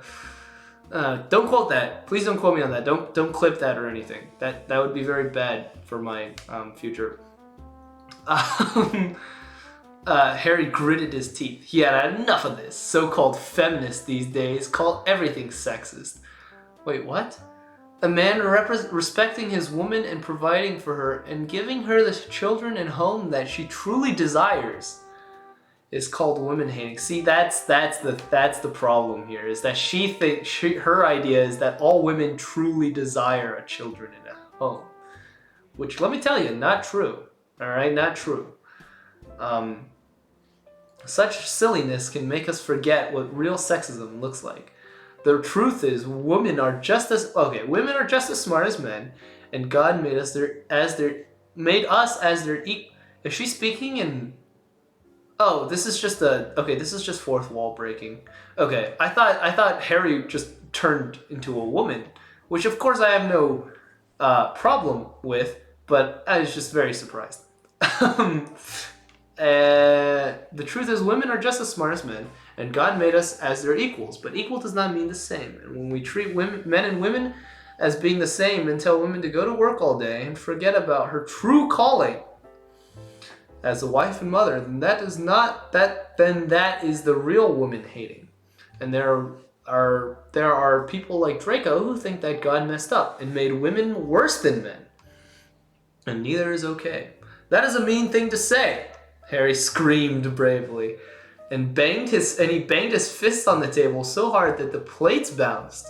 Don't quote that. Please don't quote me on that. Don't clip that or anything. That would be very bad for my future. Harry gritted his teeth. He had enough of this. So-called feminists these days call everything sexist. Wait, what? A man respecting his woman and providing for her and giving her the children and home that she truly desires is called women hating. See, that's the problem here, is that her idea is that all women truly desire a children and a home, which, let me tell you, not true. All right, not true. Such silliness can make us forget what real sexism looks like. The truth is, women are just as smart as men, and God made us as their equal. Is she speaking in? Oh, this is just fourth wall breaking. Okay, I thought Harry just turned into a woman, which of course I have no problem with, but I was just very surprised. The truth is, women are just as smart as men, and God made us as their equals, but equal does not mean the same. And when we treat men and women as being the same and tell women to go to work all day and forget about her true calling as a wife and mother, then that is the real woman hating. And there are people like Draco who think that God messed up and made women worse than men. And neither is okay. That is a mean thing to say, Harry screamed bravely, and he banged his fist on the table so hard that the plates bounced.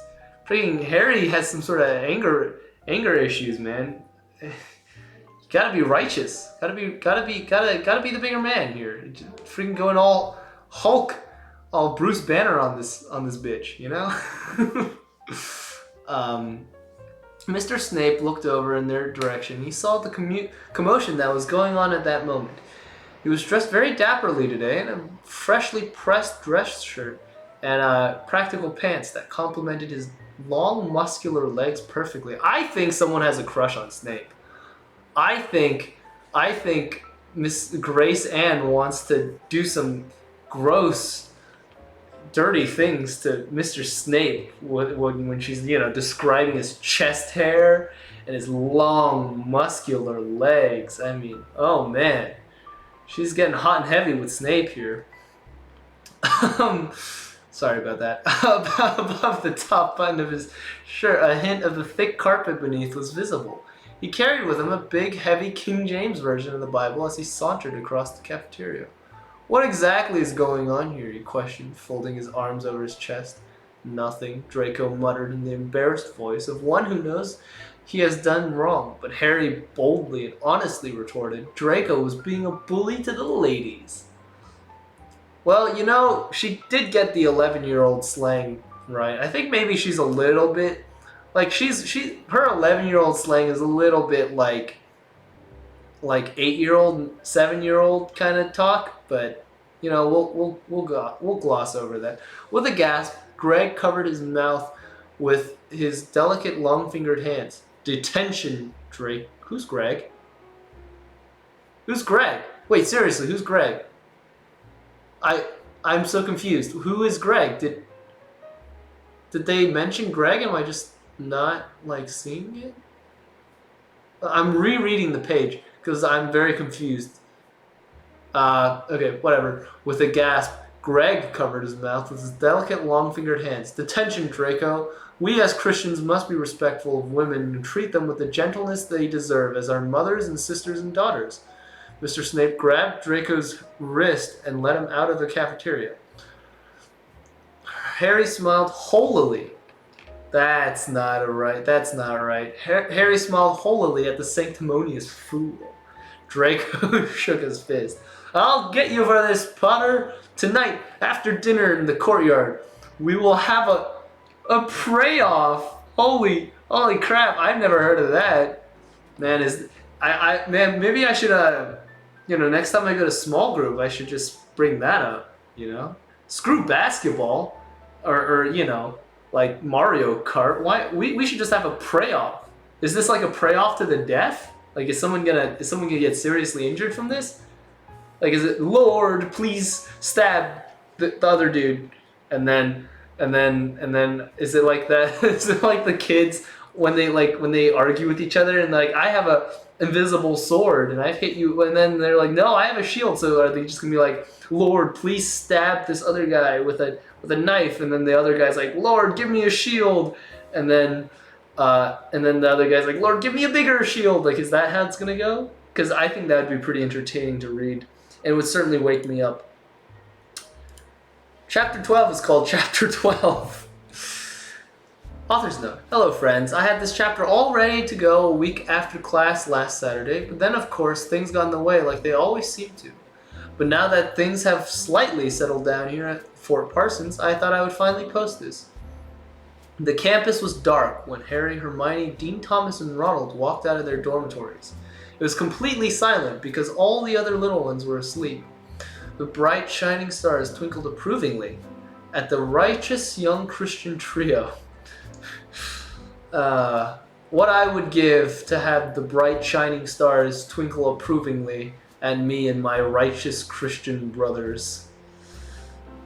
Freaking Harry has some sort of anger issues, man. You gotta be righteous. Gotta be the bigger man here. Freaking going all Hulk, all Bruce Banner on this bitch, you know? Mr. Snape looked over in their direction. He saw the commotion that was going on at that moment. He was dressed very dapperly today in a freshly pressed dress shirt and practical pants that complemented his long, muscular legs perfectly. I think someone has a crush on Snape. I think Miss Grace Ann wants to do some gross, dirty things to Mr. Snape when she's, describing his chest hair and his long, muscular legs. I mean, oh man. She's getting hot and heavy with Snape here. Sorry about that. Above the top button of his shirt, a hint of the thick carpet beneath was visible. He carried with him a big, heavy King James version of the Bible as he sauntered across the cafeteria. What exactly is going on here? He questioned, folding his arms over his chest. Nothing, Draco muttered in the embarrassed voice of one who knows he has done wrong, but Harry boldly and honestly retorted, Draco was being a bully to the ladies. Well, she did get the 11-year-old slang right. I think maybe she's a little bit, like, her 11-year-old slang is a little bit like 8-year-old, 7-year-old kind of talk, but, we'll gloss over that. With a gasp, Greg covered his mouth with his delicate, long-fingered hands. Detention, Drake. Who's Greg? Who's Greg? Wait, seriously, who's Greg? I'm so confused. Who is Greg? Did they mention Greg? Am I just not, seeing it? I'm rereading the page because I'm very confused. Okay, whatever. With a gasp, Greg covered his mouth with his delicate, long-fingered hands. Detention, Draco. We as Christians must be respectful of women and treat them with the gentleness they deserve as our mothers and sisters and daughters. Mr. Snape grabbed Draco's wrist and led him out of the cafeteria. Harry smiled holily. That's not right. That's not right. Harry smiled holily at the sanctimonious fool. Draco shook his fist. I'll get you for this, Potter. Tonight, after dinner in the courtyard, we will have a pray-off. Holy crap! I've never heard of that. Man, man, maybe I should next time I go to small group, I should just bring that up. Screw basketball, or like Mario Kart. Why we should just have a pray-off. Is this like a pray-off to the death? Like, is someone gonna get seriously injured from this? Like, is it, Lord, please stab the other dude, and then is it like that? Is it like the kids when they argue with each other and like, I have a invisible sword and I've hit you, and then they're like, no, I have a shield. So are they just gonna be like, Lord, please stab this other guy with a knife, and then the other guy's like, Lord, give me a shield, and then the other guy's like, Lord, give me a bigger shield. Like, is that how it's gonna go? Because I think that would be pretty entertaining to read, and it would certainly wake me up. Chapter 12 is called Chapter 12. Author's note. Hello, friends. I had this chapter all ready to go a week after class last Saturday, but then, of course, things got in the way like they always seem to. But now that things have slightly settled down here at Fort Parsons, I thought I would finally post this. The campus was dark when Harry, Hermione, Dean Thomas, and Ronald walked out of their dormitories. It was completely silent because all the other little ones were asleep. The bright, shining stars twinkled approvingly at the righteous young Christian trio. What I would give to have the bright, shining stars twinkle approvingly at me and my righteous Christian brothers.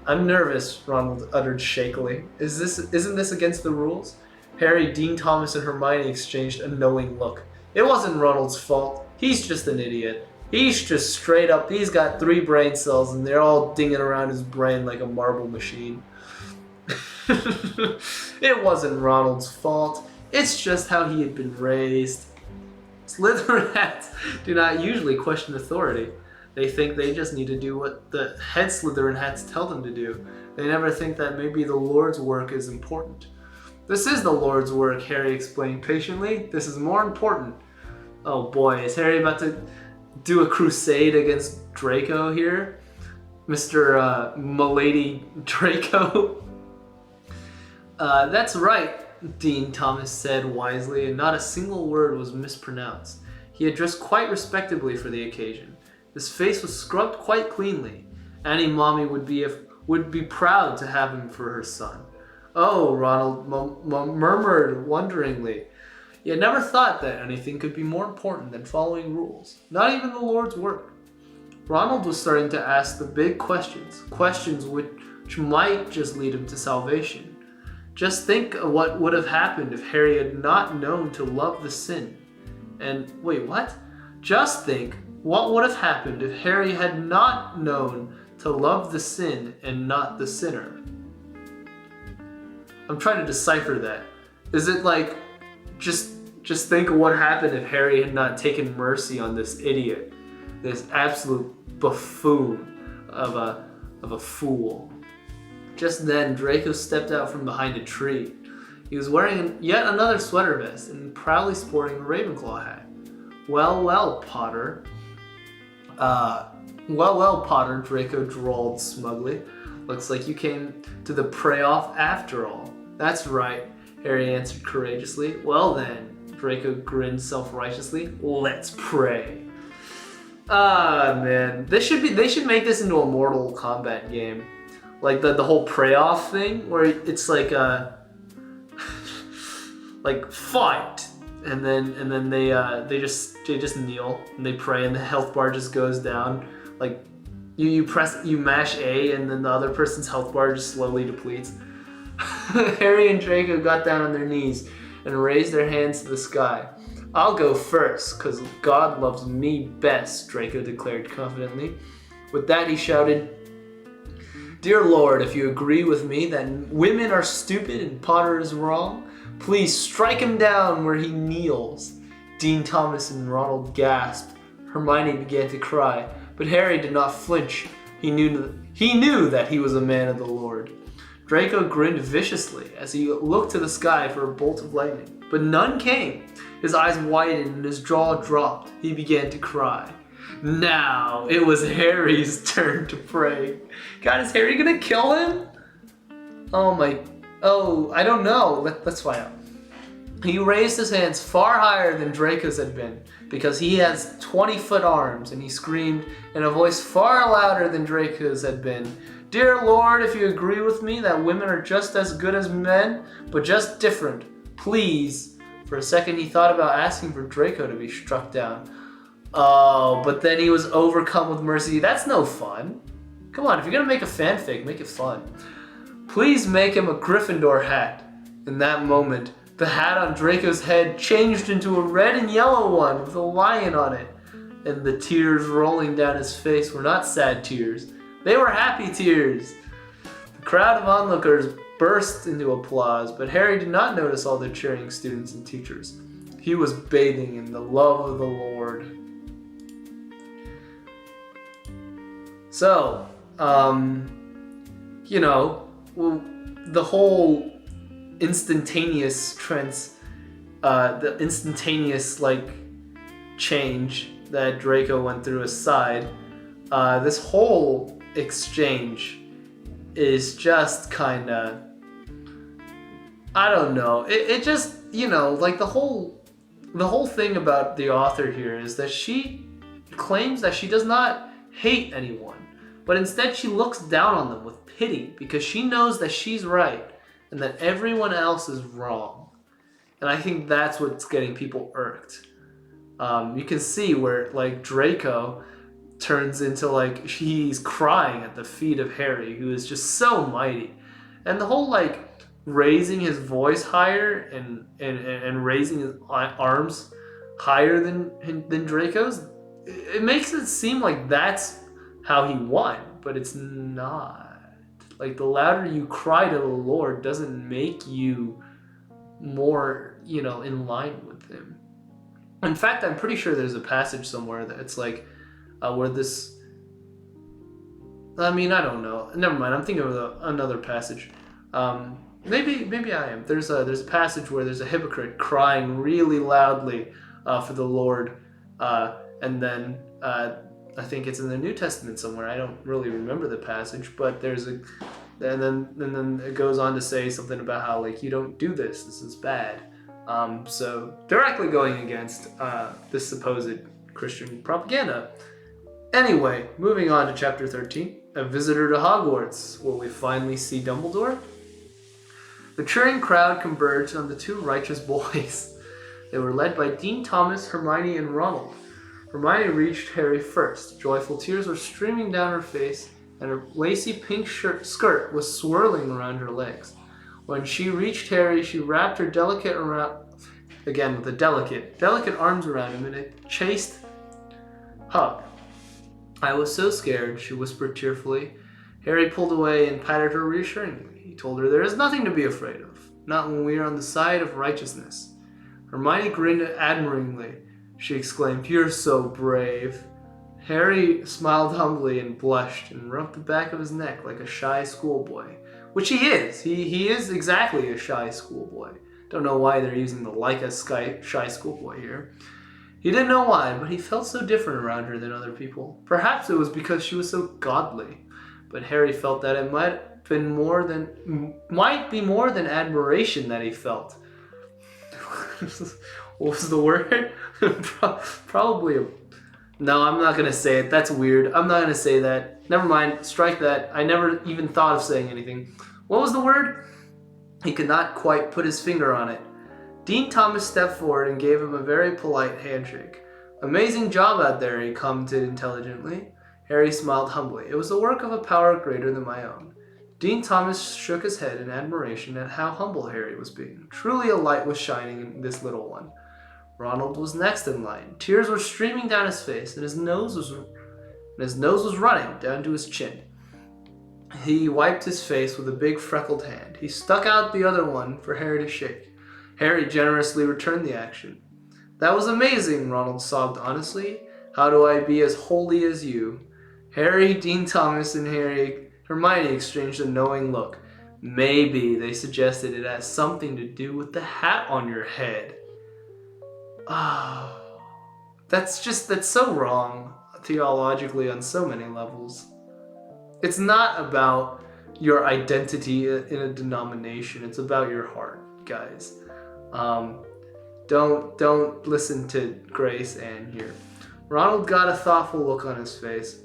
I'm nervous, Ronald uttered shakily. Isn't this against the rules? Harry, Dean Thomas, and Hermione exchanged a knowing look. It wasn't Ronald's fault. He's just an idiot. He's just straight up, he's got 3 brain cells and they're all dinging around his brain like a marble machine. It wasn't Ronald's fault. It's just how he had been raised. Slytherin hats do not usually question authority. They think they just need to do what the head Slytherin hats tell them to do. They never think that maybe the Lord's work is important. This is the Lord's work, Harry explained patiently. This is more important. Oh boy, is Harry about to do a crusade against Draco here? Mr. Milady Draco? That's right, Dean Thomas said wisely, and not a single word was mispronounced. He had dressed quite respectably for the occasion. His face was scrubbed quite cleanly. Annie Mommy would be proud to have him for her son. Oh, Ronald murmured wonderingly. He had never thought that anything could be more important than following rules, not even the Lord's work. Ronald was starting to ask the big questions which might just lead him to salvation. Just think of what would have happened if Harry had not known to love the sin. And wait, what? Just think what would have happened if Harry had not known to love the sin and not the sinner. I'm trying to decipher that. Is it like, just think of what happened if Harry had not taken mercy on this idiot, this absolute buffoon of a fool. Just then, Draco stepped out from behind a tree. He was wearing yet another sweater vest and proudly sporting a Ravenclaw hat. Well, Potter. Well, Potter, Draco drawled smugly. Looks like you came to the pray-off after all. That's right, Harry answered courageously. Well then, Draco grinned self-righteously. Let's pray. Ah, man. They should make this into a Mortal Kombat game. Like the whole pray-off thing, where it's like like fight, and then they just kneel and they pray, and the health bar just goes down. Like you mash A, and then the other person's health bar just slowly depletes. Harry and Draco got down on their knees and raised their hands to the sky. I'll go first, because God loves me best, Draco declared confidently. With that, he shouted, Dear Lord, if you agree with me that women are stupid and Potter is wrong, please strike him down where he kneels. Dean Thomas and Ronald gasped. Hermione began to cry, but Harry did not flinch. He knew that he was a man of the Lord. Draco grinned viciously as he looked to the sky for a bolt of lightning, but none came. His eyes widened and his jaw dropped. He began to cry. Now it was Harry's turn to pray. God, is Harry gonna kill him? I don't know. Let's find out. He raised his hands far higher than Draco's had been, because he has 20-foot arms, and he screamed in a voice far louder than Draco's had been, "Dear Lord, if you agree with me that women are just as good as men, but just different, please." For a second he thought about asking for Draco to be struck down. Oh, but then he was overcome with mercy. That's no fun. Come on, if you're gonna make a fanfic, make it fun. "Please make him a Gryffindor hat." In that moment, the hat on Draco's head changed into a red and yellow one with a lion on it. And the tears rolling down his face were not sad tears. They were happy tears. The crowd of onlookers burst into applause, but Harry did not notice all the cheering students and teachers. He was bathing in the love of the Lord. So, the whole instantaneous change that Draco went through aside, this whole exchange is just kinda, I don't know. It just, the whole thing about the author here is that she claims that she does not hate anyone, but instead she looks down on them with pity because she knows that she's right and that everyone else is wrong. And I think that's what's getting people irked. You can see where Draco turns into he's crying at the feet of Harry, who is just so mighty. And the whole raising his voice higher and raising his arms higher than Draco's, it makes it seem like that's how he won, but it's not. The louder you cry to the Lord doesn't make you more, in line with him. In fact, I'm pretty sure there's a passage somewhere that it's where this, I don't know. Never mind. I'm thinking of another passage. Maybe I am. There's a passage where there's a hypocrite crying really loudly for the Lord, and then I think it's in the New Testament somewhere. I don't really remember the passage, but and then it goes on to say something about how you don't do this. This is bad. So directly going against this supposed Christian propaganda. Anyway, moving on to chapter 13, A Visitor to Hogwarts. Will we finally see Dumbledore? The cheering crowd converged on the two righteous boys. They were led by Dean Thomas, Hermione, and Ronald. Hermione reached Harry first. Joyful tears were streaming down her face, and her lacy pink skirt was swirling around her legs. When she reached Harry, she wrapped her delicate arms around him in a chaste hug. "I was so scared," she whispered tearfully. Harry pulled away and patted her reassuringly. He told her there is nothing to be afraid of, not when we are on the side of righteousness. Hermione grinned admiringly. She exclaimed, "You're so brave." Harry smiled humbly and blushed and rubbed the back of his neck like a shy schoolboy. Which he is. He is exactly a shy schoolboy. Don't know why they're using the shy schoolboy here. He didn't know why, but he felt so different around her than other people. Perhaps it was because she was so godly. But Harry felt that it might be more than admiration that he felt. What was the word? Probably No, I'm not going to say it. That's weird. I'm not going to say that. Never mind. Strike that. I never even thought of saying anything. What was the word? He could not quite put his finger on it. Dean Thomas stepped forward and gave him a very polite handshake. "Amazing job out there," he commented intelligently. Harry smiled humbly. It was the work of a power greater than my own. Dean Thomas shook his head in admiration at how humble Harry was being. Truly a light was shining in this little one. Ronald was next in line. Tears were streaming down his face, and his nose was running down to his chin. He wiped his face with a big freckled hand. He stuck out the other one for Harry to shake. Harry generously returned the action. "That was amazing," Ronald sobbed honestly. "How do I be as holy as you?" Harry, Dean Thomas, and Hermione exchanged a knowing look. Maybe they suggested it has something to do with the hat on your head. Oh, that's so wrong theologically on so many levels. It's not about your identity in a denomination. It's about your heart, guys. Don't listen to Grace Ann here. Ronald got a thoughtful look on his face.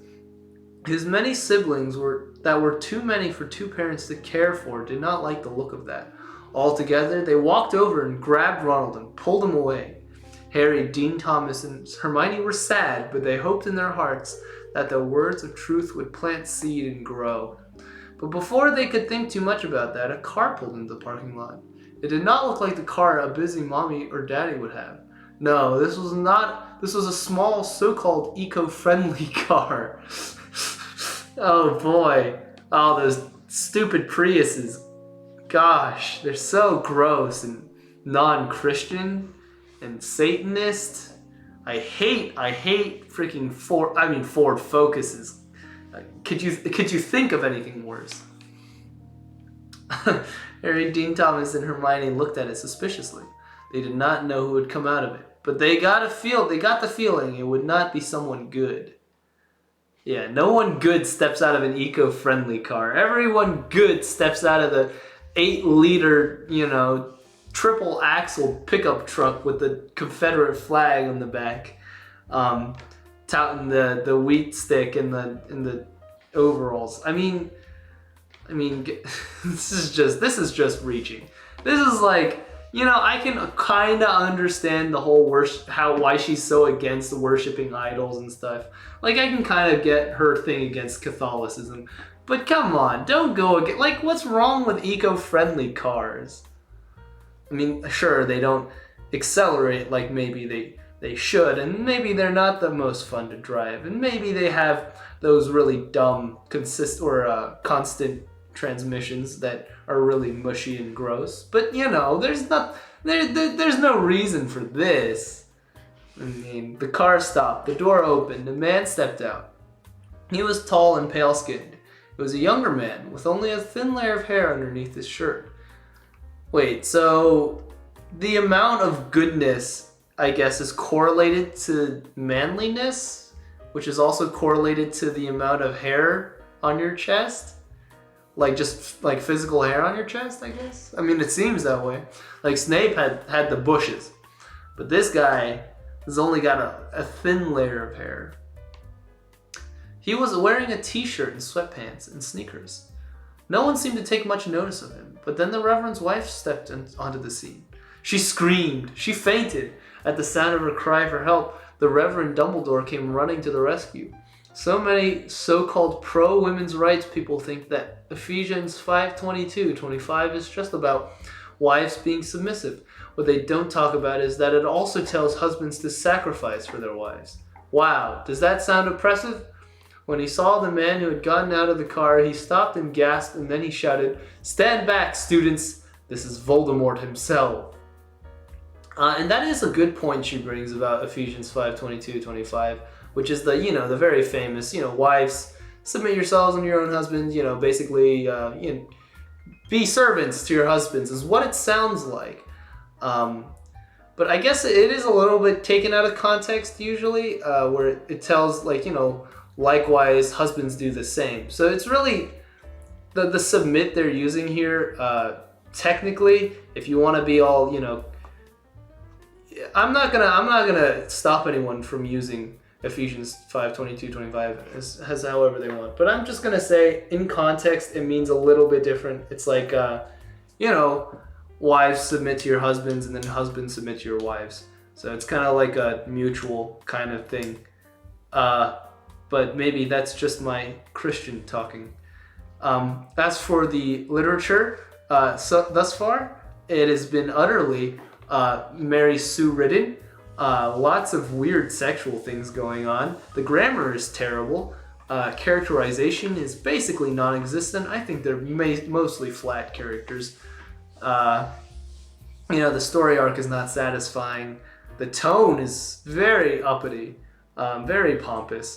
His many siblings that were too many for two parents to care for did not like the look of that. Altogether, they walked over and grabbed Ronald and pulled him away. Harry, Dean Thomas, and Hermione were sad, but they hoped in their hearts that the words of truth would plant seed and grow. But before they could think too much about that, a car pulled into the parking lot. It did not look like the car a busy mommy or daddy would have. No, this was a small, so-called eco-friendly car. Oh boy. Oh, those stupid Priuses. Gosh, they're so gross and non-Christian and Satanist. I hate freaking Ford Focuses. Could you think of anything worse? Harry, Dean Thomas, and Hermione looked at it suspiciously. They did not know who would come out of it, but they got the feeling it would not be someone good. Yeah, no one good steps out of an eco-friendly car. Everyone good steps out of the 8-liter, triple axle pickup truck with the Confederate flag on the back, touting the wheat stick and the overalls. I mean, this is just reaching. This is like, I can kind of understand the whole why she's so against worshiping idols and stuff. Like, I can kind of get her thing against Catholicism, but come on, don't go against. Like, what's wrong with eco-friendly cars? I mean, sure, they don't accelerate like maybe they should, and maybe they're not the most fun to drive, and maybe they have those really dumb constant transmissions that are really mushy and gross. But there's no reason for this. I mean, the car stopped, the door opened, a man stepped out. He was tall and pale-skinned. He was a younger man with only a thin layer of hair underneath his shirt. Wait, so the amount of goodness, I guess, is correlated to manliness, which is also correlated to the amount of hair on your chest? Like, just like physical hair on your chest, I guess? I mean, it seems that way. Like, Snape had the bushes, but this guy has only got a thin layer of hair. He was wearing a t-shirt and sweatpants and sneakers. No one seemed to take much notice of him, but then the Reverend's wife stepped onto the scene. She screamed. She fainted. At the sound of her cry for help, the Reverend Dumbledore came running to the rescue. So many so-called pro-women's rights people think that Ephesians 5:22-25 is just about wives being submissive. What they don't talk about is that it also tells husbands to sacrifice for their wives. Wow, does that sound oppressive? When he saw the man who had gotten out of the car, he stopped and gasped, and then he shouted, "Stand back, students! This is Voldemort himself." And that is a good point she brings about Ephesians 5:22-25, which is the very famous, wives, submit yourselves unto your own husbands, basically, be servants to your husbands is what it sounds like. But I guess it is a little bit taken out of context usually, where it tells, likewise, husbands do the same. So it's really the submit they're using here. Technically, if you want to be all, I'm not gonna stop anyone from using Ephesians 5:22-25 as however they want. But I'm just gonna say, in context, it means a little bit different. It's like, wives submit to your husbands, and then husbands submit to your wives. So it's kind of like a mutual kind of thing. But maybe that's just my Christian talking. As for the literature, thus far, it has been utterly Mary Sue ridden. Lots of weird sexual things going on. The grammar is terrible. Characterization is basically non-existent. I think they're mostly flat characters. The story arc is not satisfying. The tone is very uppity, very pompous.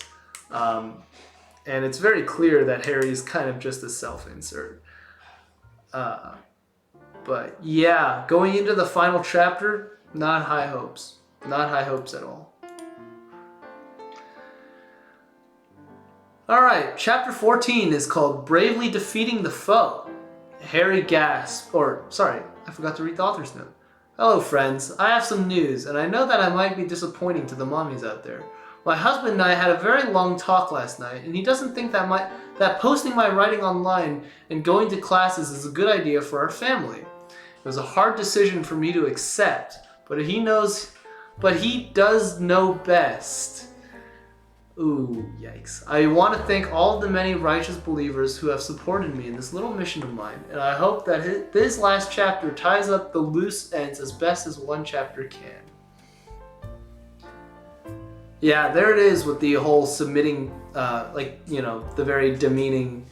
And it's very clear that Harry is kind of just a self-insert. But yeah, going into the final chapter, not high hopes. Not high hopes at all. Alright, chapter 14 is called Bravely Defeating the Foe. Harry gasps, I forgot to read the author's note. Hello friends, I have some news, and I know that I might be disappointing to the mommies out there. My husband and I had a very long talk last night, and he doesn't think that posting my writing online and going to classes is a good idea for our family. It was a hard decision for me to accept, but he does know best. Ooh, yikes. I want to thank all of the many righteous believers who have supported me in this little mission of mine, and I hope that this last chapter ties up the loose ends as best as one chapter can. Yeah, there it is with the whole submitting, the very demeaning,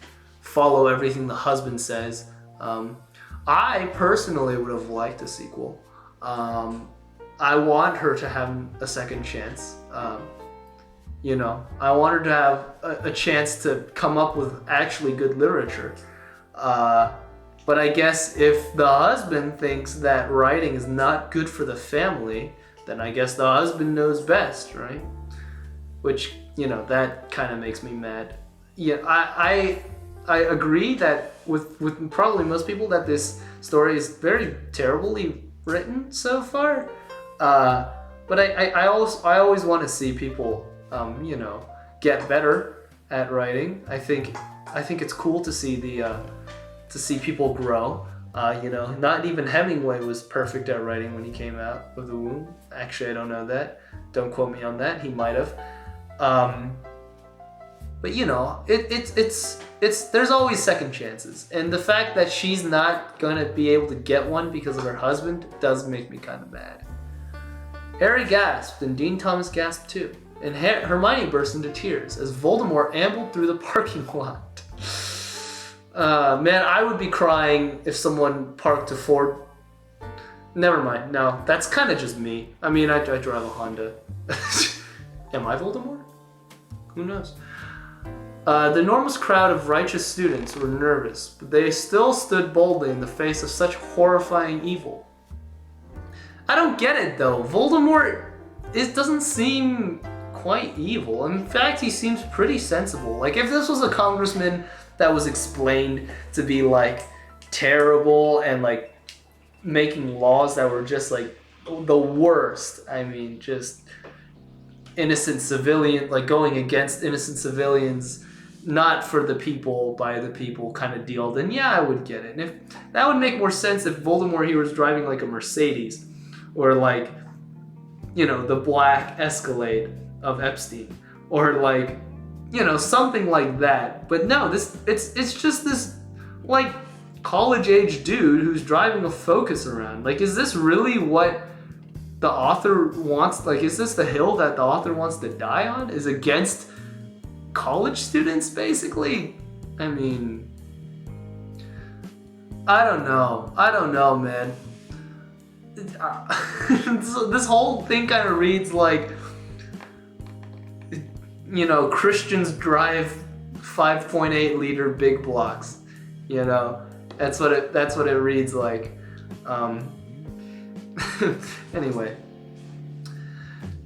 follow everything the husband says. I personally would have liked a sequel. I want her to have a second chance. I want her to have a chance to come up with actually good literature. But I guess if the husband thinks that writing is not good for the family, then I guess the husband knows best, right? Which, that kind of makes me mad. Yeah, I agree that with probably most people that this story is very terribly written so far. But I always want to see people get better at writing. I think it's cool to see people grow. Not even Hemingway was perfect at writing when he came out of the womb. Actually, I don't know that. Don't quote me on that. He might have. But it's there's always second chances, and the fact that she's not gonna be able to get one because of her husband does make me kind of mad. Harry gasped, and Dean Thomas gasped too, and Hermione burst into tears as Voldemort ambled through the parking lot. Man, I would be crying if someone parked a Ford. Never mind. No, that's kind of just me. I mean, I drive a Honda. Am I Voldemort? Who knows? The enormous crowd of righteous students were nervous, but they still stood boldly in the face of such horrifying evil. I don't get it though. Voldemort doesn't seem quite evil. In fact, he seems pretty sensible. Like, if this was a congressman that was explained to be like terrible and like making laws that were just like the worst. I mean, just innocent civilian, like going against innocent civilians, not for the people, by the people kind of deal, then yeah, I would get it. And if that would make more sense if Voldemort here was driving like a Mercedes, or like, the black Escalade of Epstein, or like, something like that. But no, it's just this like college age dude who's driving a Focus around. Like, is this really what the author wants? Like, is this the hill that the author wants to die on? Is against college students, basically? I mean, I don't know, man. This whole thing kind of reads like, Christians drive 5.8 liter big blocks. That's what it reads like. Anyway,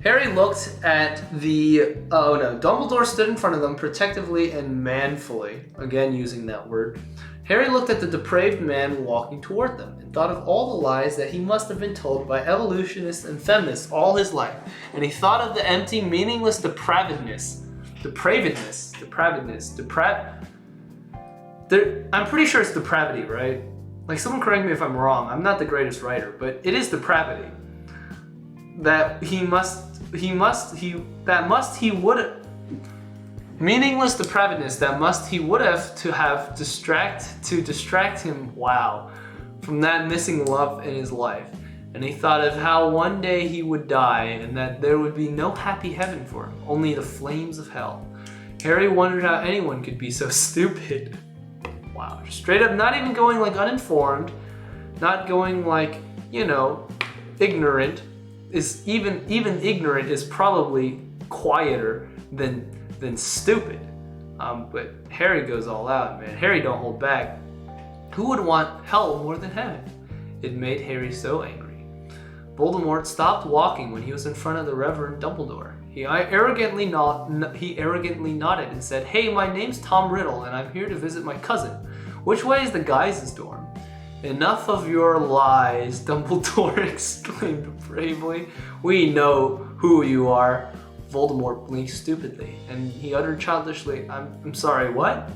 Harry looked at Dumbledore stood in front of them protectively and manfully, again using that word. Harry looked at the depraved man walking toward them and thought of all the lies that he must have been told by evolutionists and feminists all his life, and he thought of the empty, meaningless depravedness. I'm pretty sure it's depravity, right? Like, someone correct me if I'm wrong. I'm not the greatest writer, but it is depravity. Meaningless depravedness he would have distract him, from that missing love in his life. And he thought of how one day he would die and that there would be no happy heaven for him, only the flames of hell. Harry wondered how anyone could be so stupid. Wow, straight up, not even going like uninformed, not going like, ignorant. Is even ignorant is probably quieter than stupid. But Harry goes all out, man. Harry don't hold back. Who would want hell more than heaven? It made Harry so angry. Voldemort stopped walking when he was in front of the Reverend Dumbledore. He arrogantly nodded and said, "Hey, my name's Tom Riddle, and I'm here to visit my cousin. Which way is the guys' dorm?" "Enough of your lies," Dumbledore exclaimed bravely. "We know who you are." Voldemort blinked stupidly, and he uttered childishly, I'm sorry, what?"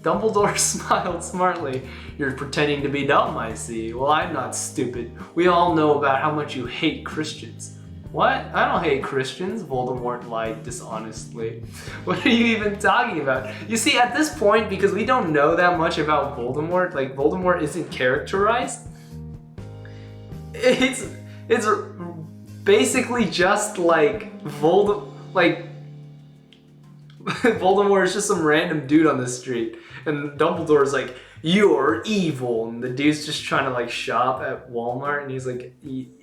Dumbledore smiled smartly. "You're pretending to be dumb, I see. Well, I'm not stupid. We all know about how much you hate Christians." "What? I don't hate Christians," Voldemort lied dishonestly. "What are you even talking about?" You see, at this point, because we don't know that much about Voldemort, like Voldemort isn't characterized, it's basically just like Voldemort is just some random dude on the street, and Dumbledore's like, "You're evil," and the dude's just trying to like shop at Walmart, and he's like,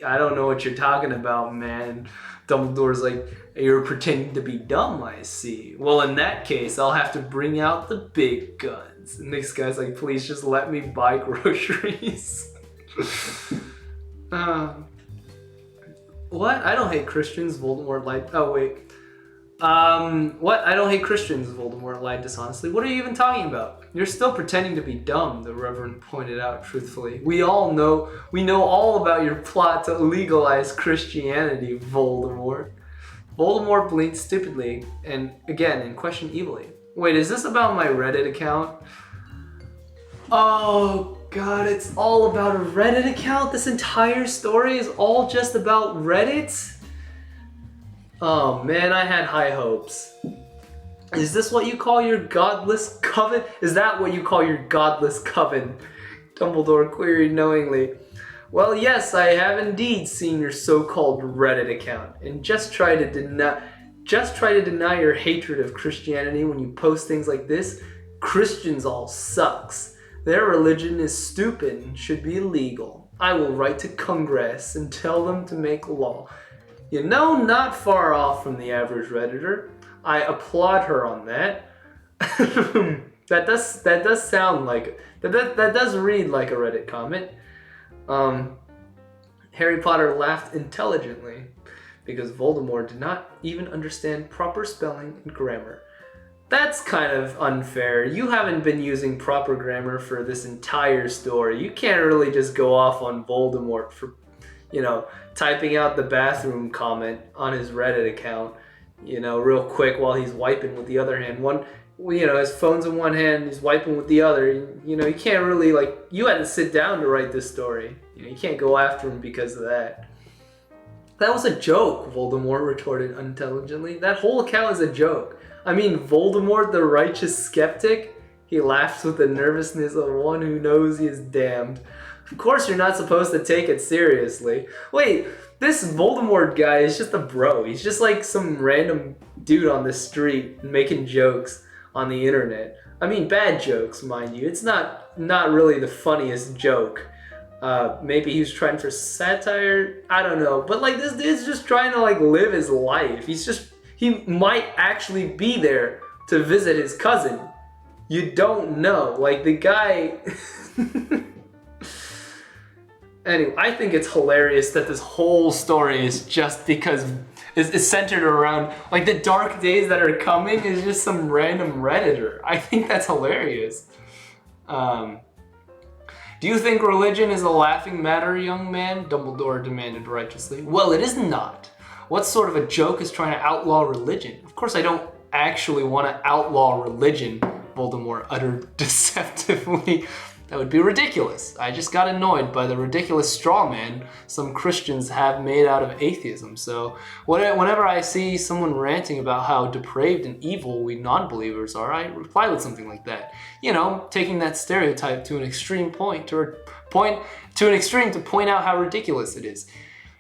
"I don't know what you're talking about, man." Dumbledore's like, "You're pretending to be dumb, I see. Well, in that case, I'll have to bring out the big guns." And this guy's like, "Please just let me buy groceries." What? I don't hate Christians, Voldemort lied. Oh, wait. What? I don't hate Christians, Voldemort lied dishonestly. "What are you even talking about? You're still pretending to be dumb," the Reverend pointed out truthfully. We know all about your plot to legalize Christianity, Voldemort." Voldemort blinked stupidly and questioned evilly. "Wait, is this about my Reddit account?" Oh god, it's all about a Reddit account? This entire story is all just about Reddit? Oh man, I had high hopes. "Is this what you call your godless coven? Is that what you call your godless coven?" Dumbledore queried knowingly. "Well, yes, I have indeed seen your so-called Reddit account, and just try to deny your hatred of Christianity when you post things like this. Christians all sucks. Their religion is stupid and should be illegal. I will write to Congress and tell them to make law." You know, not far off from the average Redditor. I applaud her on that. That does sound like that does read like a Reddit comment. Harry Potter laughed intelligently because Voldemort did not even understand proper spelling and grammar. "That's kind of unfair. You haven't been using proper grammar for this entire story. You can't really just go off on Voldemort for, typing out the bathroom comment on his Reddit account, real quick while he's wiping with the other hand. His phone's in one hand, he's wiping with the other. You can't really, you had to sit down to write this story. You can't go after him because of that." "That was a joke," Voldemort retorted unintelligently. "That whole account is a joke. I mean, Voldemort, the righteous skeptic?" He laughs with the nervousness of one who knows he is damned. "Of course you're not supposed to take it seriously." Wait, this Voldemort guy is just a bro. He's just like some random dude on the street making jokes on the internet. I mean, bad jokes, mind you. It's not really the funniest joke. Maybe he was trying for satire. I don't know. But this dude's just trying to live his life. He might actually be there to visit his cousin. You don't know. The guy... Anyway, I think it's hilarious that this whole story is just because it's centered around the dark days that are coming is just some random Redditor. I think that's hilarious. "Do you think religion is a laughing matter, young man?" Dumbledore demanded righteously. "Well, it is not. What sort of a joke is trying to outlaw religion? Of course I don't actually want to outlaw religion," Voldemort uttered deceptively. "That would be ridiculous. I just got annoyed by the ridiculous straw man some Christians have made out of atheism. So whenever I see someone ranting about how depraved and evil we non-believers are, I reply with something like that. Taking that stereotype to an extreme to point out how ridiculous it is."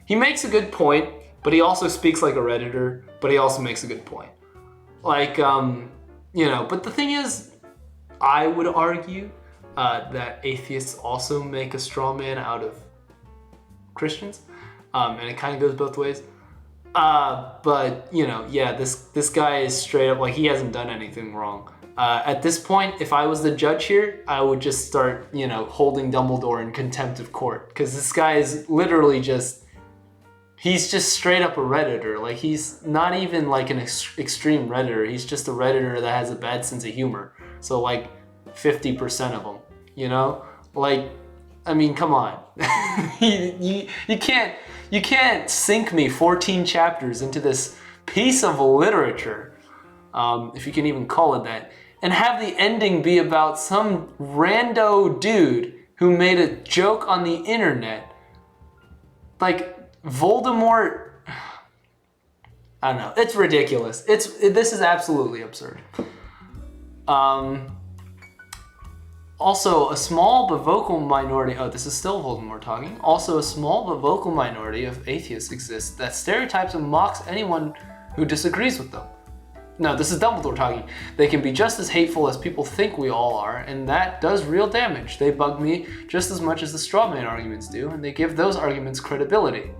He makes a good point, but he also speaks like a Redditor, but he also makes a good point. But the thing is, I would argue that atheists also make a straw man out of Christians, and it kind of goes both ways. But yeah, this guy is straight up like he hasn't done anything wrong. At this point, if I was the judge here, I would just start, holding Dumbledore in contempt of court, because this guy is literally he's just straight up a Redditor. Like, he's not even like an extreme Redditor. He's just a Redditor that has a bad sense of humor. So like 50% of them, Like, I mean, come on. you can't sink me 14 chapters into this piece of literature, if you can even call it that, and have the ending be about some rando dude who made a joke on the internet. Like, Voldemort, I don't know. It's ridiculous. This is absolutely absurd. Also, a small but vocal minority, this is still Voldemort talking. Also, a small but vocal minority of atheists exists that stereotypes and mocks anyone who disagrees with them. No, this is Dumbledore talking. They can be just as hateful as people think we all are, and that does real damage. They bug me just as much as the straw man arguments do, and they give those arguments credibility.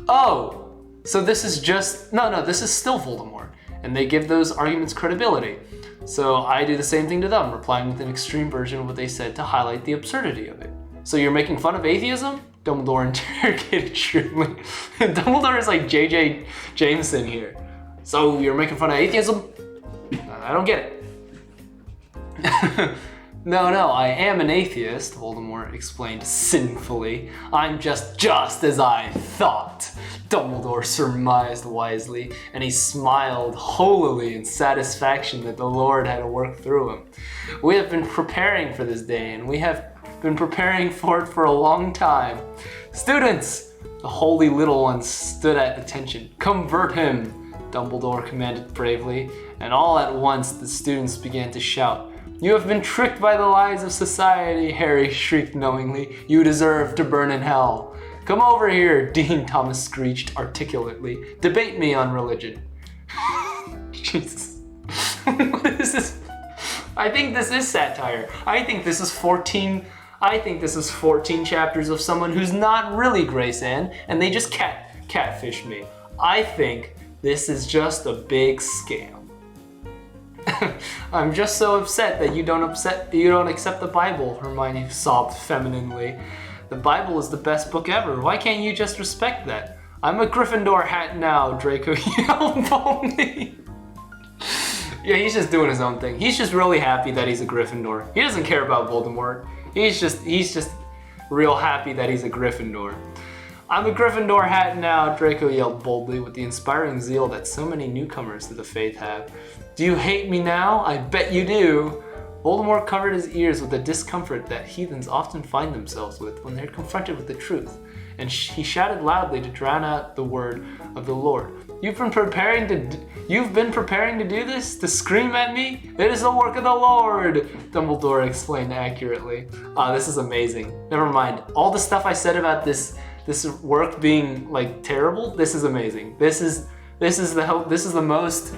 Oh, so this is just, no, this is still Voldemort, and they give those arguments credibility. So I do the same thing to them, replying with an extreme version of what they said to highlight the absurdity of it. So you're making fun of atheism? Dumbledore interrogated shrewdly. Dumbledore is like J.J. Jameson here. So you're making fun of atheism? I don't get it. No, I am an atheist, Voldemort explained sinfully. I'm just as I thought, Dumbledore surmised wisely, and he smiled holily in satisfaction that the Lord had worked through him. We have been preparing for this day, and we have been preparing for it for a long time. Students! The holy little one stood at attention. Convert him, Dumbledore commanded bravely, and all at once the students began to shout. You have been tricked by the lies of society, Harry shrieked knowingly. You deserve to burn in hell. Come over here, Dean Thomas screeched articulately. Debate me on religion. Jesus. What is this? I think this is satire. I think this is 14 chapters of someone who's not really Grace Ann, and they just catfish me. I think this is just a big scam. I'm just so upset that you don't accept the Bible, Hermione sobbed femininely. The Bible is the best book ever. Why can't you just respect that? I'm a Gryffindor hat now, Draco yelled boldly. Yeah, he's just doing his own thing. He's just really happy that he's a Gryffindor. He doesn't care about Voldemort. He's just real happy that he's a Gryffindor. I'm a Gryffindor hat now, Draco yelled boldly with the inspiring zeal that so many newcomers to the faith have. Do you hate me now? I bet you do. Voldemort covered his ears with the discomfort that heathens often find themselves with when they're confronted with the truth, and he shouted loudly to drown out the word of the Lord. You've been preparing to do this? To scream at me? It is the work of the Lord, Dumbledore explained accurately. This is amazing. Never mind. All the stuff I said about this work being like terrible, this is amazing. This is the most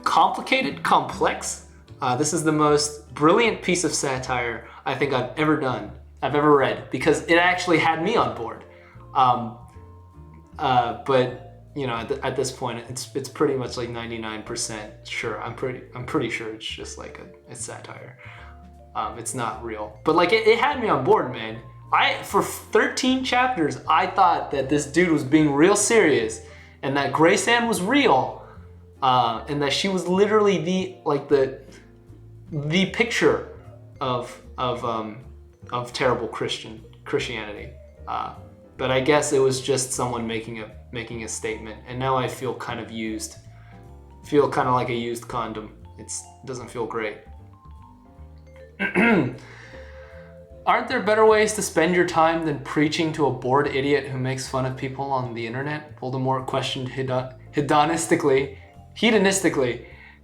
complicated, complex. This is the most brilliant piece of satire I think I've ever read, because it actually had me on board. But at this point, it's pretty much like 99% sure. I'm pretty sure it's just like it's satire. It's not real, but like it had me on board, man. For 13 chapters, I thought that this dude was being real serious, and that Grace Ann was real, and that she was literally the picture of terrible Christianity. But I guess it was just someone making a statement, and now I feel kind of like a used condom. It doesn't feel great. Aren't there better ways to spend your time than preaching to a bored idiot who makes fun of people on the internet? Voldemort questioned hedonistically.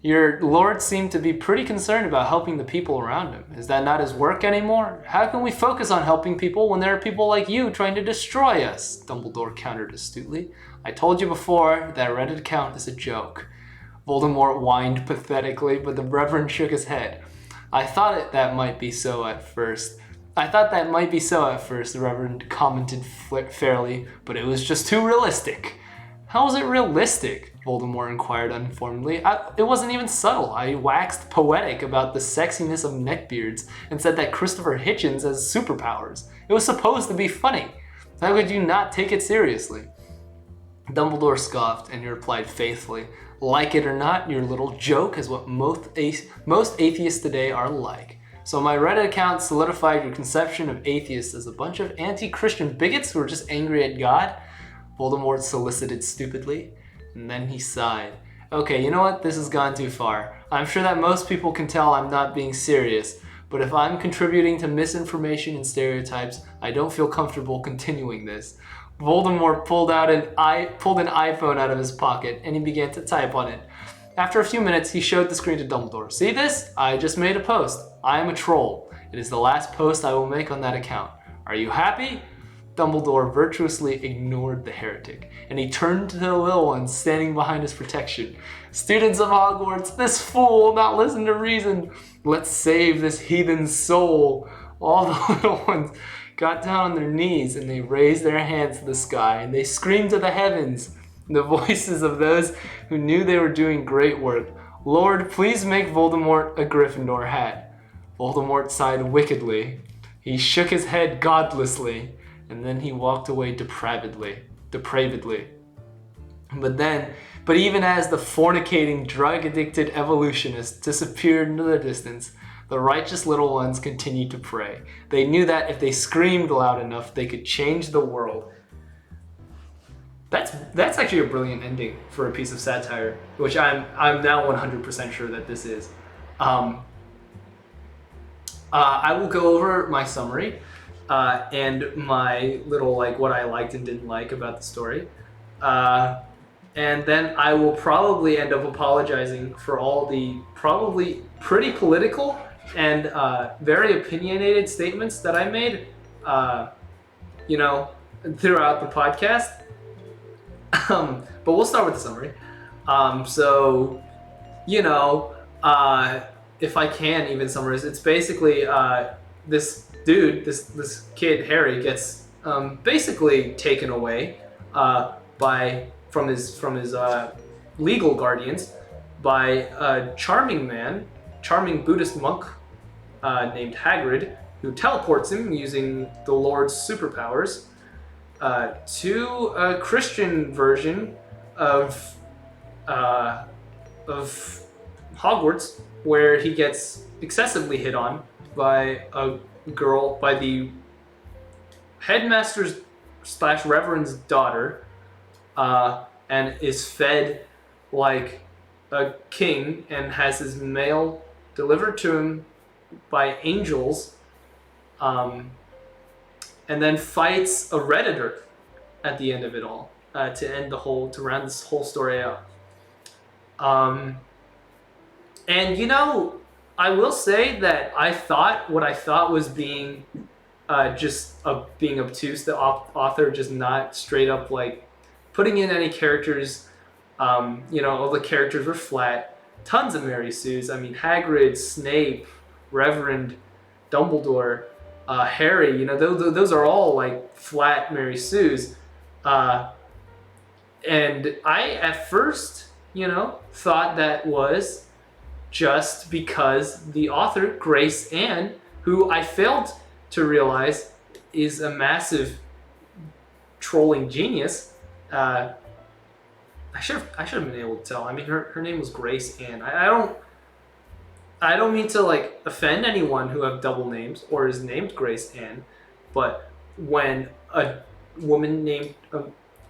Your lord seemed to be pretty concerned about helping the people around him. Is that not his work anymore? How can we focus on helping people when there are people like you trying to destroy us? Dumbledore countered astutely. I told you before, that Reddit account is a joke. Voldemort whined pathetically, but the Reverend shook his head. I thought that might be so at first. I thought that might be so at first, the Reverend commented fairly, but it was just too realistic. How was it realistic? Voldemort inquired uninformedly. It wasn't even subtle. I waxed poetic about the sexiness of neckbeards and said that Christopher Hitchens has superpowers. It was supposed to be funny. How could you not take it seriously? Dumbledore scoffed, and he replied faithfully, like it or not, your little joke is what most atheists today are like. So my Reddit account solidified your conception of atheists as a bunch of anti-Christian bigots who are just angry at God? Voldemort solicited stupidly, and then he sighed. Okay, you know what? This has gone too far. I'm sure that most people can tell I'm not being serious, but if I'm contributing to misinformation and stereotypes, I don't feel comfortable continuing this. Voldemort pulled an iPhone out of his pocket, and he began to type on it. After a few minutes, he showed the screen to Dumbledore. See this? I just made a post. I am a troll. It is the last post I will make on that account. Are you happy? Dumbledore virtuously ignored the heretic, and he turned to the little ones standing behind his protection. Students of Hogwarts, this fool will not listen to reason. Let's save this heathen's soul. All the little ones got down on their knees, and they raised their hands to the sky, and they screamed to the heavens, in the voices of those who knew they were doing great work. Lord, please make Voldemort a Gryffindor hat. Voldemort sighed wickedly. He shook his head godlessly, and then he walked away depravedly. But even as the fornicating, drug-addicted evolutionist disappeared into the distance, the righteous little ones continued to pray. They knew that if they screamed loud enough, they could change the world. That's actually a brilliant ending for a piece of satire, which I'm now 100% sure that this is. I will go over my summary and my little what I liked and didn't like about the story, and then I will probably end up apologizing for all the probably pretty political and very opinionated statements that I made, throughout the podcast. But we'll start with the summary. If I can even summarize, it's basically this dude, this kid Harry gets basically taken away from his legal guardians by a charming Buddhist monk named Hagrid, who teleports him using the Lord's superpowers to a Christian version of Hogwarts, where he gets excessively hit on by the headmaster's / reverend's daughter, and is fed like a king and has his mail delivered to him by angels, and then fights a Redditor at the end of it all, to round this whole story out. And I will say that I thought what I thought was being being obtuse, the author just not straight up putting in any characters. All the characters were flat. Tons of Mary Sues. I mean, Hagrid, Snape, Reverend, Dumbledore, Harry. Those are all flat Mary Sues. And I at first, thought that was just because the author, Grace Ann, who I failed to realize is a massive trolling genius. I should have been able to tell. I mean, her name was Grace Ann. I don't mean to offend anyone who have double names or is named Grace Ann, but when a woman named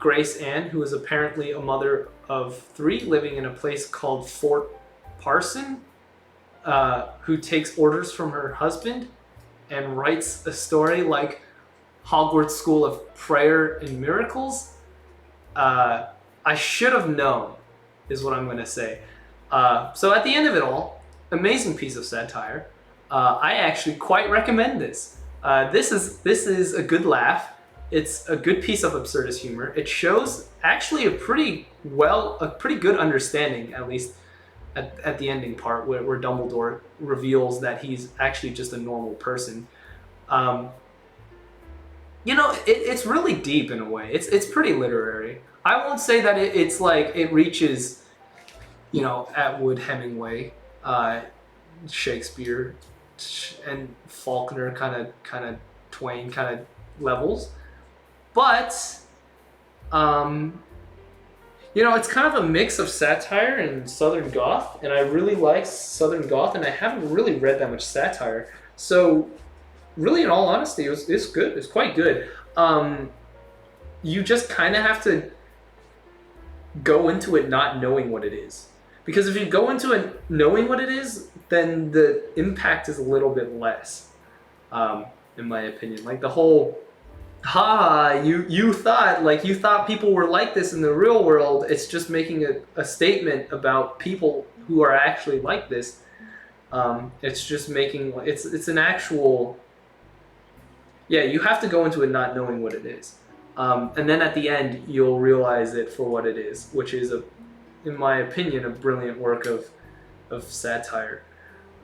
Grace Ann, who is apparently a mother of 3 living in a place called Fort Parson, who takes orders from her husband and writes a story like Hogwarts School of Prayer and Miracles, I should have known, is what I'm going to say. So at the end of it all, amazing piece of satire. I actually quite recommend this. This is a good laugh. It's a good piece of absurdist humor. It shows actually a pretty good understanding, at least at the ending part, where Dumbledore reveals that he's actually just a normal person. It's really deep in a way. It's pretty literary. I won't say that it's like it reaches, Atwood, Hemingway, Shakespeare, and Faulkner kind of Twain kind of levels, but it's kind of a mix of satire and Southern Goth, and I really like Southern Goth, and I haven't really read that much satire. So, really, in all honesty, it's good. It's quite good. You just kind of have to go into it not knowing what it is. Because if you go into it knowing what it is, then the impact is a little bit less, in my opinion. Like the whole, you thought people were like this in the real world. It's just making a statement about people who are actually like this. It's just making, it's an actual, you have to go into it not knowing what it is. And then at the end, you'll realize it for what it is, which is, in my opinion, a brilliant work of satire.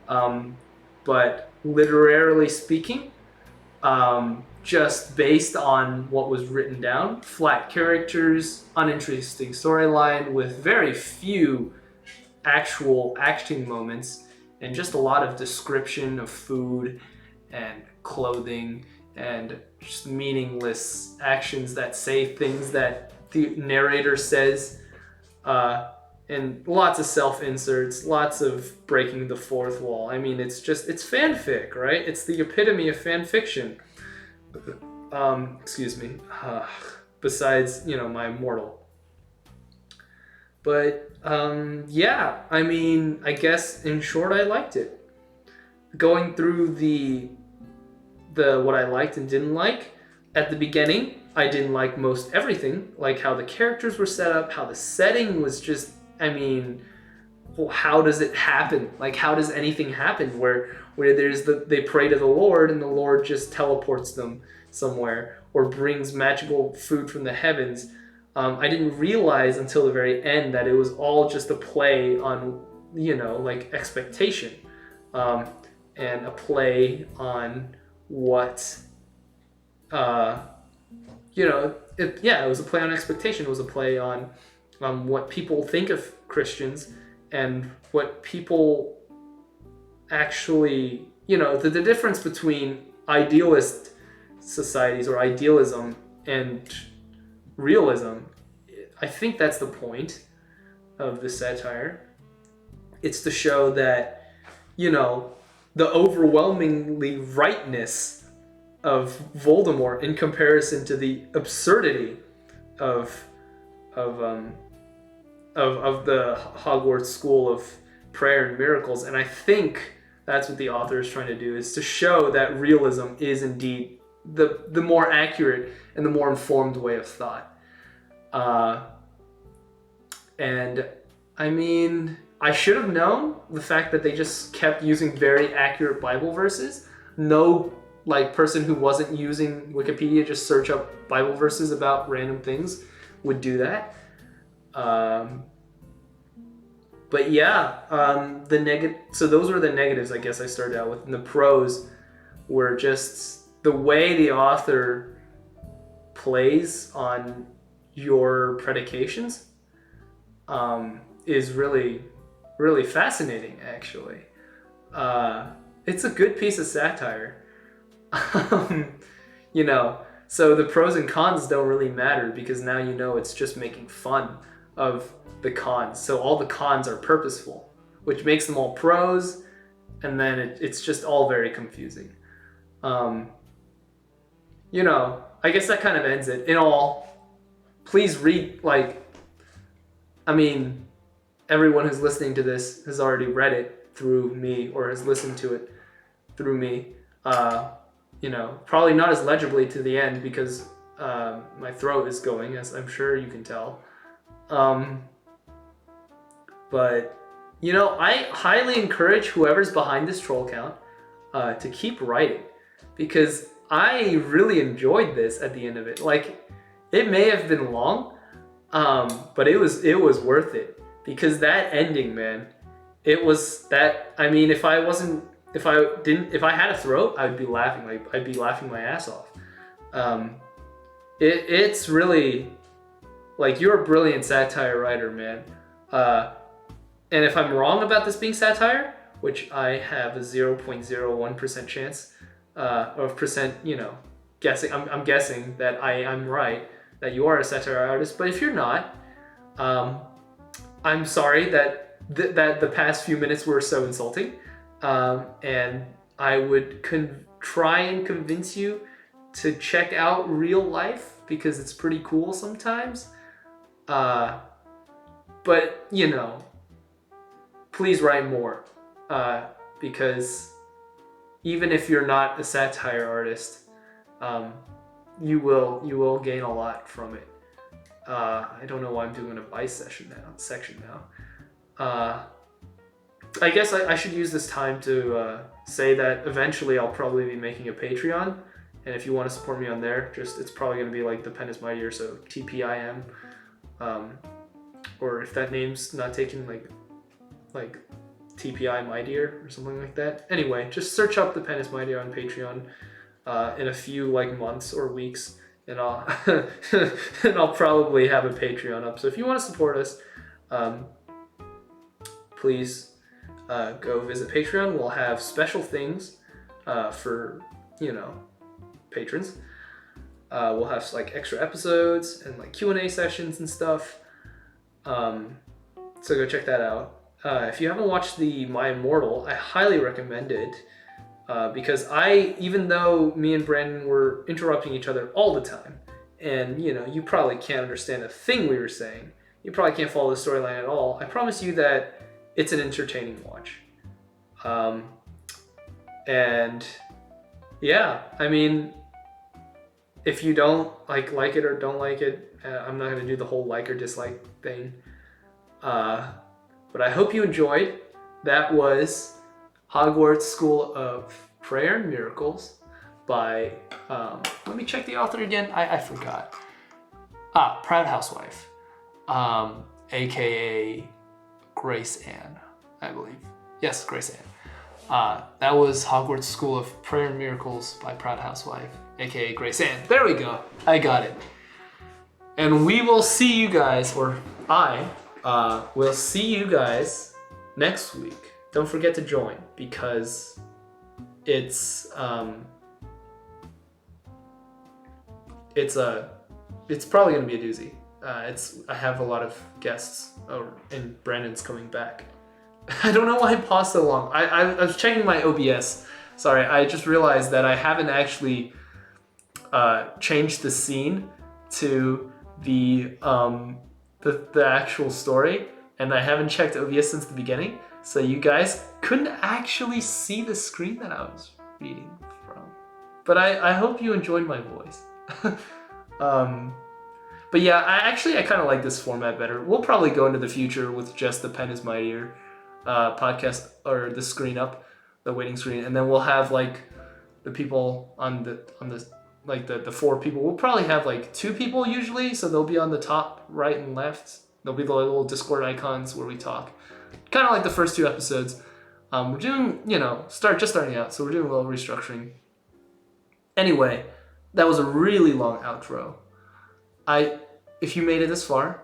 But literarily speaking, just based on what was written down, flat characters, uninteresting storyline with very few actual acting moments, and just a lot of description of food and clothing and just meaningless actions that say things that the narrator says, and lots of self-inserts, lots of breaking the fourth wall. I mean, it's fanfic, right? It's the epitome of fan fiction. Excuse me. Besides, my immortal. But, I mean, I guess in short, I liked it. Going through the what I liked and didn't like, at the beginning, I didn't like most everything, like how the characters were set up, how the setting was just, how does it happen? Like, how does anything happen where they pray to the Lord and the Lord just teleports them somewhere or brings magical food from the heavens? I didn't realize until the very end that it was all just a play on, expectation, and a play on what, it was a play on expectation. It was a play on what people think of Christians and what people actually, the difference between idealist societies or idealism and realism. I think that's the point of the satire. It's to show that, the overwhelmingly rightness of Voldemort in comparison to the absurdity of the Hogwarts School of Prayer and Miracles. And I think that's what the author is trying to do, is to show that realism is indeed the more accurate and the more informed way of thought. And I mean, I should have known the fact that they just kept using very accurate Bible verses. No person who wasn't using Wikipedia, just search up Bible verses about random things, would do that. But yeah, so those were the negatives, I guess I started out with. And the pros were just the way the author plays on your predications, is really, really fascinating, actually. It's a good piece of satire. So the pros and cons don't really matter, because now it's just making fun of the cons. So all the cons are purposeful, which makes them all pros, and then it's just all very confusing. I guess that kind of ends it. In all, please read, everyone who's listening to this has already read it through me or has listened to it through me. Probably not as legibly to the end because my throat is going, as I'm sure you can tell. But, I highly encourage whoever's behind this troll count to keep writing, because I really enjoyed this at the end of it. It may have been long, but it was worth it, because that ending, man, it was that, if I wasn't if I had a throat, I'd be laughing. Like, I'd be laughing my ass off. It's really, like, you're a brilliant satire writer, man. And if I'm wrong about this being satire, which I have a 0.01% chance of percent, guessing. I'm guessing that I'm right, that you are a satire artist. But if you're not, I'm sorry that the past few minutes were so insulting. And I would try and convince you to check out real life, because it's pretty cool sometimes. But, please write more, because even if you're not a satire artist, you will gain a lot from it. I don't know why I'm doing an advice section now. I guess I should use this time to say that eventually I'll probably be making a Patreon, and if you want to support me on there, it's probably going to be like The Pen is Mightier, so TPIM, or if that name's not taken, like TPI Mightier or something like that. Anyway, just search up The Pen is Mightier on Patreon in a few months or weeks, and I'll and I'll probably have a Patreon up. So if you want to support us, please go visit Patreon. We'll have special things for patrons. We'll have extra episodes and Q&A sessions and stuff. So go check that out. If you haven't watched My Immortal, I highly recommend it, because even though me and Brandon were interrupting each other all the time, and you probably can't understand a thing we were saying, you probably can't follow the storyline at all, I promise you that it's an entertaining watch. And yeah, I mean, if you don't like it or don't like it, I'm not going to do the whole like or dislike thing. But I hope you enjoyed. That was Hogwarts School of Prayer and Miracles by, let me check the author again. I forgot. Proud Housewife, aka Grace Ann, I believe. Yes, Grace Ann. That was Hogwarts School of Prayer and Miracles by Proud Housewife, aka Grace Ann. There we go. I got it. And we will see you guys, or I will see you guys next week. Don't forget to join, because it's probably gonna be a doozy. I have a lot of guests, and Brandon's coming back. I don't know why I paused so long. I was checking my OBS. Sorry, I just realized that I haven't actually changed the scene to the actual story, and I haven't checked OBS since the beginning, so you guys couldn't actually see the screen that I was reading from. But I hope you enjoyed my voice. But yeah, I kind of like this format better. We'll probably go into the future with just The Pen is Mightier podcast, or the screen up, the waiting screen, and then we'll have the people on the four people. We'll probably have 2 people usually, so they'll be on the top right and left. There'll be the little Discord icons where we talk, kind of like the first 2 episodes. We're doing, starting out, so we're doing a little restructuring. Anyway, that was a really long outro. If you made it this far,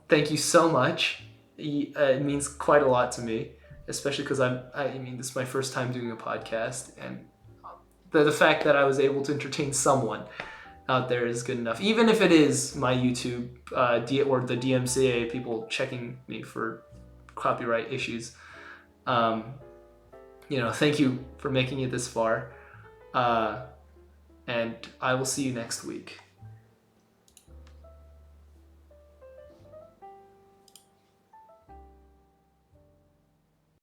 thank you so much. It means quite a lot to me, especially because this is my first time doing a podcast, and the fact that I was able to entertain someone out there is good enough. Even if it is my YouTube or the DMCA people checking me for copyright issues, thank you for making it this far, and I will see you next week.